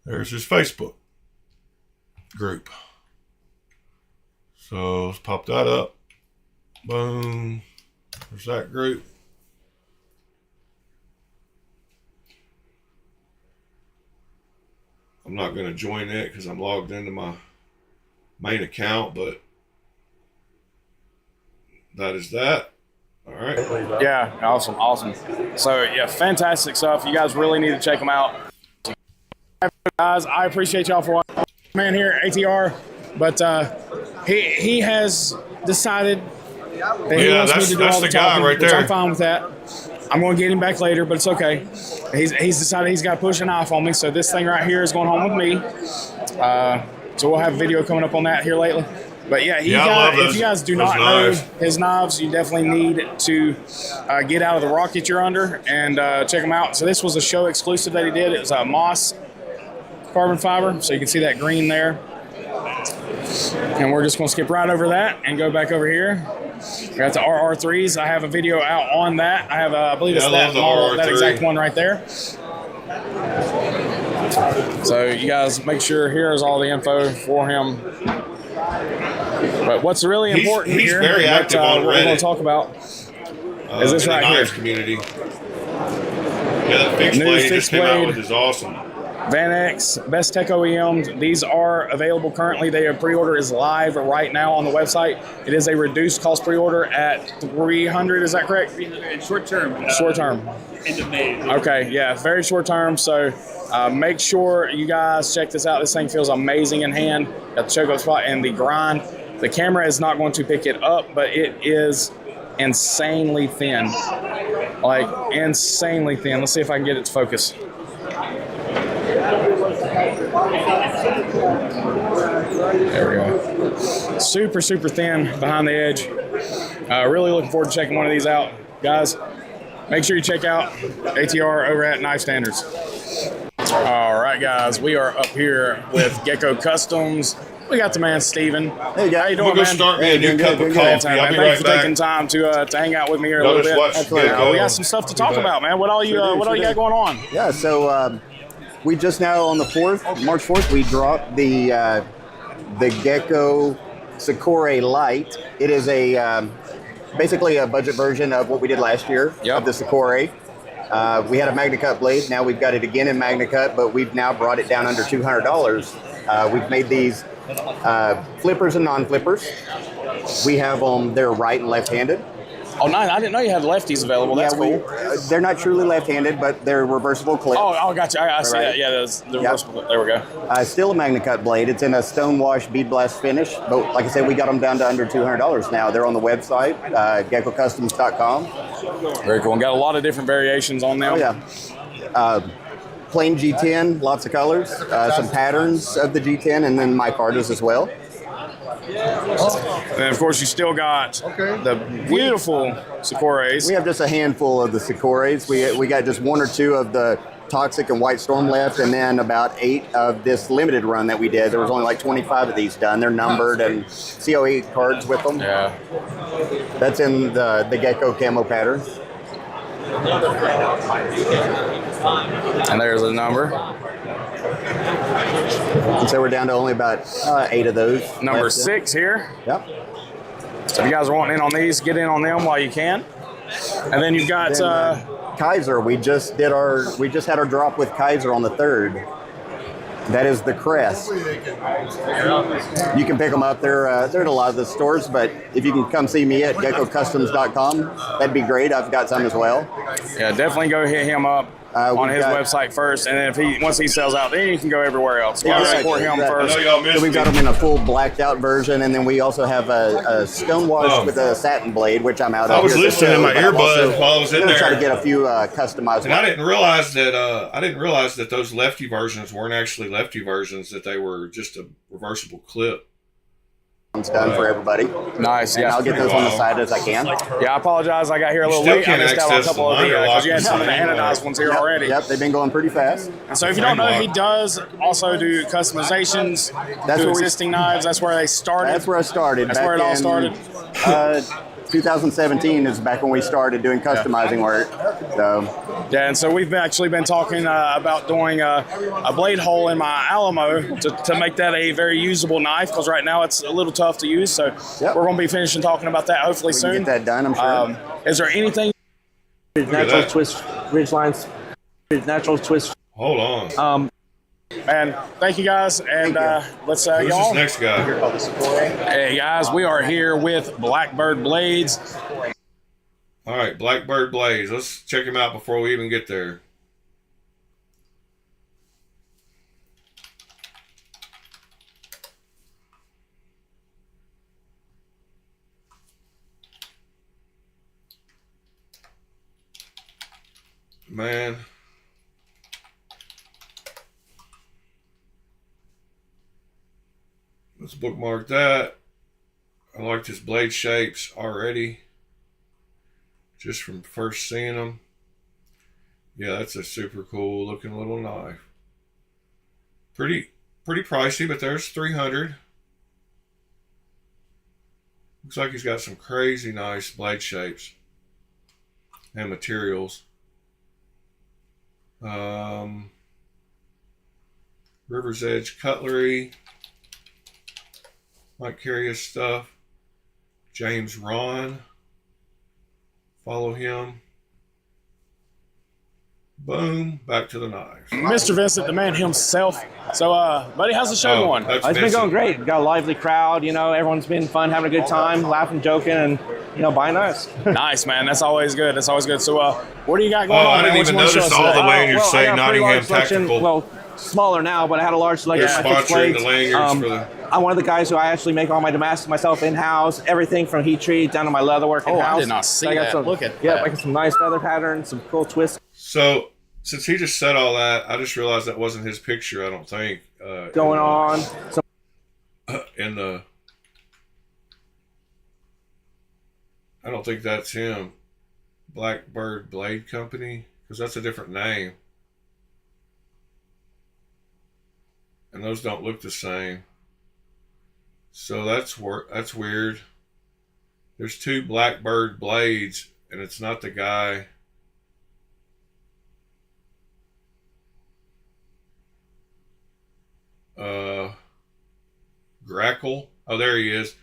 There's his Facebook group. So let's pop that up. Boom. There's that group. I'm not going to join it because I'm logged into my main account, but that is that. All right. Yeah, awesome. So yeah, fantastic stuff. You guys really need to check them out. Guys, I appreciate y'all for watching. Man here, ATR, but he has decided that he wants me to do all the talking, right which there. I'm fine with that. I'm going to get him back later, but it's okay. He's decided he's got to push a knife on me, so this thing right here is going home with me. So we'll have a video coming up on that here lately. But yeah, if you guys do not know his knives, you definitely need to get out of the rocket you're under and check them out. So this was a show exclusive that he did. It was a moss carbon fiber, so you can see that green there. And we're just going to skip right over that and go back over here. We got the RR3s. I have a video out on that. I have, I believe it's that model, that exact one right there. So you guys make sure here's all the info for him. But what's really important he's here, very active on what we're going Reddit. to talk about is this in the right knives here. community. Yeah, that fixed New blade he fixed just came out blade. with is awesome. Van X, Best Tech OEMs. These are available currently. Their pre-order is live right now on the website. It is a reduced cost pre-order at $300. Is that correct? Short term. Short term. End of May. Okay, yeah, very short term. So make sure you guys check this out. This thing feels amazing in hand. Got the choke up spot and the grind. The camera is not going to pick it up, but it is insanely thin. Like, insanely thin. Let's see if I can get it to focus. There we go. Super, super thin behind the edge. Really looking forward to checking one of these out. Guys, make sure you check out ATR over at Knife Standards. All right, guys, we are up here with Gecko Customs. We got the man, Steven. Hey, how you doing, I'm gonna man? start me a new cup of coffee. I'll be Thanks right for back. taking time to hang out with me here a Y'all little just bit. watch We got some stuff to talk about, man. What all you got going on? Yeah, so we just now on the 4th, March 4th, we dropped the Gecko Sakura Lite. It is a basically a budget version of what we did last year of the Sakura. We had a Magna Cut blade. Now we've got it again in Magna Cut, but we've now brought it down under $200. We've made these flippers and non-flippers. We have them, they're right and left-handed. Oh, nice. I didn't know you had lefties available. That's cool. They're not truly left-handed, but they're reversible clips. Oh, gotcha. I see that. Yeah, the reversible. There we go. Still a Magna Cut blade. It's in a stone wash bead blast finish. But like I said, we got them down to under $200 now. They're on the website, geckocustoms.com. Very cool. And got a lot of different variations on them. Oh, yeah. Plain G10, lots of colors, some patterns of the G10, and then micartas as well. And of course, you still got the beautiful Sakuras. We have just a handful of the Sakuras. We got just one or two of the Toxic and White Storm left, and then about 8 of this limited run that we did. There was only like 25 of these done. They're numbered and COE cards with them. Yeah. That's in the Gecko camo pattern. And there's the number. And so we're down to only about 8 of those. Number 6 here. Yep. So if you guys are wanting in on these, get in on them while you can. And then you've got Kaiser. We just had our drop with Kaiser on the 3rd. That is the crest. You can pick them up. They're at a lot of the stores, but if you can come see me at geckocustoms.com, that'd be great. I've got some as well. Yeah, definitely go hit him up on his website first, and then once he sells out, then you can go everywhere else. Support him first. So we've got them in a full blacked out version, and then we also have a stone wash with a satin blade, which I'm out of. I was listening in my earbuds while I was in there. Try to get a few customized. And I didn't realize that those lefty versions weren't actually lefty versions; that they were just a reversible clip. It's done for everybody. Nice, and yeah. I'll get those on the side as I can. Yeah, I apologize. I got here a little late. I missed out on a couple of the because you had some of the anodized ones here already. Yep, they've been going pretty fast. And so if you don't know, he does also do customizations to existing knives. That's where they started. That's where I started. That's where it all started. 2017 is back when we started doing customizing work. So yeah, and so we've actually been talking about doing a blade hole in my Alamo to make that a very usable knife, because right now it's a little tough to use. So we're going to be finishing talking about that hopefully soon. Get that done, I'm sure. Is there anything? Natural twist ridge lines. Natural twist. Hold on. And thank you guys, and let's Who's go this on. next guy? Hey guys, we are here with Blackbird Blades. All right, Blackbird Blades. Let's check him out before we even get there. Man. Let's bookmark that. I like his blade shapes already, just from first seeing them. Yeah, that's a super cool looking little knife. Pretty pricey, but there's $300. Looks like he's got some crazy nice blade shapes and materials. River's Edge Cutlery. Might carry his stuff. James Ron. Follow him. Boom. Back to the knives. Mr. Vincent, the man himself. So, buddy, how's the show going? It's been going great. Got a lively crowd. You know, everyone's been fun, having a good time, laughing, joking, and buying knives. Nice, man. That's always good. That's always good. So, what do you got going on? I didn't even notice all the lanyards say Nottingham Tactical. Well, smaller now, but I had a large selection of my fixed blades. The lanyards for the... I'm one of the guys who I actually make all my Damascus myself in-house, everything from heat treat down to my leather work in-house. I did not see that. Look at that. I got some nice leather patterns, some cool twists. So, since he just said all that, I just realized that wasn't his picture, I don't think. Going on. In the... I don't think that's him. Blackbird Blade Company, because that's a different name. And those don't look the same. So that's weird. There's two Blackbird blades, and it's not the guy. Grackle. Oh, there he is.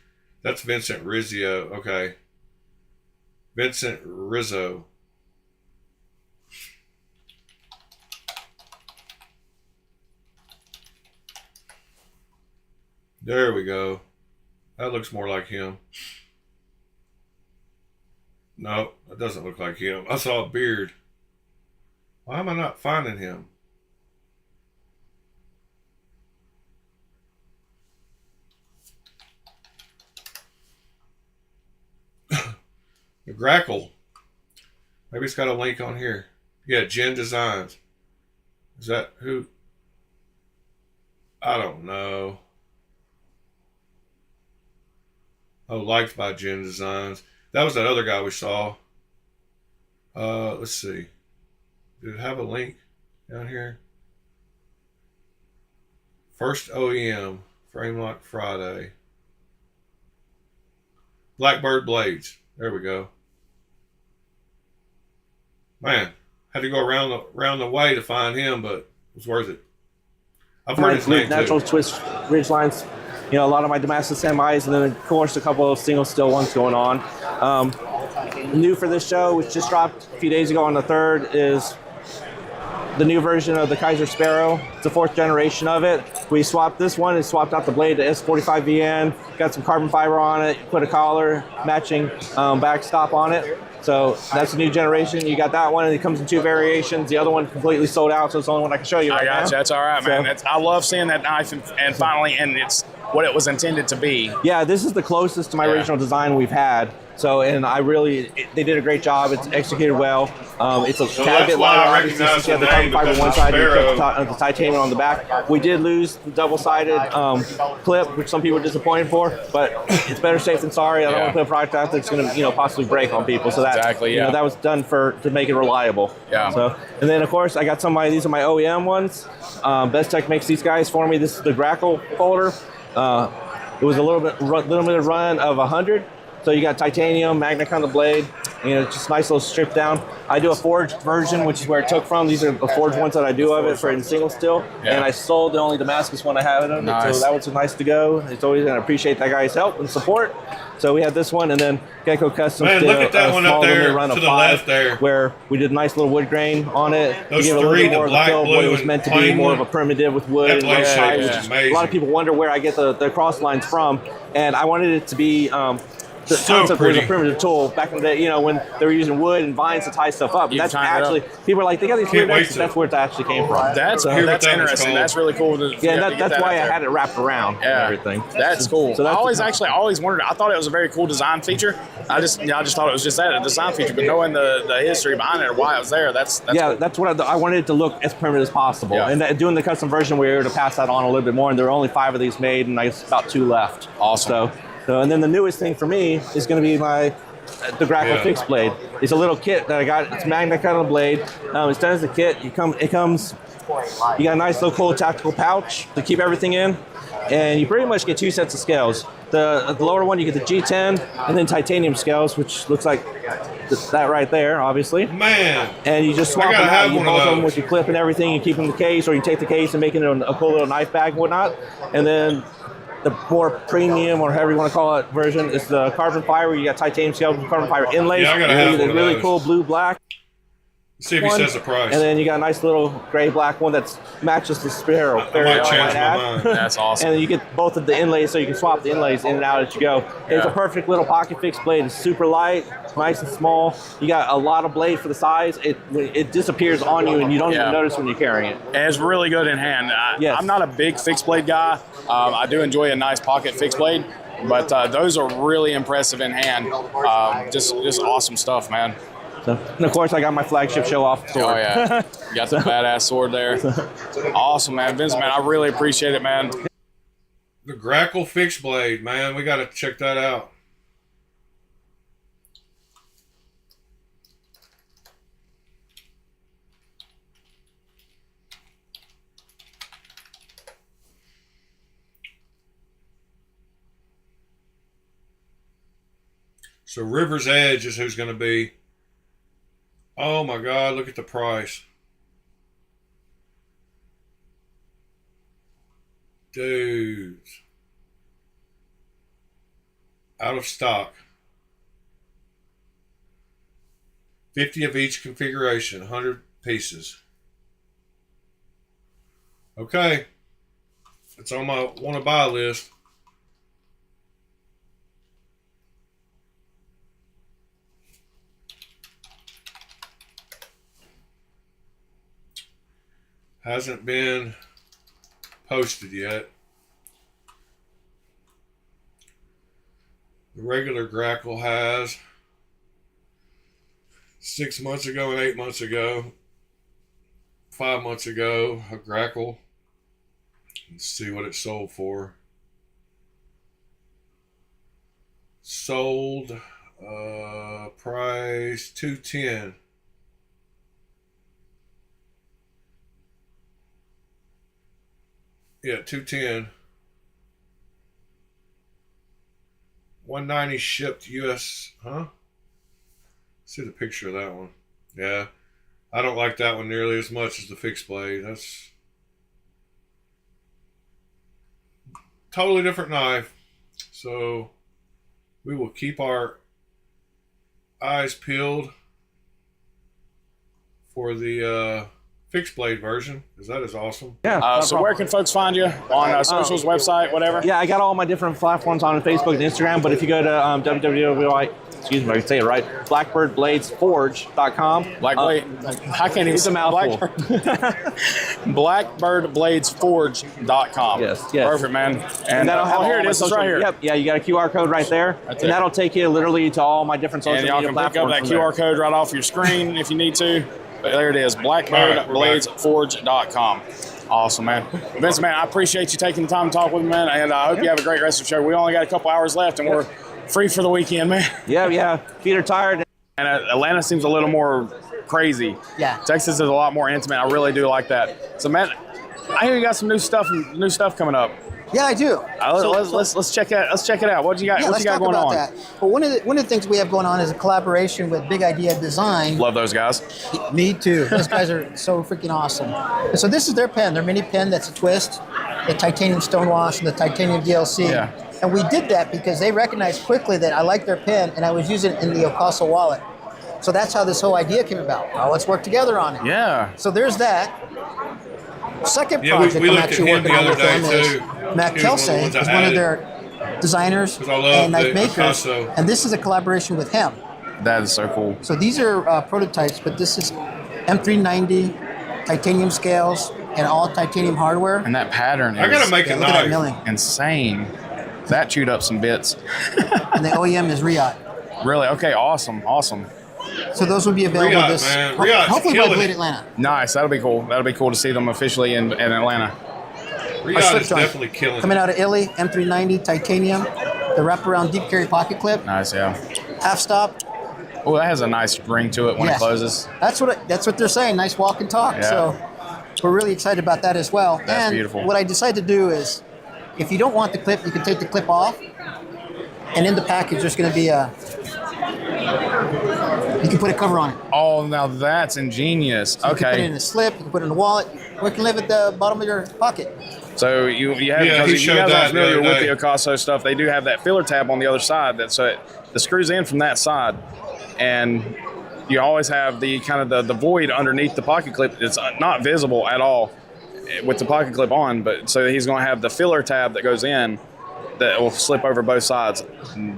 That's Vincent Rizzio. Okay. Vincent Rizzo. There we go. That looks more like him. No, that doesn't look like him. I saw a beard. Why am I not finding him? The Grackle. Maybe it's got a link on here. Yeah, Jen Designs. Is that who? I don't know. Oh, liked by Jen Designs. That was that other guy we saw. Let's see. Did it have a link down here? First OEM, Frame Lock Friday. Blackbird Blades. There we go. Man, had to go around the way to find him, but it was worth it. I've heard his name natural too. twist ridge lines. A lot of my Damascus semis, and then of course a couple of single still ones going on. New for this show, which just dropped a few days ago on the 3rd, is the new version of the Kaiser Sparrow. It's the 4th generation of it. We swapped this one and swapped out the blade to S45VN, got some carbon fiber on it, put a collar, matching backstop on it. So that's a new generation. You got that one, and it comes in 2 variations. The other one completely sold out, so it's the only one I can show you right now. I got you. That's all right, man. I love seeing that knife, and finally, and it's what it was intended to be. Yeah, this is the closest to my original design we've had. So, and they did a great job. It's executed well. It's a tad bit lighter, obviously, since you have the carbon fiber on one side and you put the titanium on the back. We did lose the double-sided clip, which some people were disappointed for, but it's better safe than sorry. I don't want to put a product out that's going to, possibly break on people. So that, that was done to make it reliable. Yeah. So, and then of course I got these are my OEM ones. Best Tech makes these guys for me. This is the Grackle folder. It was a limited run of 100. So you got titanium, magnet on the blade, just nice little strip down. I do a forged version, which is where it took from. These are the forged ones that I do of it for in single steel. Yeah. And I sold the only Damascus one I have in it. Nice. So that was nice to go. It's always going to appreciate that guy's help and support. So we had this one, and then Gecko Custom Man, did look at that a one small up there limited run to of the 5, left there. where we did a nice little wood grain on it. Those to give it a little three, bit more the black, of a feel of what blue, it was and meant to be, plain more one. of a primitive with wood. That blade and shape which is amazing. a lot of people wonder where I get the cross lines from, and I wanted it to be the So concept was pretty. a primitive tool back in the day, when they were using wood and vines to tie stuff up. You That's tie it actually, up. people are like, they got these weird necks, that's where it actually came from. That's interesting. That's really cool. That's why I had it wrapped around and everything. That's cool. So I that's always wondered. I thought it was a very cool design feature. I just thought it was just that, a design feature. But knowing the history behind it or why it was there, that's cool. That's what I wanted it to look as primitive as possible. Yeah. And doing the custom version, we were able to pass that on a little bit more. And there were only 5 of these made, and I guess about 2 left. Awesome. So and then the newest thing for me is going to be the Grackle fixed blade. It's a little kit that I got. It's magnet cut on the blade. It's done as a kit. It comes You got a nice little cool tactical pouch to keep everything in, and you pretty much get 2 sets of scales. The lower one, you get the G10 and then titanium scales, which looks like that right there, obviously. Man. And you just swap them out. You bolt them with your clip and everything. You keep them in the case, or you take the case and make it a cool little knife bag and whatnot. And then the more premium, or however you want to call it, version is the carbon fiber. You got titanium scales with carbon fiber inlays. Yeah, I gotta have one of really those. cool blue-black. See if he says the price. And then you got a nice little gray-black one that matches the Sparrow. I might change my mind. That's awesome. And then you get both of the inlays, so you can swap the inlays in and out as you go. It's a perfect little pocket fixed blade. It's super light, nice and small. You got a lot of blade for the size. It disappears on you, and you don't even notice when you're carrying it. And it's really good in hand. I'm not a big fixed blade guy. I do enjoy a nice pocket fixed blade, but those are really impressive in hand. Just awesome stuff, man. So, and of course, I got my flagship show-off sword. Oh, yeah. You got the badass sword there. Awesome, man. Vince, man, I really appreciate it, man. The Grackle fixed blade, man. We got to check that out. So River's Edge is who's going to be. Oh my God, look at the price. Dudes. Out of stock. 50 of each configuration, 100 pieces. Okay. It's on my want to buy list. Hasn't been posted yet. The regular Grackle has 6 months ago and 8 months ago. 5 months ago, a Grackle. Let's see what it sold for. Sold price $210. Yeah, $210. $190 shipped US, huh? See the picture of that one. Yeah. I don't like that one nearly as much as the fixed blade. That's totally different knife. So we will keep our eyes peeled for the fixed blade version, because that is awesome. Yeah. So where can folks find you? On socials, website, whatever? Yeah, I got all my different platforms on Facebook and Instagram, but if you go to blackbirdbladesforge.com. I can't even say a mouthful. Blackbirdbladesforge.com. Yes. Perfect, man. And that'll have here all it my is. It's social, right here. Yep. Yeah, you got a QR code right there. And that'll take you literally to all my different social And y'all media can pick up platforms. that QR code right off your screen if you need to. But there it is, blackbirdbladesforge.com. Awesome, man. Vince, man, I appreciate you taking the time to talk with me, man, and I hope you have a great rest of the show. We only got a couple hours left, and we're free for the weekend, man. Yeah. Feet are tired. And Atlanta seems a little more crazy. Yeah. Texas is a lot more intimate. I really do like that. So, man, I hear you got some new stuff coming up. Yeah, I do. Let's check it. Let's check it out. What you got? Yeah, what let's you got talk going about on? that. Well, one of the things we have going on is a collaboration with Big Idea Design. Love those guys. Me too. Those guys are so freaking awesome. And so this is their pen, their mini pen that's a twist, the titanium stonewash and the titanium DLC. Yeah. And we did that because they recognized quickly that I liked their pen and I was using it in the Ocaso wallet. So that's how this whole idea came about. Well, let's work together on it. Yeah. So there's that. Second Yeah, project we I'm looked at actually him working the on other with them day, is too. Matt He was one of the Kelsey ones is that one of had their designers 'Cause I love and knife the makers. Picasso. And this is a collaboration with him. That is so cool. So these are prototypes, but this is M390 titanium scales and all titanium hardware. And that pattern is I gotta make a look at that knife. milling. insane. That chewed up some bits. And the OEM is Riot. Really? Okay, awesome. So those will be available Riot, this man. Riot's hopefully by killing Blade it. Atlanta. Nice. That'll be cool. That'll be cool to see them officially in Atlanta. Riot slip is joint definitely killing Coming it. out of Italy, M390 titanium, the wraparound deep carry pocket clip, Nice, yeah. half stop. Oh, that has a nice ring to it when Yes. it closes. That's what they're saying. Nice walk and talk. Yeah. So we're really excited about that as well. That's and beautiful. What I decided to do is, if you don't want the clip, you can take the clip off, and in the package there's going to be you can put a cover on it. Oh, now that's ingenious. So you can put it in a slip, you can put it in a wallet, or it can live at the bottom of your pocket. So you have, because if you guys aren't familiar with the Ocaso stuff, they do have that filler tab on the other side so it screws in from that side, and you always have the kind of the void underneath the pocket clip. It's not visible at all with the pocket clip on, but so he's going to have the filler tab that goes in that will slip over both sides.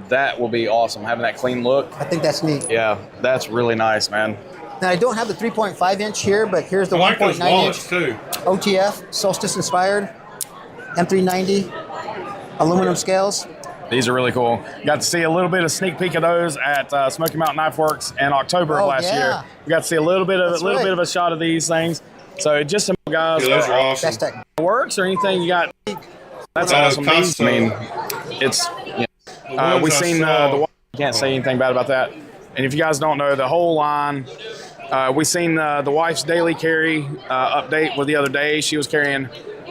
That will be awesome, having that clean look. I think that's neat. Yeah, that's really nice, man. Now, I don't have the 3.5 inch here, but here's the 1.9 inch too. OTF, Solstice inspired, M390, aluminum scales. These are really cool. Got to see a little bit of sneak peek of those at Smoky Mountain Knife Works in October of last year. We got to see a little bit of bit of a shot of these things. So just some guys. Yeah, those are awesome. Works or anything you got? That's awesome. These, I mean, it's we've seen the. Can't say anything bad about that. And if you guys don't know, the whole line. We've seen the wife's daily carry update with the other day. She was carrying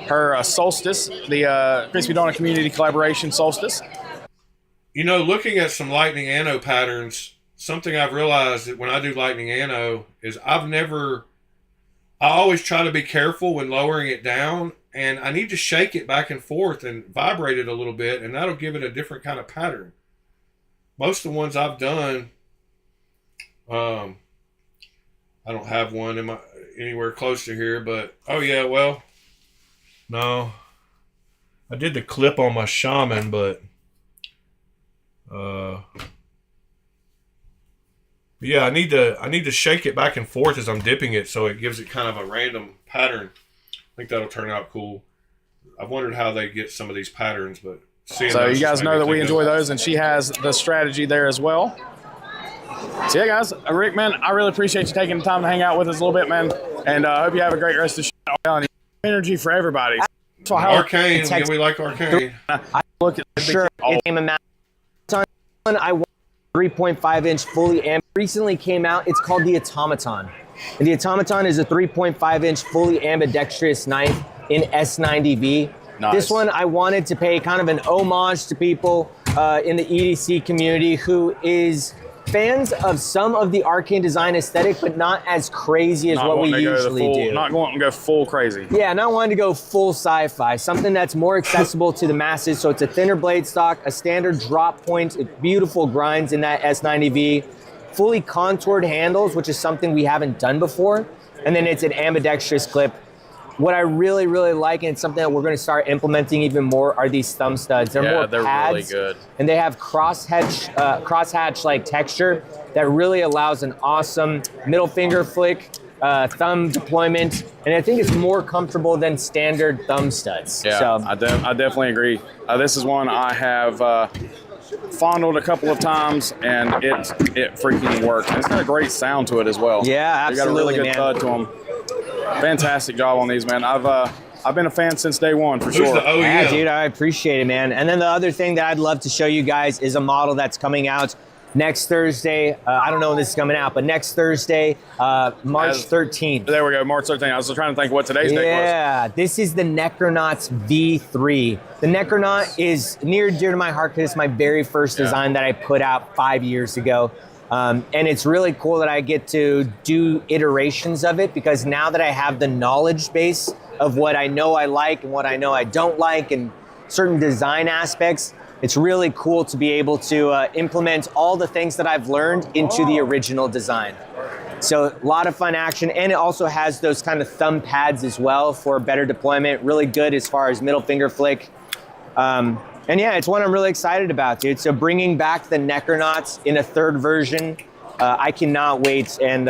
her Solstice, the Crispy Donut Community Collaboration Solstice. You know, looking at some lightning anno patterns, something I've realized that when I do lightning anno is I always try to be careful when lowering it down, and I need to shake it back and forth and vibrate it a little bit, and that'll give it a different kind of pattern. Most of the ones I've done, I don't have one anywhere close to here, but oh yeah, well, no, I did the clip on my Shaman, but yeah, I need to shake it back and forth as I'm dipping it, so it gives it kind of a random pattern. I think that'll turn out cool. I've wondered how they get some of these patterns, but so you guys know that we enjoy those, and she has the strategy there as well. So yeah, guys, Rick, man, I really appreciate you taking the time to hang out with us a little bit, man, and I hope you have a great rest of the show. Energy for everybody. Arcane, yeah, we like Arcane. I look at sure it came a I want 3.5 inch fully amp. Recently came out. It's called the Automaton. And the Automaton is a 3.5 inch fully ambidextrous knife in S90V. Nice. This one I wanted to pay kind of an homage to people in the EDC community who is fans of some of the Arcane design aesthetic, but not as crazy as what we usually do. Not going to go full crazy. Yeah, not wanting to go full sci-fi. Something that's more accessible to the masses. So it's a thinner blade stock, a standard drop point, beautiful grinds in that S90V, fully contoured handles, which is something we haven't done before. And then it's an ambidextrous clip. What I really, really like, and it's something that we're going to start implementing even more, are these thumb studs. They're more they're pads, really good. And they have crosshatch-like texture that really allows an awesome middle finger flick, thumb deployment, and I think it's more comfortable than standard thumb studs. Yeah, so, I definitely agree. This is one I have fondled a couple of times, and it freaking works. And it's got a great sound to it as well. Yeah, absolutely, They got a really good thud to them. Fantastic job on these, man. I've been a fan since day one, for sure. Yeah, dude, I appreciate it, man. And then the other thing that I'd love to show you guys is a model that's coming out next Thursday. I don't know when this is coming out, but next Thursday, March 13th. There we go, March 13th. I was trying to think what today's date was. Yeah, this is the Necronauts V3. The Necronaut is near and dear to my heart because it's my very first design that I put out 5 years ago. And it's really cool that I get to do iterations of it, because now that I have the knowledge base of what I know I like and what I know I don't like and certain design aspects, it's really cool to be able to implement all the things that I've learned into the original design. So a lot of fun action, and it also has those kind of thumb pads as well for better deployment. Really good as far as middle finger flick. And yeah, it's one I'm really excited about, dude. So bringing back the Necronauts in a third version, I cannot wait. And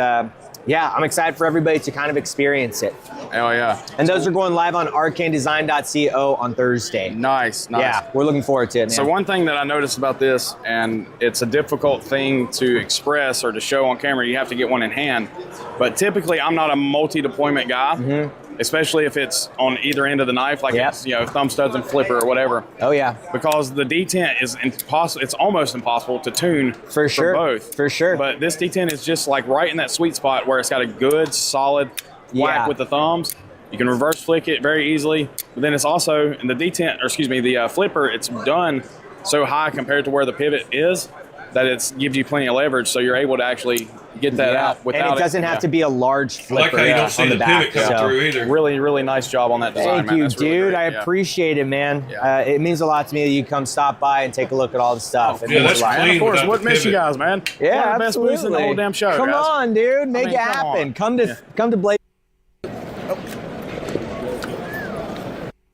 yeah, I'm excited for everybody to kind of experience it. Oh yeah. And those are going live on arcanedesign.co on Thursday. Nice. Yeah, we're looking forward to it, man. So one thing that I noticed about this, and it's a difficult thing to express or to show on camera, you have to get one in hand. But typically, I'm not a multi-deployment guy, especially if it's on either end of the knife, like it's, you know, thumb studs and flipper or whatever. Oh yeah. Because the detent is impossible. It's almost impossible to tune for both. For sure. But this detent is just like right in that sweet spot where it's got a good, solid whack with the thumbs. You can reverse flick it very easily, but then it's also in the detent, or excuse me, the flipper. It's done so high compared to where the pivot is that it gives you plenty of leverage, so you're able to actually get that out without. And it doesn't have to be a large flipper. I like how you don't see on the back. pivot come through either. Really, really nice job on that design, Thank man. you, That's really dude. great. I Yeah. appreciate it, man. It means a lot to me that you come stop by and take a look at all the stuff. It means a lot. And of course, what miss you guys, man? Yeah, One of the best booths in the whole absolutely. damn show. Come guys. on, dude. Make I mean, it come happen. on. Come to Blade.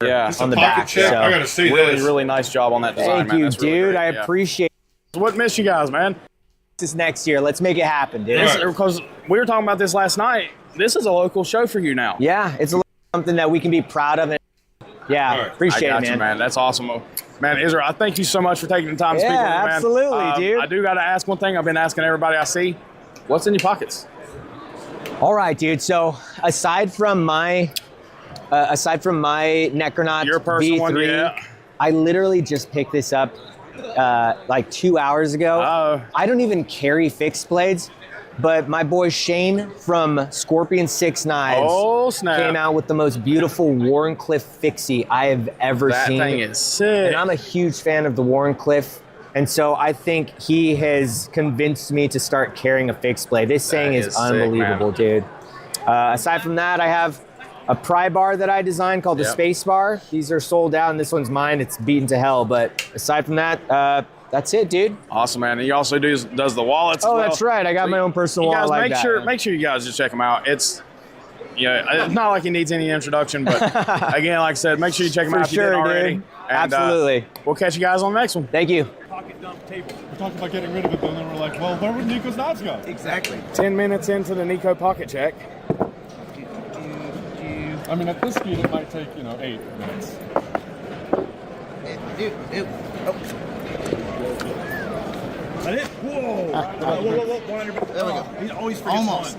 Yeah, It's a pocket check. I gotta see really, this. really nice job on that design, Thank man. you, That's really dude. great. I Yeah. appreciate What miss you guys, man? this next year. Let's make it happen, dude. Because we were talking about this last night. This is a local show for you now. Yeah, it's something that we can be proud of. Yeah, appreciate I it, got man. you, man. That's awesome. Man, Israel, I thank you so much for taking the time to speak with me, man. absolutely, dude. I do got to ask one thing. I've been asking everybody I see. What's in your pockets? All right, dude. So aside from my Necronaut Your personal V3, one, yeah. I literally just picked this up like 2 hours ago. I don't even carry fixed blades, but my boy Shane from Scorpion 6 Knives came out with the most beautiful Warrenclyffe fixie I have ever That seen. thing is sick. And I'm a huge fan of the Warrenclyffe. And so I think he has convinced me to start carrying a fixed blade. This thing is is sick, unbelievable, dude. Aside from that, I have a pry bar that I designed called the Space Bar. These are sold out, and this one's mine. It's beaten to hell. But aside from that, that's it, dude. Awesome, man. And he also does the wallets. Oh, as well. that's right. I got my own personal You guys wallet like make that. make sure you guys just check him out. It's it's not like he needs any introduction, but again, like I said, make sure you check him For out if you sure, didn't already. dude. And, Absolutely. We'll catch you guys on the next one. Thank you. Pocket dump table. We talked about getting rid of it, but then we're like, well, where would Nico's knives go? Exactly. 10 minutes into the Nico pocket check. I mean, at this speed, it might take 8 minutes. That it? Whoa! There we go. He's always Almost.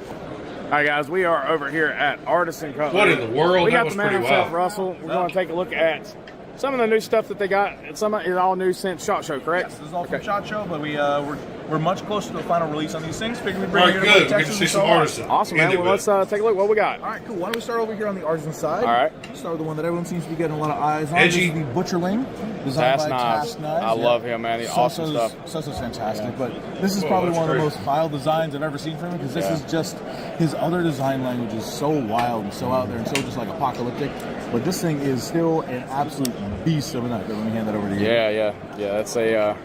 All right, guys, we are over here at Artisan Cutlery. What in the world? We That got was the man pretty himself, wild. Russell. We're going to take a look at some of the new stuff that they got. Some of it is all new since SHOT Show, correct? Yes, this is all from SHOT Show, but we're much closer to the final release on these things. Figure we All bring right, it good. here to We get to Texas see and some so on. Artisan. Awesome, man. Well, let's take a look. What we got? All right, cool. Why don't we start over here on the artisan side? All right. Start with the one that everyone seems to be getting a lot of eyes on. Edgy. This is the Butcherling, designed Task by Knives. Task Knives. I love him, man. He's awesome stuff. Sosa's fantastic, but this is probably one of the most vile designs I've ever seen from him because this is just his other design language is so wild and so out there and so just like apocalyptic. But this thing is still an absolute beast of a knife. Let me hand that over to you. Yeah.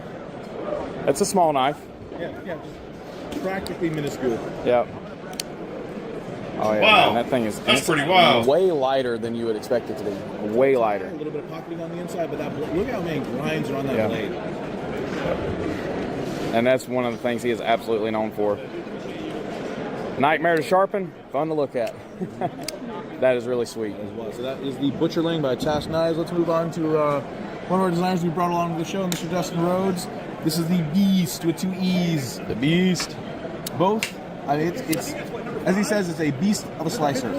That's a small knife. Yeah, just practically minuscule. Yep. Oh yeah, Wow. man, that thing is That's pretty wild. Way lighter than you would expect it to be. Way lighter. A little bit of pocketing on the inside, but look how many grinds are on that Yeah. blade. And that's one of the things he is absolutely known for. Nightmare to sharpen, fun to look at. That is really sweet. As well. So that is the Butcherling by Task Knives. Let's move on to one of our designers we brought along to the show, Mr. Dustin Rhodes. This is the Beast with 2 E's. The Beast. Both. I mean, it's as he says, it's a beast of a slicer.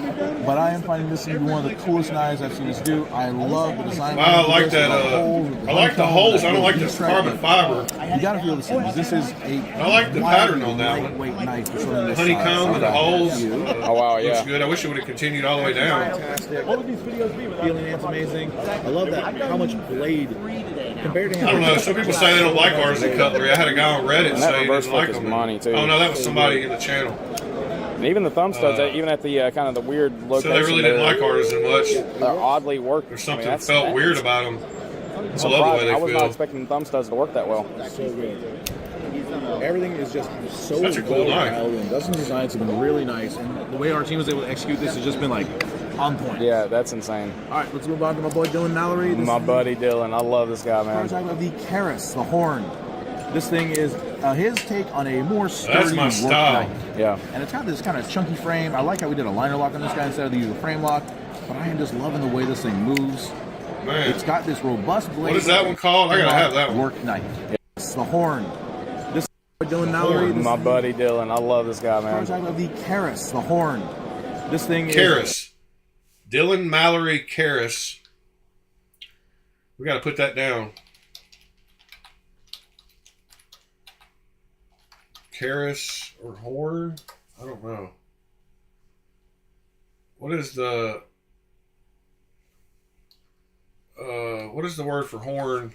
But I am finding this to be one of the coolest knives I've seen us do. I love the design. Wow, I like that. I like the holes. I don't like the carbon fiber. You gotta feel the seams. This is a I like the pattern on that one. lightweight knife for something this Honeycomb and the holes. Oh wow, Looks good. I wish it would have continued all the way down. Fantastic. What would these videos be without Alien Ant's amazing? I love that. How much blade compared to him. I don't know. Some people say they don't like artisan cutlery. I had a guy on Reddit And that say he reverse didn't like flick is them. money, too. Oh no, that was somebody in the channel. And even the thumb studs, even at the kind of the weird location. So they really didn't like artisan much. They're oddly worked. There's something that felt weird about them. I love the way I was they not feel. expecting the thumb studs to work that well. So good. Everything is just so That's a cool knife. dialed in. Dustin's designs have been really nice, and the way our team was able to execute this has just been like on point. Yeah, that's insane. All right, let's move on to my boy Dylan Mallory. This My is buddy Dylan, I love this guy, the man. prototype of the Karis, the horn. This thing is his take on a more sturdy That's my work style. knife. Yeah. And it's got this kind of chunky frame. I like how we did a liner lock on this guy instead of the usual frame lock. But I am just loving the way this thing moves. Man. It's got this robust blade. What is that one called? I gotta have that one. Work knife. It's the horn. This is Dylan Mallory. This My is buddy Dylan, I love this guy, the man. prototype of the Karis, the horn. This thing is Karis. Dylan Mallory Karis. We got to put that down. Karis or Horn? I don't know. What is the what is the word for horn?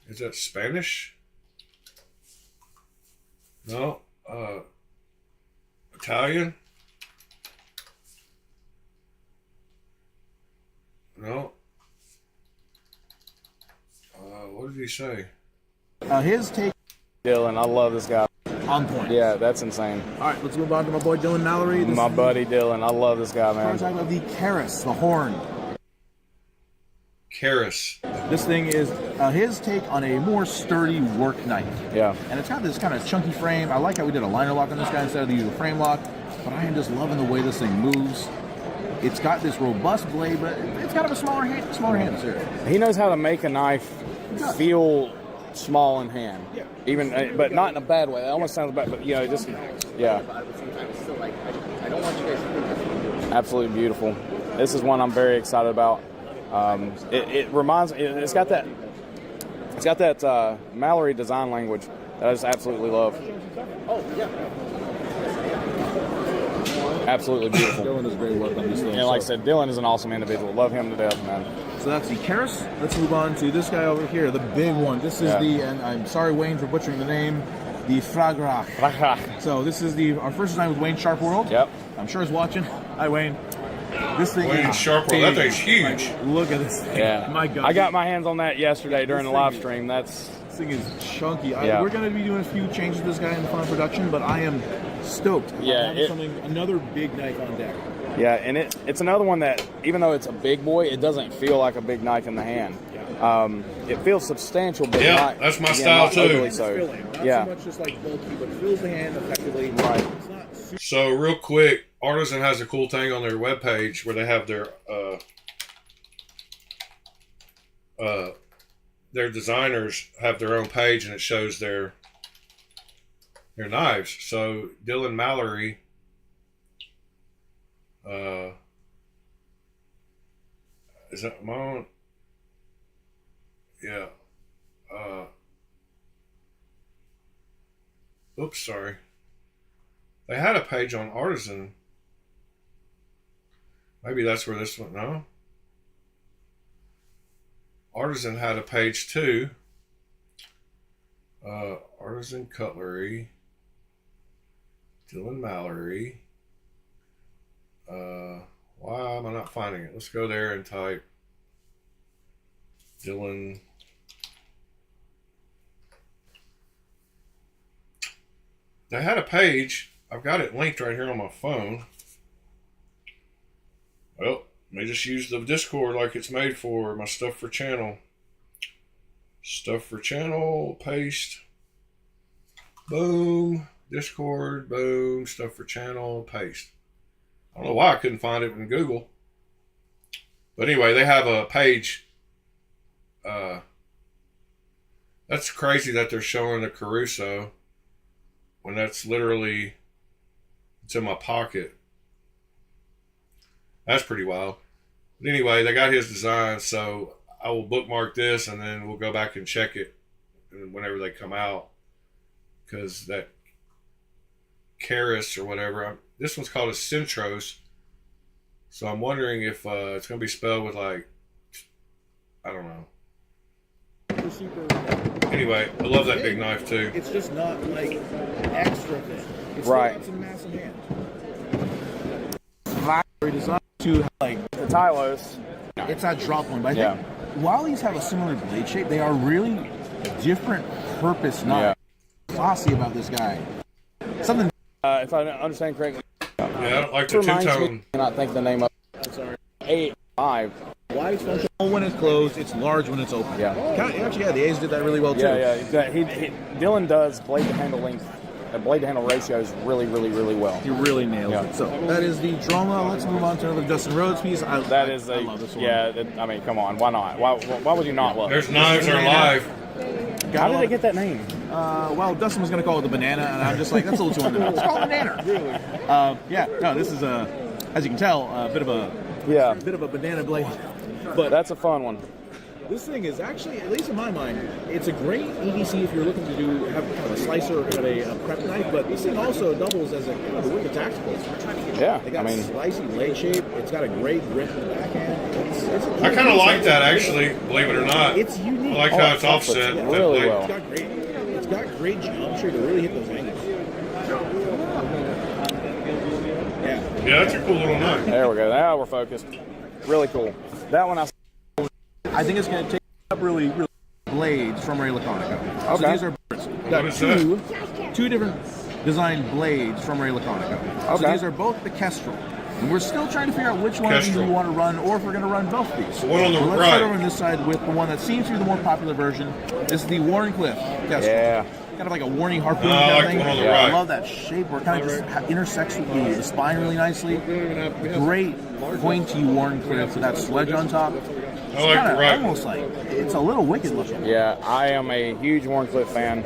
Is that Spanish? No. Italian? No. What did he say? His take. Dylan, I love this guy. On point. Yeah, that's insane. All right, let's move on to my boy Dylan Mallory. My buddy Dylan, I love this guy, man. Prototype of the Karis, the horn. Karis. This thing is his take on a more sturdy work knife. Yeah. And it's got this kind of chunky frame. I like how we did a liner lock on this guy instead of the usual frame lock, but I am just loving the way this thing moves. It's got this robust blade, but it's kind of a smaller hand. Sir. He knows how to make a knife feel small in hand. Yeah. Even, but not in a bad way. It almost sounds bad, but just yeah. Absolutely beautiful. This is one I'm very excited about. It reminds me. It's got that Mallory design language that I just absolutely love. Oh yeah. Absolutely beautiful. Dylan does great work on these things. And like I said, Dylan is an awesome individual. Love him to death, man. So that's the Karis. Let's move on to this guy over here, the big one. This is and I'm sorry, Wayne, for butchering the name, the Fragrach. So this is our first design with Wayne Sharp World. Yep. I'm sure he's watching. Hi, Wayne. This thing Wayne is Sharp World. That thing's huge. Like, look at this thing. Yeah. My God. I got my hands on that yesterday during the live stream. This thing is chunky. Yeah. We're going to be doing a few changes to this guy in the final production, but I am stoked. Yeah. Another big knife on deck. Yeah, and it's another one that, even though it's a big boy, it doesn't feel like a big knife in the hand. It feels substantial, but not, that's my style too. Overly so. Not so much just like bulky, but fills the hand effectively. Right. So real quick, Artisan has a cool thing on their webpage where they have their designers have their own page, and it shows their knives. So Dylan Mallory, is that my own? Yeah. Oops, sorry. They had a page on Artisan. Maybe that's where this one. No. Artisan had a page too. Artisan Cutlery. Dylan Mallory. Why am I not finding it? Let's go there and type Dylan. They had a page. I've got it linked right here on my phone. Well, let me just use the Discord like it's made for. My stuff for channel. Stuff for channel, paste. Boom. Discord, boom. Stuff for channel, paste. I don't know why I couldn't find it in Google. But anyway, they have a page. That's crazy that they're showing the Caruso when that's literally, it's in my pocket. That's pretty wild. But anyway, they got his design, so I will bookmark this and then we'll go back and check it whenever they come out. Because that Karis or whatever, this one's called a Centros. So I'm wondering if it's going to be spelled with like, I don't know. Anyway, I love that big knife too. It's just not like extra thin. It's right. Still got some massive hand. Designed to like the Tylos. It's not drop one, but I think while these have a similar blade shape, they are really different purpose knives. Classy about this guy. Something. If I understand correctly. Yeah, I don't like the two-tone. I cannot think the name of it. I'm sorry. 8.5. Wide functional when it's closed. It's large when it's open. Yeah. Actually, the A's did that really well too. Yeah. Dylan does blade to handle length, blade to handle ratios really, really, really well. He really nails it. So that is the drama. Let's move on to another Dustin Rhodes piece. I love this one. Yeah. I mean, come on, why not? Why would you not love it? There's knives are live. How did they get that name? Well, Dustin was going to call it the banana, and I'm just like, that's a little too unorthodox. It's called banana. Really? No, this is as you can tell, a bit of a banana blade. But that's a fun one. This thing is actually, at least in my mind, it's a great EDC if you're looking to have kind of a slicer or kind of a prep knife. But this thing also doubles as a kind of a tactical. Yeah, They got slicey blade shape. It's got a great grip in the backhand. I kind of like that, actually, believe it or not. It's unique. I like how it's offset. Really well. It's got great geometry to really hit those angles. Yeah, that's a cool little knife. There we go. Now we're focused. Really cool. That one I think it's going to take up really blades from Ray Laconica. So Okay. these are got two different designed blades from Ray Laconica. So Okay. these are both the Kestrel. And we're still trying to figure out which one of these Kestrel. we want to run, or if we're going to run both of these. The one on the So let's right. start over on this side with the one that seems to be the more popular version. This is the Warncliffe Kestrel. Yeah. Kind of like a warning harpoon I kind like of thing. the one on the I right. love that shape where it kind of just intersects with the spine really nicely. Great pointy Warncliffe with that sledge on top. It's I like kinda the right. almost like it's a little wicked looking. Yeah, I am a huge Warncliffe fan.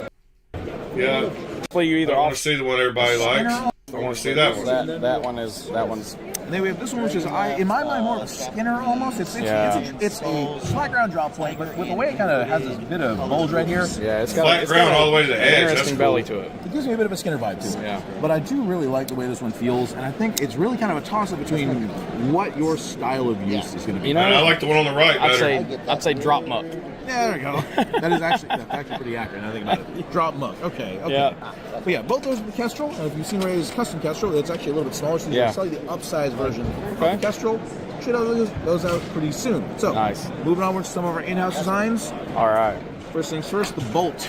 Yeah. Hopefully you either I want to see the one everybody likes. I want to see that one. That one's. And then we have this one, which is, in my mind, more of a Skinner almost. It's a flat ground drop plate, but with the way it kind of has this bit of bulge right here. Yeah, it's Flat ground all the way to the edge. Interesting That's belly cool. to it. It gives me a bit of a Skinner vibe to it. Yeah. But I do really like the way this one feels, and I think it's really kind of a toss-up between what your style of use is going to be. You know, And I like the one on the right I'd better. say drop muck. Yeah, there we go. That's actually pretty accurate now that I think about it. Drop muck. Okay. Yeah. But yeah, both those are the Kestrel. And if you've seen Ray's custom Kestrel, it's actually a little bit smaller, so Yeah. it's slightly upsized version Okay. of the Kestrel. Should have those out pretty soon. So, Nice. moving onward to some of our in-house designs. All right. First things first, the bolt.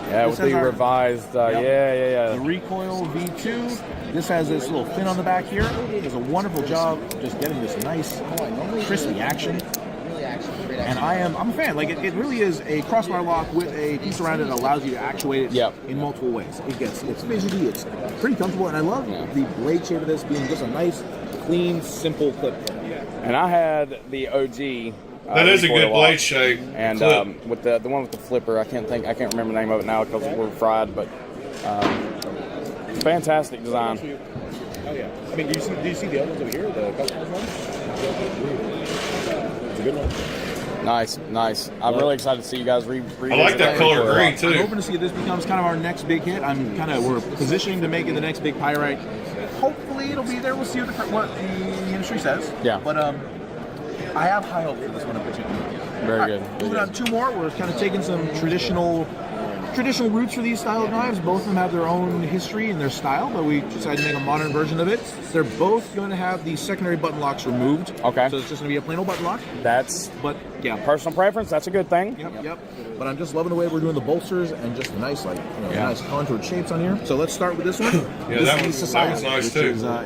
Yeah, This with the has our- revised. Yep. Yeah. The recoil V2. This has this little fin on the back here. It does a wonderful job of just getting this nice, crispy action. And I'm a fan. Like it really is a crossbar lock with a piece around it that allows you to actuate it in multiple ways. It's visually, it's pretty comfortable, and I love the blade shape of this being just a nice, clean, simple clip. And I had the OG. That is a good recoil blade lock. shape. And Clip. with the one with the flipper, I can't remember the name of it now because we're fried, but fantastic design. Oh yeah. I mean, do you see the other ones over here? The customers ones? It's a good one. Nice. I'm really excited to see you guys revisit I like that color recoil green lock. too. I'm hoping to see this becomes kind of our next big hit. We're positioning to make it the next big pyrite. Hopefully it'll be there. We'll see what the industry says. Yeah. But I have high hope for this one in particular. Very good. Moving on, two more. We're kind of taking some traditional roots for these style of knives. Both of them have their own history and their style, but we decided to make a modern version of it. They're both going to have the secondary button locks removed. Okay. So it's just going to be a plain old button lock. Yeah, personal preference. That's a good thing. Yep. But I'm just loving the way we're doing the bolsters and just nice, nice contoured shapes on here. So let's start with this one. Yeah, that is was nice which too. is a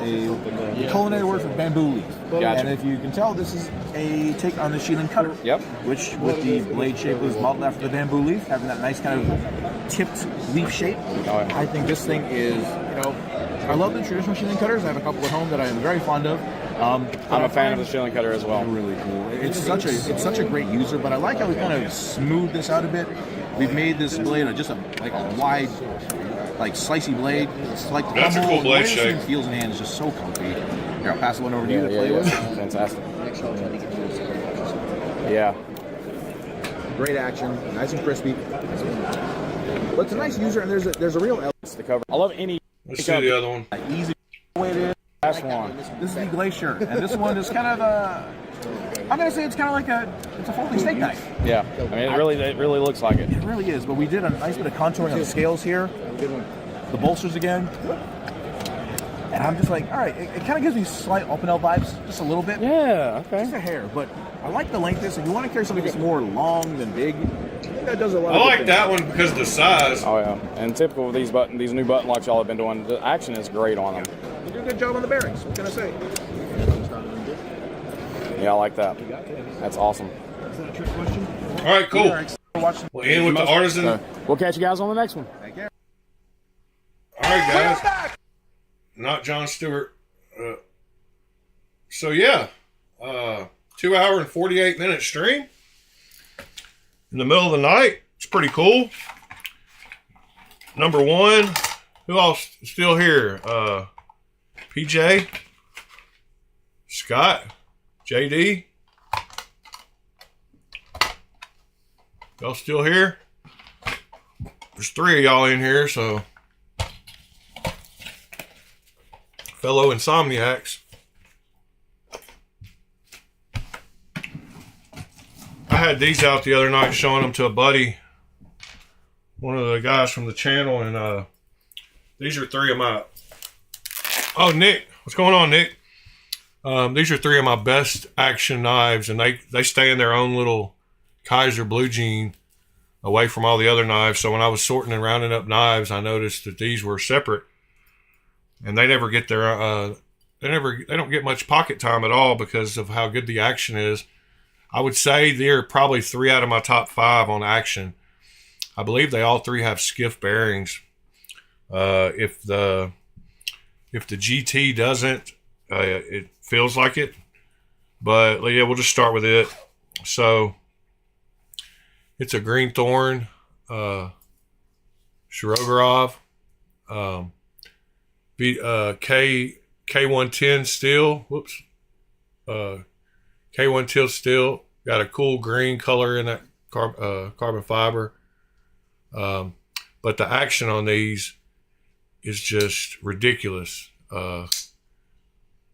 culinary word for bamboo leaf. Gotcha. And if you can tell, this is a take on the Sheelan cutter. Yep. Which, with the blade shape, was modeled after the bamboo leaf, having that nice kind of tipped leaf shape. I think this thing is, I love the traditional Sheelan cutters. I have a couple at home that I am very fond of. I'm a fan of the Sheelan cutter as well. Really cool. It's such a great user, but I like how we kind of smoothed this out a bit. We've made this blade just a wide, slicey blade. It's like That's a cool blade shape. The way this thing feels in hand is just so comfy. Here, I'll pass the one over to you to play with. Fantastic. Yeah. Great action, nice and crispy. But it's a nice user, and there's a real elegance to cover. I love any. Let's see the other one. Easy way it is. Last one. This is the Glacier, and this one is kind of I'm gonna say it's kind of like it's a folding steak knife. Yeah, I mean it really looks like it. It really is, but we did a nice bit of contouring on the scales here. The bolsters again. And I'm just like, all right, it kind of gives me slight Opinel vibes, just a little bit. Yeah, okay. Just a hair, but I like the length of this. If you want to carry something that's more long than big, I think that does a lot. I like that one because of the size. Oh yeah, and typical of these new button locks y'all have been doing, the action is great on them. You do a good job on the bearings. What can I say? Yeah, I like that. That's awesome. Is that a trick question? All right, cool. We'll end with the artisan. We'll catch you guys on the next one. Take care. All right, guys. Not John Stewart. So yeah, 2 hour and 48-minute stream in the middle of the night. It's pretty cool. Number one, who else still here? PJ, Scott, JD. Y'all still here? There's 3 of y'all in here, so fellow insomniacs. had these out the other night showing them to a buddy, one of the guys from the channel, and these are 3 of my... Oh, Nick. What's going on, Nick? These are 3 of my best action knives, and they stay in their own little Kaiser Blue Jean away from all the other knives. So when I was sorting and rounding up knives, I noticed that these were separate, and they never get their they don't get much pocket time at all because of how good the action is. I would say they're probably 3 out of my top 5 on action. I believe they all 3 have skiff bearings. If the GT doesn't, it feels like it. But yeah, we'll just start with it. So it's a green thorn Shirogorov K110 steel. Whoops. K110 steel. Got a cool green color in that carbon fiber. But the action on these is just ridiculous.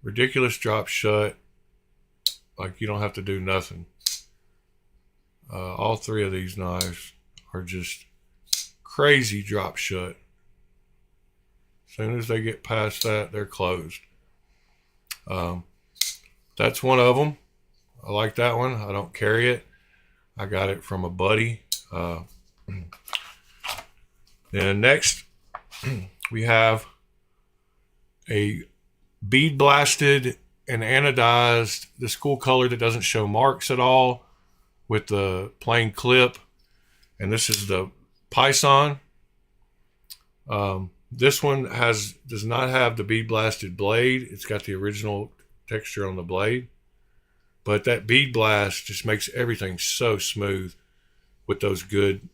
Ridiculous drop shut. Like you don't have to do nothing. All 3 of these knives are just crazy drop shut. As soon as they get past that, they're closed. That's one of them. I like that one. I don't carry it. I got it from a buddy. Then next, we have a bead blasted and anodized, this cool color that doesn't show marks at all, with the plain clip. And this is the Python. This one does not have the bead blasted blade. It's got the original texture on the blade, but that bead blast just makes everything so smooth with those good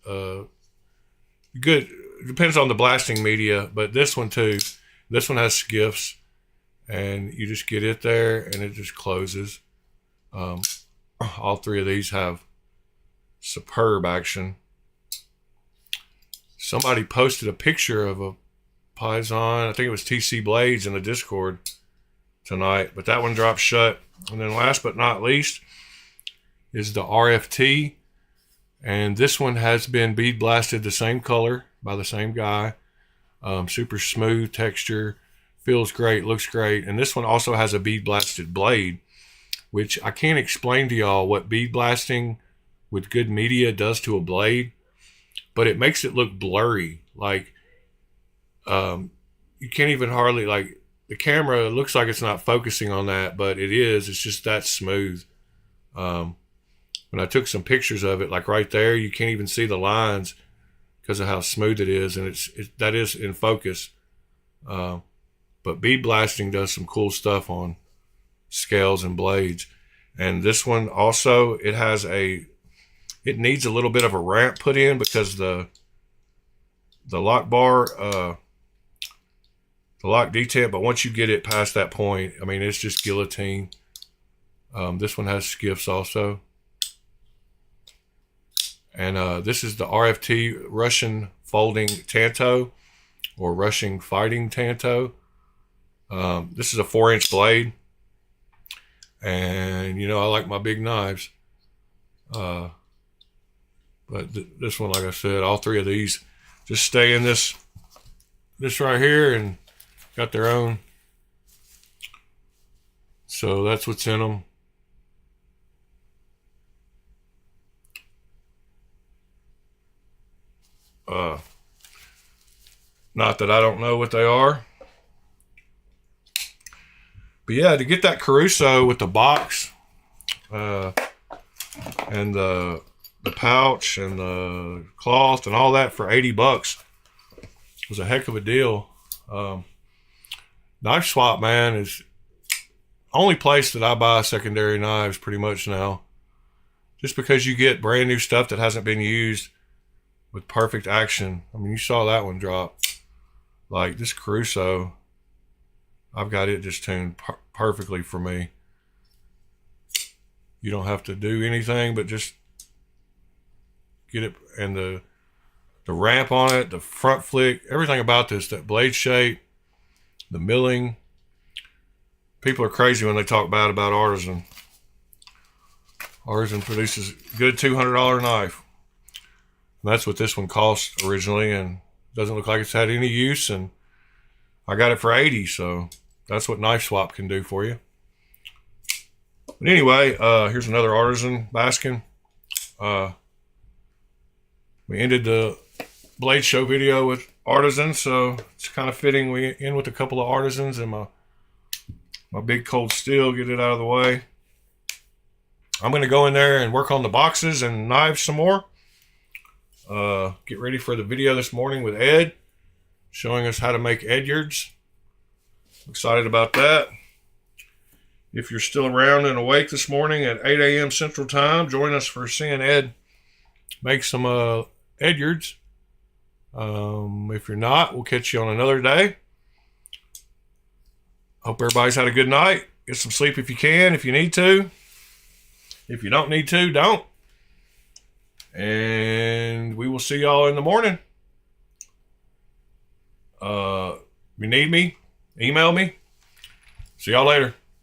depends on the blasting media, but this one too, this one has skiffs, and you just get it there and it just closes. All 3 of these have superb action. Somebody posted a picture of a Python, I think it was TC Blades, in the Discord tonight, but that one dropped shut. And then last but not least is the RFT, and this one has been bead blasted the same color by the same guy. Super smooth texture, feels great, looks great. And this one also has a bead blasted blade, which I can't explain to y'all what bead blasting with good media does to a blade, but it makes it look blurry. Like you can't even hardly, like, the camera looks like it's not focusing on that, but it is. It's just that smooth. When I took some pictures of it, like right there, you can't even see the lines because of how smooth it is, and that is in focus. But bead blasting does some cool stuff on scales and blades. And this one also, it needs a little bit of a ramp put in because the lock bar, the lock detent, but once you get it past that point, I mean, it's just guillotine. This one has skiffs also. And this is the RFT Russian Folding Tanto, or Russian Fighting Tanto. This is a 4-inch blade. And, you know, I like my big knives. But this one, like I said, all 3 of these just stay in this right here and got their own. So that's what's in them. Not that I don't know what they are. But yeah, to get that Caruso with the box and the pouch and the cloth and all that for $80 was a heck of a deal. Knife Swap, man, is only place that I buy secondary knives pretty much now. Just because you get brand new stuff that hasn't been used with perfect action. I mean, you saw that one drop. Like this Caruso, I've got it just tuned perfectly for me. You don't have to do anything but just get it, and the ramp on it, the front flick, everything about this, that blade shape, the milling. People are crazy when they talk bad about Artisan. Artisan produces good $200 knife. And that's what this one cost originally, and doesn't look like it's had any use, and I got it for $80, so that's what Knife Swap can do for you. But anyway, here's another Artisan Baskin. We ended the Blade Show video with Artisan, so it's kind of fitting we end with a couple of Artisans and my big cold steel, get it out of the way. I'm going to go in there and work on the boxes and knives some more. Get ready for the video this morning with Ed, showing us how to make Edyards. Excited about that. If you're still around and awake this morning at 8 a.m. Central Time, join us for seeing Ed make some Edyards. If you're not, we'll catch you on another day. Hope everybody's had a good night. Get some sleep if you can, if you need to. If you don't need to, don't. And we will see y'all in the morning. If you need me, email me. See y'all later.